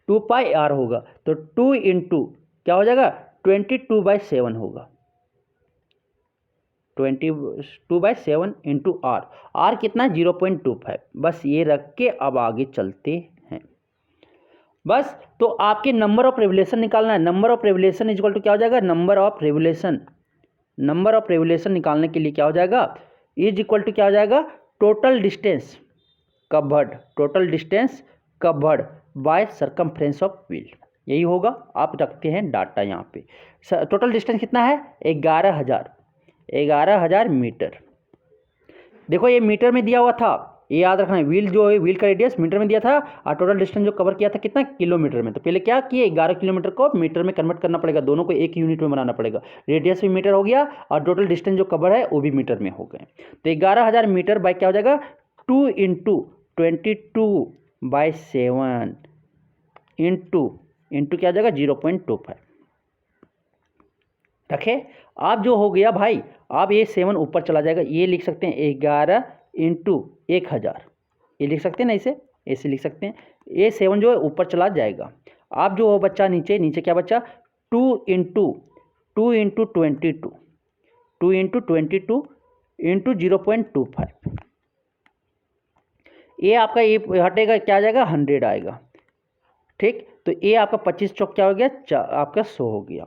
S1: 2πr होगा। तो 2 इंटू क्या हो जाएगा 22/7 होगा, 22/7 इंटू आर, आर कितना 0.25। बस ये रख के अब आगे चलते हैं बस। तो आपके नंबर ऑफ रेवोल्यूशन निकालना है। Number of revolution equal to क्या हो जाएगा, number of revolution, number of revolution निकालने के लिए क्या हो जाएगा इज इक्वल टू क्या हो जाएगा total distance covered, total distance covered by circumference of wheel, यही होगा। आप रखते हैं डाटा यहाँ पे। टोटल डिस्टेंस कितना है 11,000 मीटर। देखो ये मीटर में दिया हुआ था, ये याद रखना है। व्हील जो है, व्हील का रेडियस मीटर में दिया था और टोटल डिस्टेंस जो कवर किया था कितना किलोमीटर में। तो पहले क्या किए 11 किलोमीटर को मीटर में कन्वर्ट करना पड़ेगा, दोनों को एक यूनिट में बनाना पड़ेगा। रेडियस भी मीटर हो गया और टोटल डिस्टेंस जो कवर है वो भी मीटर में हो गए। तो 11,000 मीटर बाई क्या हो जाएगा 2 इंटू 22/7 इंटू क्या हो जाएगा 0.25 रखे। आप जो हो गया भाई, आप ये 7 ऊपर चला जाएगा, ये लिख सकते हैं 11 इंटू 1000, ये लिख सकते हैं ना, ऐसे लिख सकते हैं। ये 7 जो है ऊपर चला जाएगा। आप जो हो बच्चा नीचे क्या बच्चा 2 इंटू 22 इंटू 0.25, ये आपका ये हटेगा क्या आ जाएगा 100 आएगा, ठीक। तो ये आपका 25 चौक क्या हो गया आपका 100 हो गया।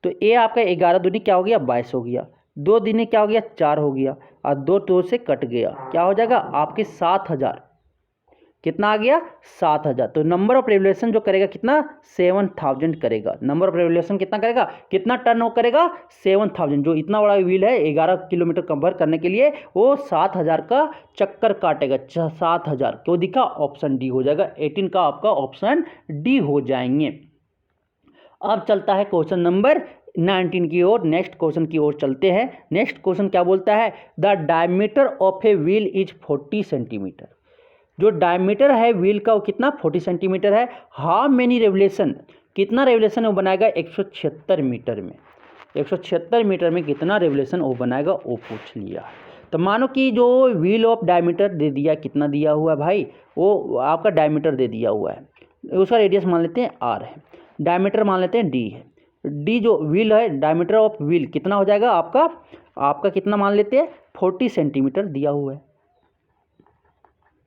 S1: तो ये आपका 11 दूनी क्या हो गया 22 हो गया, 2 दूनी क्या हो गया 4 हो गया और 2 से कट गया, क्या हो जाएगा आपके 7,000, कितना आ गया 7,000। तो नंबर ऑफ रेवोल्यूशन जो करेगा कितना 7,000 करेगा। नंबर ऑफ रेवोल्यूशन कितना करेगा, कितना टर्न हो करेगा 7,000। जो इतना बड़ा व्हील है 11 किलोमीटर कवर करने के लिए वो 7,000 का चक्कर काटेगा। 7,000 क्यों दिखा, ऑप्शन डी हो जाएगा। 18 का आपका ऑप्शन डी हो जाएंगे। अब चलता है क्वेश्चन नंबर 19 की ओर, नेक्स्ट क्वेश्चन की ओर चलते हैं। नेक्स्ट क्वेश्चन क्या बोलता है, the diameter of a wheel is 40 centimetre. जो डायमीटर है व्हील का वो कितना 40 सेंटीमीटर है। हाउ मेनी रेवोल्यूशन, कितना रेवोल्यूशन वो बनाएगा 176 मीटर में। 176 मीटर में कितना रेवोल्यूशन वो बनाएगा वो पूछ लिया। तो मानो कि जो व्हील ऑफ डायमीटर दे दिया, कितना दिया हुआ है भाई, वो आपका डायमीटर दे दिया हुआ है, उसका रेडियस मान लेते हैं आर है, डायमीटर मान लेते हैं डी है। डी जो व्हील है, डायमीटर ऑफ व्हील कितना हो जाएगा आपका कितना मान लेते हैं 40 सेंटीमीटर दिया हुआ है।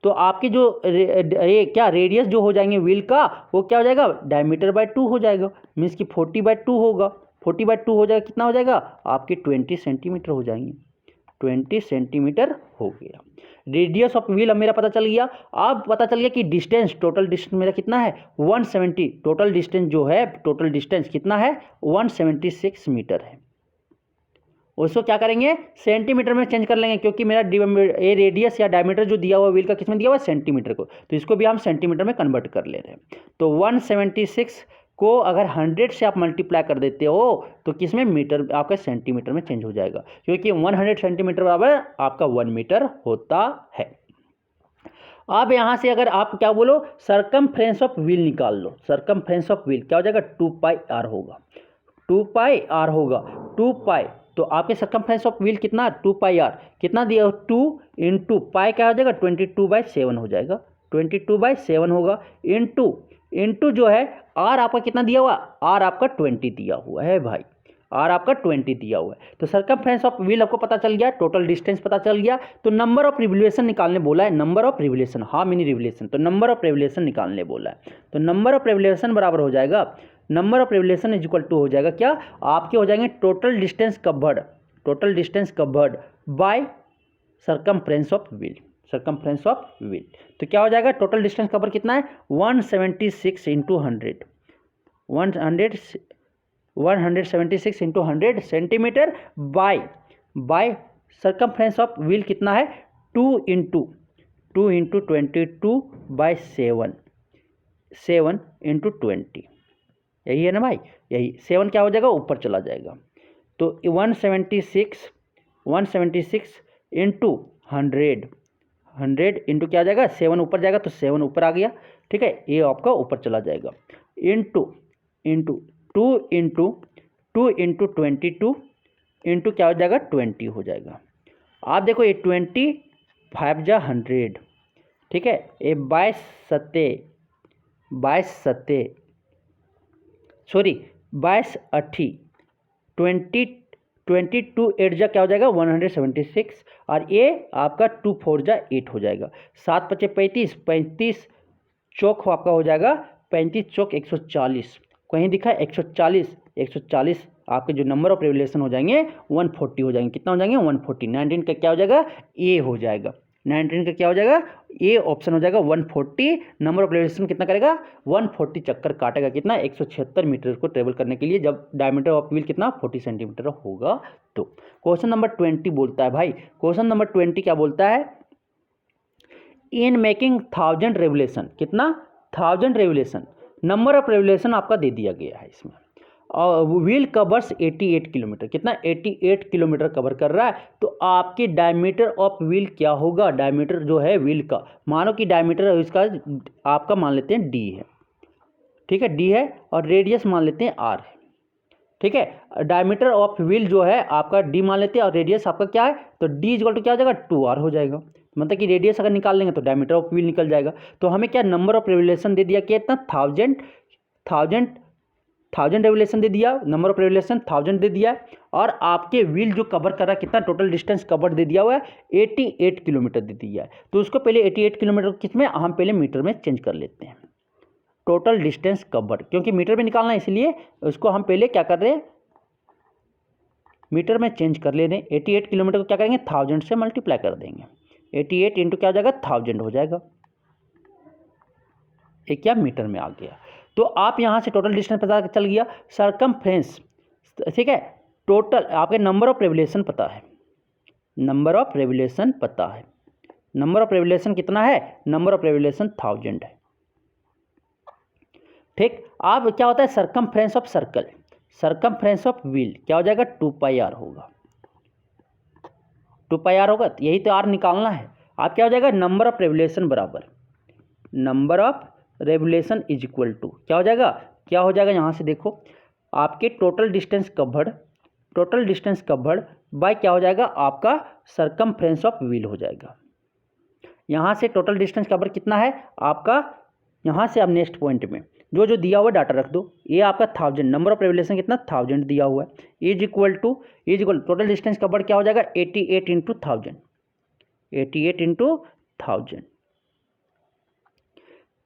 S1: तो आपके जो क्या रेडियस जो हो जाएंगे व्हील का वो क्या हो जाएगा डायमीटर बाय 2 हो जाएगा, मीन्स कि 40/2 होगा। 40/2 हो जाएगा, कितना हो जाएगा आपके 20 सेंटीमीटर हो जाएंगे, 20 सेंटीमीटर हो गया। रेडियस ऑफ व्हील अब मेरा पता चल गया। अब पता चल गया कि डिस्टेंस, टोटल डिस्टेंस मेरा कितना है 170। टोटल डिस्टेंस जो है, टोटल डिस्टेंस कितना है 176 मीटर है। उसको क्या करेंगे सेंटीमीटर में चेंज कर लेंगे, क्योंकि मेरा ये रेडियस या डायमीटर जो दिया हुआ व्हील का किस में दिया हुआ है सेंटीमीटर को, तो इसको भी हम सेंटीमीटर में कन्वर्ट कर ले रहे हैं। तो 176 को अगर 100 से आप मल्टीप्लाई कर देते हो तो किस में मीटर आपका सेंटीमीटर में चेंज हो जाएगा, क्योंकि 100 सेंटीमीटर बराबर आपका 1 मीटर होता है। अब यहाँ से अगर आप क्या बोलो सरकमफ्रेंस ऑफ व्हील निकाल लो। सरकमफ्रेंस ऑफ व्हील क्या हो जाएगा 2πr होगा, 2πr होगा। 2π तो आपके सरकमफ्रेंस ऑफ व्हील कितना 2πr कितना दिया 2 इंटू पाई क्या हो जाएगा 22/7 हो जाएगा, 22/7 होगा इंटू जो है आर आपका कितना दिया हुआ, आर आपका 20 दिया हुआ है भाई, आर आपका 20 दिया हुआ है। तो सरकमफ्रेंस ऑफ व्हील आपको पता चल गया, टोटल डिस्टेंस पता चल गया। तो नंबर ऑफ रिवोल्यूशन निकालने बोला है, number of revolution, how many revolution, तो नंबर ऑफ रिवोल्यूशन निकालने बोला है। तो नंबर ऑफ रिवोल्यूशन बराबर हो जाएगा, number of revolution is equal to हो जाएगा क्या आपके हो जाएंगे total distance covered, total distance covered by circumference of wheel, circumference of wheel. तो क्या हो जाएगा टोटल डिस्टेंस कवर कितना है 176 into 100, 176 into 100 centimetre bye circumference of wheel कितना है 2 इंटू 22/7, 7 इंटू 20, यही है ना भाई, यही 7 क्या हो जाएगा ऊपर चला जाएगा। तो 176 इंटू 100 इंटू क्या आ जाएगा, 7 ऊपर जाएगा तो 7 ऊपर आ गया, ठीक है, ये आपका ऊपर चला जाएगा, इंटू 2 इंटू 22 इंटू क्या हो जाएगा 20 हो जाएगा। आप देखो ये 20 5 जा 100, ठीक है, ये 22 अट्ठी 22 8 जा क्या हो जाएगा 176, और ये आपका 2 4 जा 8 हो जाएगा, 7 5 35, 35 चौक आपका हो जाएगा 35 चौक 140, कहीं दिखा 140 आपके जो नंबर ऑफ रेवोल्यूशन हो जाएंगे 140 हो जाएंगे, कितना हो जाएंगे 140, 19 का क्या हो जाएगा ए हो जाएगा, 19 का क्या हो जाएगा ए ऑप्शन हो जाएगा 140, नंबर ऑफ रेवोल्यूशन कितना करेगा 140 चक्कर काटेगा, कितना 176 मीटर को ट्रेवल करने के लिए, जब डायमीटर ऑफ व्हील कितना 40 सेंटीमीटर होगा। तो क्वेश्चन नंबर 20 बोलता है भाई, क्वेश्चन नंबर 20 क्या बोलता है, इन मेकिंग 1000 रेवोल्यूशन, कितना 1000 रेवोल्यूशन, नंबर ऑफ रेवोल्यूशन आपका दे दिया गया है इसमें, और व्हील कवर्स 88 किलोमीटर, कितना 88 किलोमीटर कवर कर रहा है, तो आपकी डायमीटर ऑफ व्हील क्या होगा, डायमीटर जो है व्हील का, मानो कि डायमीटर इसका आपका मान लेते हैं डी है, ठीक है, डी है, और रेडियस मान लेते हैं आर है, ठीक है, डायमीटर ऑफ व्हील जो है आपका डी मान लेते हैं, और रेडियस आपका क्या है, तो डी इक्वल टू क्या हो जाएगा 2r हो जाएगा, मतलब कि रेडियस अगर निकाल लेंगे तो डायमीटर ऑफ व्हील निकल जाएगा। तो हमें क्या नंबर ऑफ रेवोल्यूशन दे दिया, कितना 1000 रेवोल्यूशन दे दिया, नंबर ऑफ रेवोल्यूशन 1000 दे दिया, और आपके व्हील जो कवर कर रहा है कितना टोटल डिस्टेंस कवर दे दिया हुआ है 88 किलोमीटर दे दिया है। तो उसको पहले 88 किलोमीटर किस में, हम पहले मीटर में चेंज कर लेते हैं, टोटल डिस्टेंस कवर, क्योंकि मीटर में निकालना है इसलिए उसको हम पहले क्या कर रहे हैं मीटर में चेंज कर ले रहे हैं। 88 किलोमीटर को क्या करेंगे 1000 से मल्टीप्लाई कर देंगे, 88 इंटू क्या हो जाएगा 1000 हो जाएगा, ये क्या मीटर में आ गया। तो आप यहाँ से टोटल डिस्टेंस पता चल गया, सरकमफ्रेंस, ठीक है, टोटल आपके नंबर ऑफ रेवोल्यूशन पता है, नंबर ऑफ रेवोल्यूशन पता है, नंबर ऑफ रेवोल्यूशन कितना है, नंबर ऑफ रेवोल्यूशन 1000 है, ठीक। अब क्या होता है circumference of circle, circumference of wheel क्या हो जाएगा 2πr होगा, 2πr होगा, तो यही तो आर निकालना है। आप क्या हो जाएगा नंबर ऑफ रेवोल्यूशन बराबर number of revolution is equal to क्या हो जाएगा, क्या हो जाएगा यहाँ से देखो आपके टोटल डिस्टेंस कवर्ड बाय क्या हो जाएगा आपका सरकमफ्रेंस ऑफ व्हील हो जाएगा। यहाँ से टोटल डिस्टेंस कवर कितना है आपका, यहाँ से आप नेक्स्ट पॉइंट में जो जो दिया हुआ डाटा रख दो, ये आपका 1000, नंबर ऑफ रेवोल्यूशन कितना 1000 दिया हुआ है, is equal to total distance cover क्या हो जाएगा 88 इंटू 1000, 88 इंटू 1000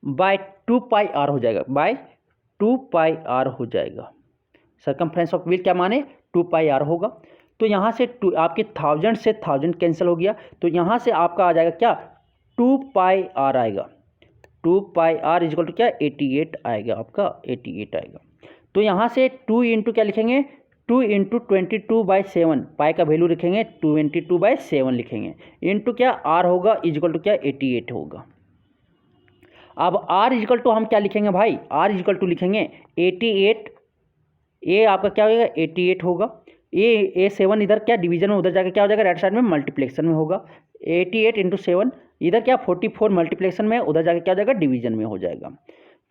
S1: बाय 2πr हो जाएगा, बाय 2πr हो जाएगा, सरकमफ्रेंस ऑफ व्हील क्या माने 2πr होगा। तो यहाँ से आपके 1000 से 1000 कैंसिल हो गया, तो यहाँ से आपका आ जाएगा क्या 2πr आएगा, 2πr इक्वल टू क्या 88 आएगा, आपका 88 आएगा। तो यहाँ से 2 इंटू क्या लिखेंगे 2 इंटू 22/7, पाई का वैल्यू लिखेंगे 22/7 लिखेंगे, इंटू क्या r होगा इक्वल टू क्या 88 होगा। अब r इक्वल टू हम क्या लिखेंगे भाई, r इक्वल टू लिखेंगे 88, ये आपका क्या होगा 88 होगा, ये 7 इधर क्या डिवीजन में उधर जाकर क्या हो जाएगा राइट साइड में मल्टीप्लेक्शन में होगा, 88 इंटू 7 इधर क्या 44 मल्टीप्लेक्शन में, उधर जाकर क्या हो जाएगा डिवीजन में हो जाएगा,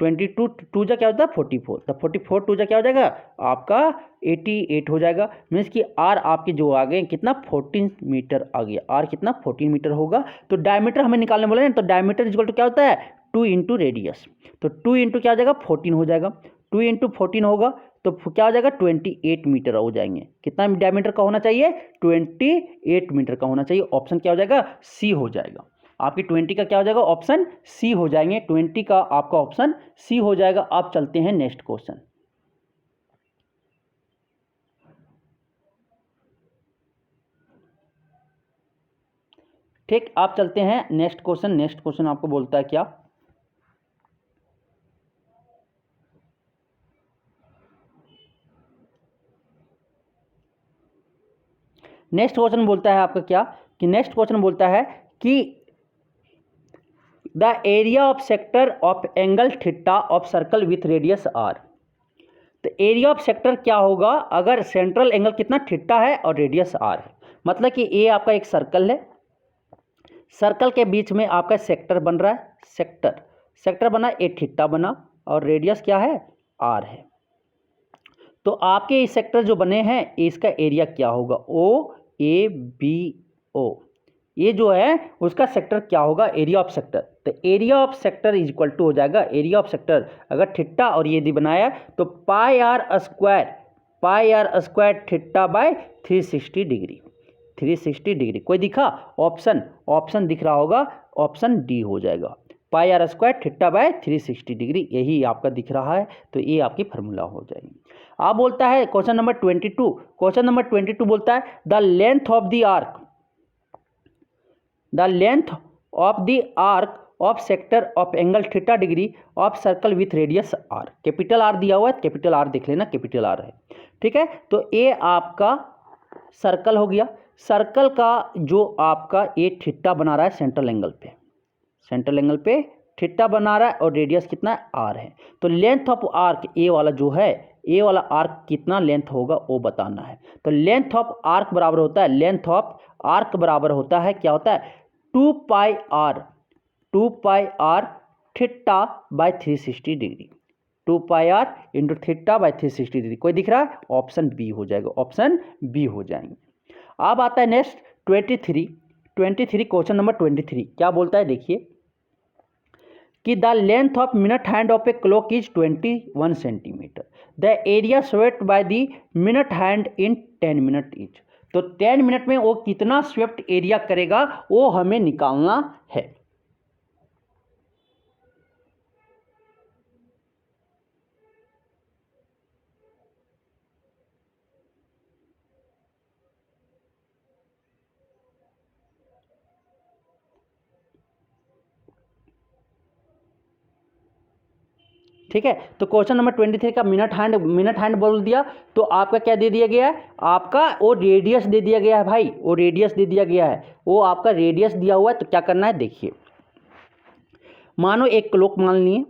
S1: 22 टू जा क्या होता है 44, तब 44 टू जा क्या हो जाएगा आपका 88 हो जाएगा। मीन्स कि आर आपके जो आ गए कितना 14 मीटर आ गया, आर कितना 14 मीटर होगा। तो डायमीटर हमें निकालने बोले ना, तो डायमीटर इक्वल टू क्या होता है 2 इंटू रेडियस, तो 2 इंटू क्या हो जाएगा 14 हो जाएगा, 2 इंटू 14 होगा तो क्या हो जाएगा 28 मीटर हो जाएंगे। कितना डायमीटर का होना चाहिए 28 मीटर का होना चाहिए, ऑप्शन क्या हो जाएगा सी हो जाएगा। आपकी 20 का क्या हो जाएगा ऑप्शन सी हो जाएंगे, 20 का आपका ऑप्शन सी हो जाएगा। आप चलते हैं नेक्स्ट क्वेश्चन। ठीक, आप चलते हैं नेक्स्ट क्वेश्चन। नेक्स्ट क्वेश्चन आपको बोलता है क्या, नेक्स्ट क्वेश्चन बोलता है आपका क्या कि नेक्स्ट क्वेश्चन बोलता है कि the area of sector of angle theta of circle with radius R. तो एरिया ऑफ सेक्टर क्या होगा अगर सेंट्रल एंगल कितना थीटा है और रेडियस आर है। मतलब कि ये आपका एक सर्कल है, सर्कल के बीच में आपका सेक्टर बन रहा है, सेक्टर बना, ए थीटा बना और रेडियस क्या है, आर है। तो आपके इस सेक्टर जो बने हैं इसका एरिया क्या होगा, ओ ए बी ओ, ये जो है उसका सेक्टर क्या होगा, एरिया ऑफ सेक्टर। तो area of sector is equal to हो जाएगा, एरिया ऑफ सेक्टर अगर थीटा और ये यदि बनाया तो pi are square theta by 360 degree, 360 degree. कोई दिखा ऑप्शन दिख रहा होगा, ऑप्शन डी हो जाएगा, pi are square theta by 360 degree, यही आपका दिख रहा है। तो ये आपकी फार्मूला हो जाएगी। आप बोलता है क्वेश्चन नंबर 22 बोलता है the length of the arc of sector of angle theta degree of circle with radius R. Capital R दिया हुआ है, कैपिटल आर देख लेना, कैपिटल आर है, ठीक है। तो ये आपका सर्कल हो गया। सर्कल का जो आपका ये थीटा बना रहा है सेंट्रल एंगल पे थीटा बना रहा है और रेडियस कितना है, आर है। तो लेंथ ऑफ आर्क ए वाला जो है, ए वाला आर्क कितना लेंथ होगा वो बताना है। तो लेंथ ऑफ आर्क बराबर होता है, क्या होता है 2 pi r theta by 360 degree, 2 pi r into theta by 360 degree. कोई दिख रहा है, ऑप्शन बी हो जाएगा, ऑप्शन बी हो जाएंगे। अब आता है नेक्स्ट 23 क्वेश्चन नंबर 23 क्या बोलता है, देखिए कि the length of minute hand of a clock is 21 centimetre, the area swept by the minute hand in 10 minute etch. तो 10 मिनट में वो कितना स्वेप्ट एरिया करेगा वो हमें निकालना है। ठीक है, तो क्वेश्चन नंबर 23 का मिनट हैंड बोल दिया, तो आपका क्या दे दिया गया है, आपका वो रेडियस दे दिया गया है भाई, वो रेडियस दे दिया गया है, वो आपका रेडियस दिया हुआ है। तो क्या करना है, देखिए मानो एक क्लॉक मान लिए,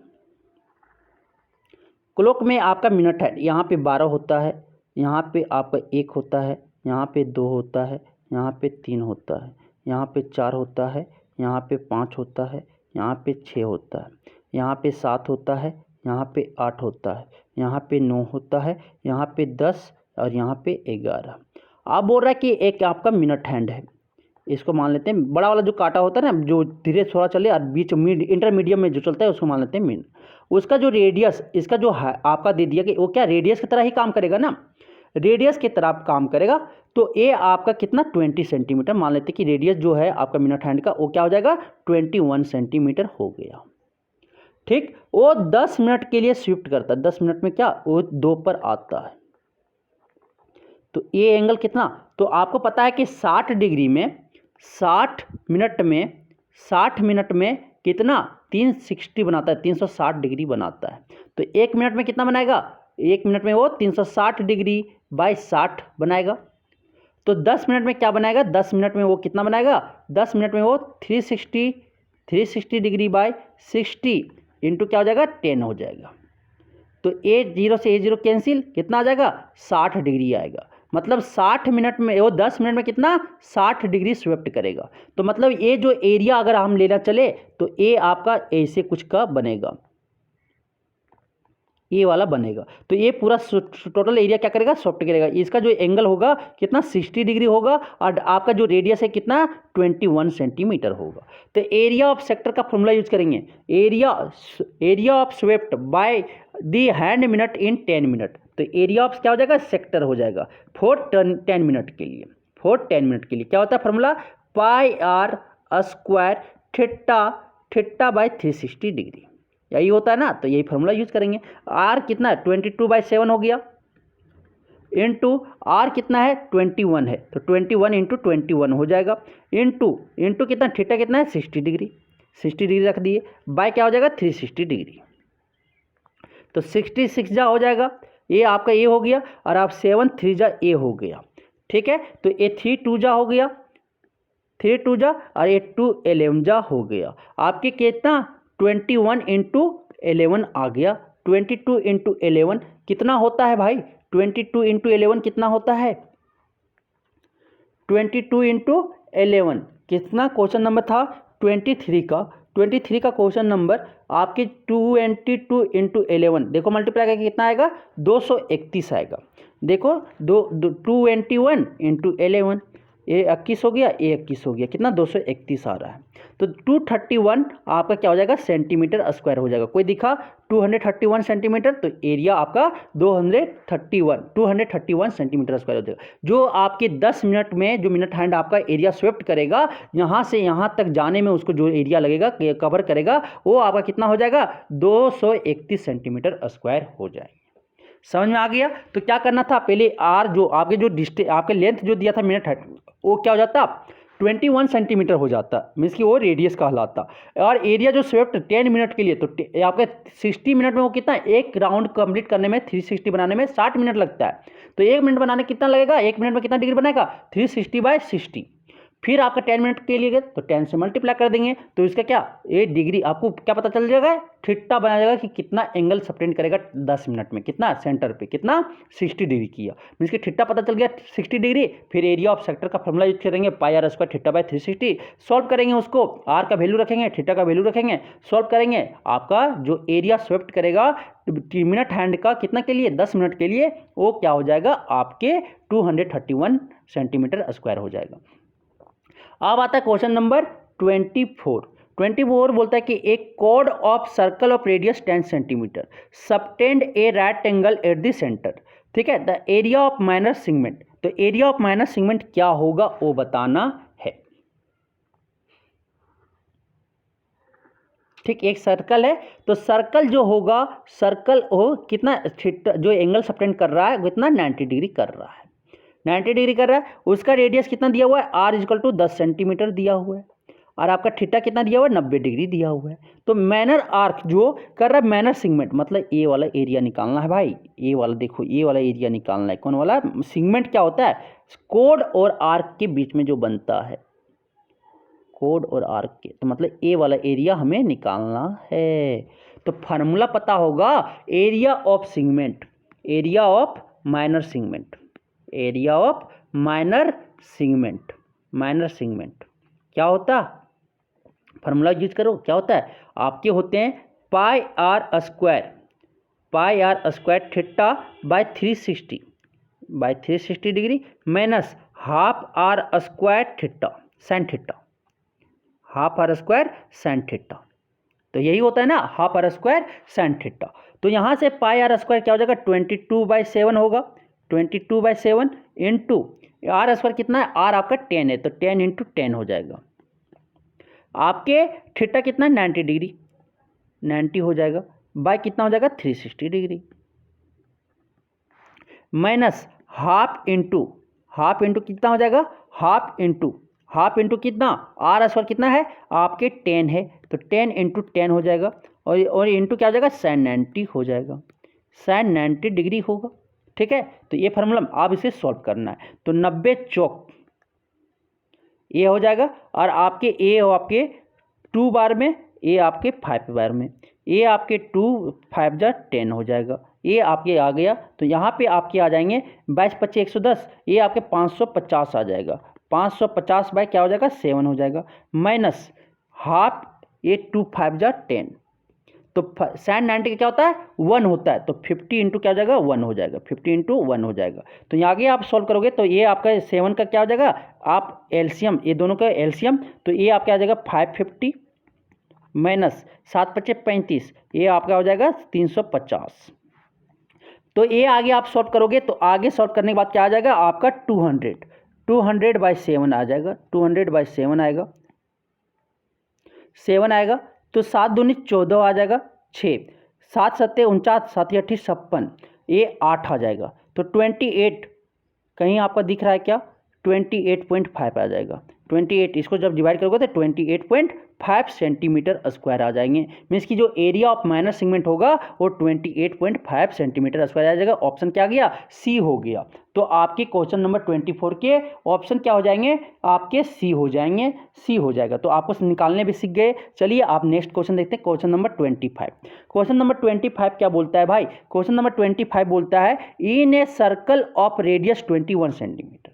S1: क्लॉक में आपका मिनट हैंड यहाँ पे 12 होता है, यहाँ पे आपका 1 होता है, यहाँ पे 2 होता है, यहाँ पे 3 होता है, यहाँ पे 4 होता है, यहाँ पे 5 होता है, यहाँ पे 6 होता है, यहाँ पे 7 होता है, यहाँ पे 8 होता है, यहाँ पे 9 होता है, यहाँ पे 10 और यहाँ पे 11। आप बोल रहा है कि एक आपका मिनट हैंड है, इसको मान लेते हैं बड़ा वाला जो काटा होता है ना, जो धीरे थोड़ा चले और बीच इंटरमीडियम में जो चलता है उसको मान लेते हैं मिन। उसका जो रेडियस, इसका जो आपका दे दिया कि वो क्या रेडियस की तरह ही काम करेगा ना, रेडियस की तरह काम करेगा। तो ये आपका कितना 20 सेंटीमीटर मान लेते हैं कि रेडियस जो है आपका मिनट हैंड का वो क्या हो जाएगा 21 सेंटीमीटर हो गया। ठीक, वो 10 मिनट के लिए शिफ्ट करता है, 10 मिनट में क्या वो 2 पर आता है। तो ये एंगल कितना, तो आपको पता है कि 60 डिग्री में 60 मिनट में कितना 360 बनाता है, 360 डिग्री बनाता है। तो 1 मिनट में कितना बनाएगा, 1 मिनट में वो 360 डिग्री बाय 60 बनाएगा। तो 10 मिनट में क्या बनाएगा, 10 मिनट में वो कितना बनाएगा, 10 मिनट में वो 360 डिग्री बाय 60 इंटू क्या हो जाएगा 10 हो जाएगा। तो A0 से A0 कैंसिल, कितना आ जाएगा 60 डिग्री आएगा। मतलब 60 मिनट में वो 10 मिनट में कितना 60 डिग्री स्वेप्ट करेगा। तो मतलब ये जो एरिया अगर हम लेना चले तो ये आपका ऐसे कुछ का बनेगा, ये वाला बनेगा। तो ये पूरा टोटल एरिया क्या करेगा स्वेप्ट करेगा। इसका जो एंगल होगा कितना 60 डिग्री होगा और आपका जो रेडियस है कितना 21 सेंटीमीटर होगा। तो एरिया ऑफ सेक्टर का फॉर्मूला यूज करेंगे, area of swept by the hand minute in 10 minute. तो एरिया ऑफ क्या हो जाएगा सेक्टर हो जाएगा फॉर 10 मिनट के लिए, फॉर 10 मिनट के लिए क्या होता है formula pi are square theta by 360 degree, यही होता है ना। तो यही फॉर्मूला यूज करेंगे। आर कितना 22/7 हो गया इंटू आर कितना है 21 है, तो 21 इंटू 21 हो जाएगा इंटू कितना थीटा कितना है 60 डिग्री रख दिए बाय क्या हो जाएगा 360 डिग्री। तो 66 जा हो जाएगा, ये आपका ए हो गया और आप 7 3 जा ए हो गया। ठीक है, तो ये 3 2 जा हो गया, 3 2 जा और ये 2 11 जा हो गया। आपके कितना 21 इंटू 11 आ गया। 22 इंटू 11 कितना होता है भाई, 22 इंटू 11 कितना होता है, 22 इंटू 11 कितना क्वेश्चन नंबर था 23 का। 23 का क्वेश्चन नंबर आपके 22 इंटू 11, देखो मल्टीप्लाई करके कितना आएगा 231 आएगा। देखो 221 इंटू 11, ये 21 हो गया, ये 21 हो गया, कितना 231 आ रहा है। तो 231 आपका क्या हो जाएगा सेंटीमीटर स्क्वायर हो जाएगा। कोई दिखा 231 सेंटीमीटर, तो एरिया आपका 231 सेंटीमीटर स्क्वायर हो जाएगा। जो आपके 10 मिनट में जो मिनट हैंड आपका एरिया स्वेप्ट करेगा, यहाँ से यहाँ तक जाने में उसको जो एरिया लगेगा कवर करेगा, वो आपका कितना हो जाएगा 231 सेंटीमीटर स्क्वायर हो जाएगा। समझ में आ गया। तो क्या करना था, पहले आर जो आपके जो डिस्टेंस आपके लेंथ जो दिया था मिनट हाइट, वो क्या हो जाता 21 सेंटीमीटर हो जाता, मीन्स कि वो रेडियस कहलाता। और एरिया जो स्वेप्ट 10 मिनट के लिए, तो आपके 60 मिनट में वो कितना, एक राउंड कंप्लीट करने में 360 बनाने में 60 मिनट लगता है। तो 1 मिनट बनाने कितना लगेगा, 1 मिनट में कितना डिग्री बनाएगा 360/60। फिर आपका 10 मिनट के लिए गए तो 10 से मल्टीप्लाई कर देंगे, तो इसका क्या 8 डिग्री आपको क्या पता चल जाएगा, थीटा बना जाएगा कि कितना एंगल सबटेंड करेगा 10 मिनट में, कितना सेंटर पे कितना 60 डिग्री किया, मीन्स कि थीटा पता चल गया 60 डिग्री। फिर एरिया ऑफ सेक्टर का फॉर्मूला यूज करेंगे πr² θ/360, सॉल्व करेंगे उसको, आर का वैल्यू रखेंगे, थीटा का वैल्यू रखेंगे, सॉल्व करेंगे। आपका जो एरिया स्वेप्ट करेगा मिनट हैंड का कितना के लिए 10 मिनट के लिए, वो क्या हो जाएगा आपके 231 सेंटीमीटर स्क्वायर हो जाएगा। अब आता है क्वेश्चन नंबर 24 बोलता है कि एक chord of circle of radius 10 centimetre subtend a right angle at the centre, ठीक है, the area of minor segment. तो एरिया ऑफ माइनर सेगमेंट क्या होगा वो बताना है। ठीक, एक सर्कल है, तो सर्कल जो होगा, सर्कल हो कितना जो एंगल सबटेंड कर रहा है वो कितना 90 डिग्री कर रहा है, 90 डिग्री कर रहा है। उसका रेडियस कितना दिया हुआ है, r = 10 सेंटीमीटर दिया हुआ है, और आपका थीटा कितना दिया हुआ है 90 डिग्री दिया हुआ है। तो मैनर आर्क जो कर रहा है मैनर सेगमेंट, मतलब ए वाला एरिया निकालना है भाई, ए वाला देखो, ए वाला एरिया निकालना है। कौन वाला सेगमेंट क्या होता है, कोड और आर्क के बीच में जो बनता है, कोड और आर्क के, तो मतलब ए वाला एरिया हमें निकालना है। तो फार्मूला पता होगा area of segment, area of minor segment, area of minor segment, minor segment क्या होता, फार्मूला यूज करो, क्या होता है आपके होते हैं πr² θ/360 degree minus ½ r² theta sine theta, ½ r² sine theta. तो यही होता है ना ½ r² साइन थीटा। तो यहाँ से πr² क्या हो जाएगा 22/7 होगा, 22/7 इंटू r² कितना है, r आपका 10 है, तो 10 इंटू 10 हो जाएगा। आपके थीटा कितना 90 डिग्री, 90 हो जाएगा, बाय कितना हो जाएगा 360 डिग्री, माइनस हाफ इंटू कितना हो जाएगा, हाफ इंटू कितना, r² कितना है आपके 10 है, तो 10 इंटू 10 हो जाएगा, और इंटू क्या हो जाएगा sin 90 हो जाएगा, sin 90 डिग्री होगा। ठीक है, तो ये फार्मूला आप इसे सॉल्व करना है। तो 90 चौक ये हो जाएगा, और आपके ए हो आपके 2 बार में, ए आपके 5 बार में, ए आपके 2 5 जा 10 हो जाएगा, ये आपके आ गया। तो यहाँ पे आपके आ जाएंगे 22 25 110, ये आपके 550 आ जाएगा, 550 बाय क्या हो जाएगा 7 हो जाएगा, माइनस हाफ ये 2 5 जा 10, तो sin 90 का क्या होता है 1 होता है, तो 50 इंटू क्या हो जाएगा 1 हो जाएगा, 50 इंटू 1 हो जाएगा। तो यहाँ आगे आप सॉल्व करोगे तो ये आपका 7 का क्या हो जाएगा, आप एलसीएम, ये दोनों का एलसीएम, तो ये आपका आ जाएगा 550 माइनस 7 5 35, ये आपका हो जाएगा 350। तो ये आगे आप सॉल्व करोगे तो आगे सॉल्व करने के बाद क्या आ जाएगा आपका 200/7 आ जाएगा, 200/7 आएगा, 7 आएगा, तो 7 दूनी 14 आ जाएगा, 6 7 7 49 7 8 56, ये 8 आ जाएगा। तो 28 कहीं आपका दिख रहा है क्या, 28.5 आ जाएगा, 28 इसको जब डिवाइड करोगे तो 28.5 सेंटीमीटर स्क्वायर आ जाएंगे। मीन्स की जो एरिया ऑफ माइनर सेगमेंट होगा वो 28.5 सेंटीमीटर स्क्वायर आ जाएगा। ऑप्शन क्या गया, सी हो गया। तो आपके क्वेश्चन नंबर 24 के ऑप्शन क्या हो जाएंगे, आपके सी हो जाएंगे, सी हो जाएगा। तो आपको निकालने भी सीख गए। चलिए आप नेक्स्ट क्वेश्चन देखते हैं, क्वेश्चन नंबर 25। क्वेश्चन नंबर 25 क्या बोलता है भाई, क्वेश्चन नंबर 25 बोलता है in a circle of radius 21 centimetre,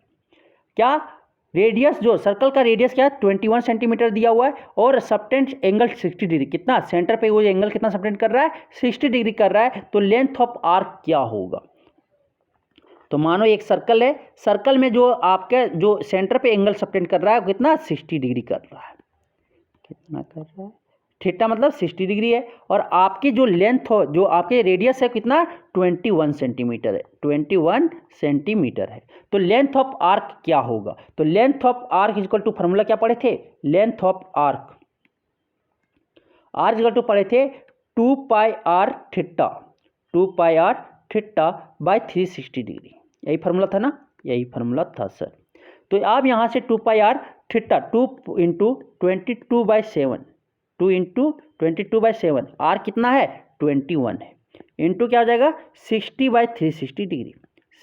S1: क्या रेडियस जो सर्कल का रेडियस क्या है 21 सेंटीमीटर दिया हुआ है और सबटेंड एंगल 60 डिग्री, कितना सेंटर पे वो एंगल कितना सबटेंड कर रहा है 60 डिग्री कर रहा है। तो लेंथ ऑफ आर्क क्या होगा? तो मानो एक सर्कल है, सर्कल में जो आपके जो सेंटर पे एंगल सबटेंड कर रहा है वो कितना 60 डिग्री कर रहा है, कितना कर रहा है थीटा मतलब 60 डिग्री है। और आपकी जो लेंथ हो जो आपके रेडियस है कितना 21 सेंटीमीटर है, 21 सेंटीमीटर है। तो लेंथ ऑफ आर्क क्या होगा? तो length of arc equal to formula क्या पढ़े थे? Length of arc equal to पढ़े थे 2 pi r theta, 2 pi r theta by 360 degree. यही फार्मूला था ना, यही फार्मूला था सर। तो आप यहाँ से 2 pi r theta 2 into 22/7, 2 into 22/7, r कितना है 21 है, इंटू क्या हो जाएगा 60/360 डिग्री,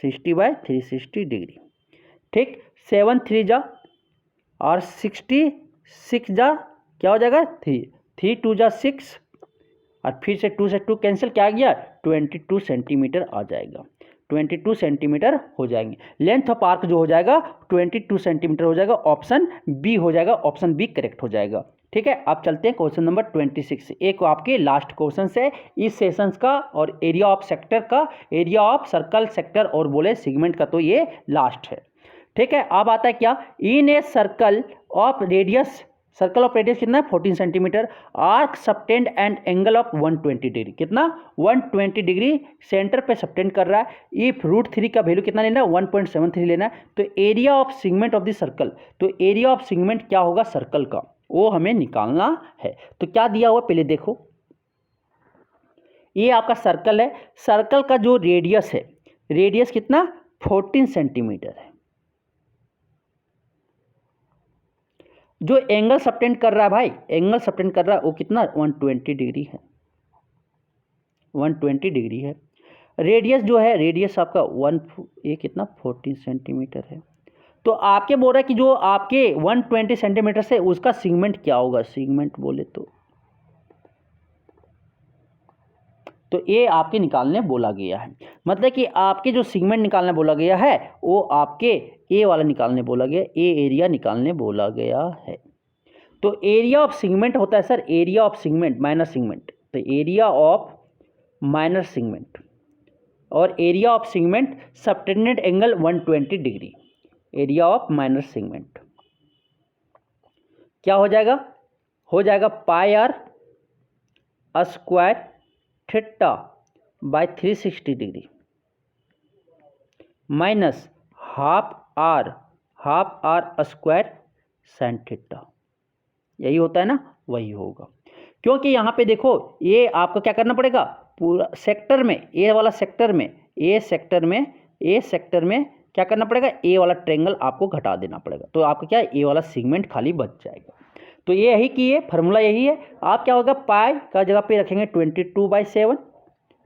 S1: 60/360 डिग्री। ठीक, 7 3 जा और 66 जा क्या हो जाएगा 3 2 जा 6 और फिर से 2 से 2 कैंसिल, क्या आ गया 22 सेंटीमीटर आ जाएगा, 22 सेंटीमीटर हो जाएंगे। लेंथ ऑफ आर्क जो हो जाएगा 22 सेंटीमीटर हो जाएगा, ऑप्शन बी हो जाएगा, ऑप्शन बी करेक्ट हो जाएगा। ठीक है, अब चलते हैं क्वेश्चन नंबर 26, एक आपके लास्ट क्वेश्चन है इस सेशंस का और एरिया ऑफ सेक्टर का, एरिया ऑफ सर्कल सेक्टर और बोले सेगमेंट का, तो ये लास्ट है। ठीक है, अब आता है क्या, in a circle of radius, circle of radius कितना है 14 centimetre, arc subtend and angle of 120 degree, कितना 120 डिग्री सेंटर पे सबटेंड कर रहा है। इफ √3 का वैल्यू कितना लेना है 1.73 लेना है। तो area of segment of the circle, तो एरिया ऑफ सेगमेंट क्या होगा सर्कल का, वो हमें निकालना है। तो क्या दिया हुआ पहले देखो, ये आपका सर्कल है, सर्कल का जो रेडियस है, रेडियस कितना 14 सेंटीमीटर है। जो एंगल सबटेंड कर रहा है भाई, एंगल सबटेंड कर रहा है वो कितना 120 डिग्री है, 120 डिग्री है। रेडियस जो है, रेडियस आपका ये कितना 14 सेंटीमीटर है। तो आपके बोल रहा है कि जो आपके 120 सेंटीमीटर से उसका सेगमेंट क्या होगा, सेगमेंट बोले तो ये आपके निकालने बोला गया है, मतलब कि आपके जो सेगमेंट निकालने बोला गया है वो आपके ए वाला निकालने बोला गया, ए एरिया निकालने बोला गया है। तो एरिया ऑफ सेगमेंट होता है sir, area of segment minus segment, तो एरिया ऑफ माइनस सेगमेंट और area of segment subtended angle 120 degree, area of minus segment क्या हो जाएगा pi are square theta by 360 degree minus half are square sine theta, यही होता है ना, वही होगा। क्योंकि यहाँ पे देखो ये आपको क्या करना पड़ेगा, पूरा सेक्टर में, ए वाला सेक्टर में, ए सेक्टर में क्या करना पड़ेगा, ए वाला ट्रायंगल आपको घटा देना पड़ेगा, तो आपका क्या है ए वाला सेगमेंट खाली बच जाएगा। तो ये यही कि ये फार्मूला यही है। आप क्या होगा पाई का जगह पे रखेंगे 22/7,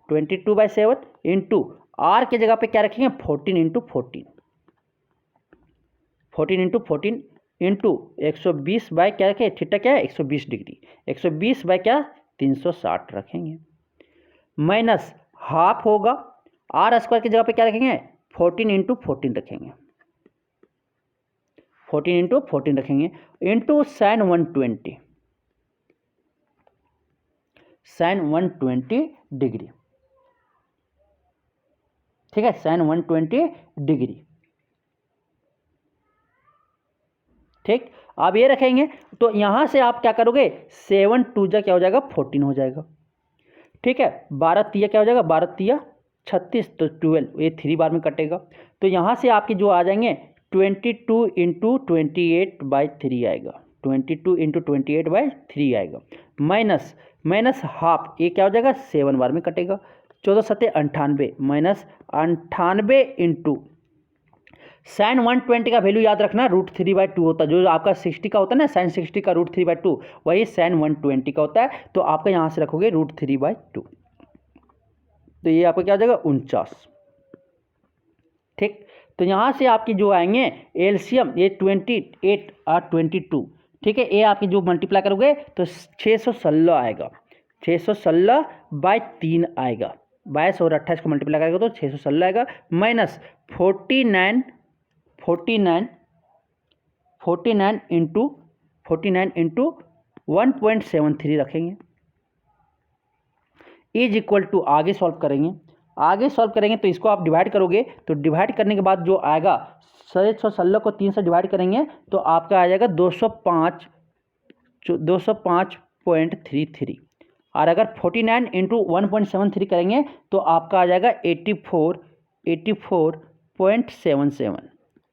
S1: 22/7 इंटू आर के जगह पे क्या रखेंगे 14 इंटू 14, 14 इंटू 14 इंटू 120 बाय क्या रखें, थीटा क्या है 120 डिग्री, 120 बाय क्या 360 रखेंगे, माइनस हाफ होगा, आर स्क्वायर की जगह पे क्या रखेंगे 14 इंटू 14 रखेंगे, 14 इंटू 14 रखेंगे इंटू साइन 120, साइन 120 डिग्री। ठीक है, साइन 120 डिग्री। ठीक, आप ये रखेंगे तो यहां से आप क्या करोगे 7 2 जा क्या हो जाएगा 14 हो जाएगा। ठीक है, 12 तिया क्या हो जाएगा 12 तिया 36, तो 12, ये 3 बार में कटेगा। तो यहाँ से आपके जो आ जाएंगे 22 इंटू 28/3 आएगा, 22 इंटू 28/3 आएगा, माइनस हाफ, ये क्या हो जाएगा 7 बार में कटेगा, 14 7 98 माइनस 98 इंटू साइन 120 का वैल्यू याद रखना √3/2 होता है, जो आपका 60 का होता है ना, साइन 60 का √3/2 वही साइन 120 का होता है। तो आपका यहाँ से रखोगे √3/2, तो ये आपका क्या हो जाएगा 49। ठीक, तो यहाँ से आपकी जो आएंगे एलसीएम ये 28 और 22, ठीक है, ये आपकी जो मल्टीप्लाई करोगे तो 616 आएगा, 616/3 आएगा, 22 और 28 को मल्टीप्लाई करेगा तो 616 आएगा, माइनस 49 49 इंटू 1.73 रखेंगे इज इक्वल टू, आगे सॉल्व करेंगे तो इसको आप डिवाइड करोगे तो डिवाइड करने के बाद जो आएगा 116 को 3 से डिवाइड करेंगे तो आपका आ जाएगा 205.33 और अगर 49 इंटू 1.73 करेंगे तो आपका आ जाएगा 84.77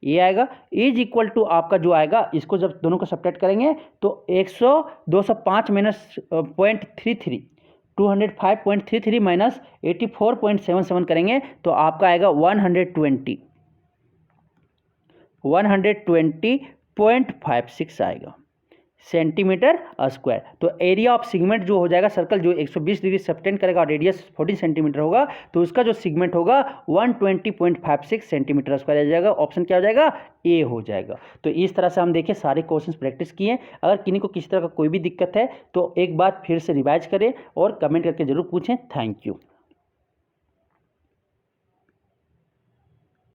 S1: ये आएगा इज इक्वल टू आपका जो आएगा, इसको जब दोनों को सब्ट्रैक्ट करेंगे तो 205 माइनस 0.33 205.33 माइनस 84.77 करेंगे तो आपका आएगा 120.56 आएगा सेंटीमीटर स्क्वायर। तो एरिया ऑफ सेगमेंट जो हो जाएगा सर्कल जो 120 डिग्री सबटेंड करेगा और रेडियस 14 सेंटीमीटर होगा तो उसका जो सेगमेंट होगा 120.56 सेंटीमीटर स्क्वायर आ जाएगा। ऑप्शन क्या हो जाएगा? ए हो जाएगा। तो इस तरह से हम देखिए सारे क्वेश्चंस प्रैक्टिस किए। अगर किन्हीं को किसी तरह का कोई भी दिक्कत है तो एक बार फिर से रिवाइज करें और कमेंट करके जरूर पूछें। Thank you.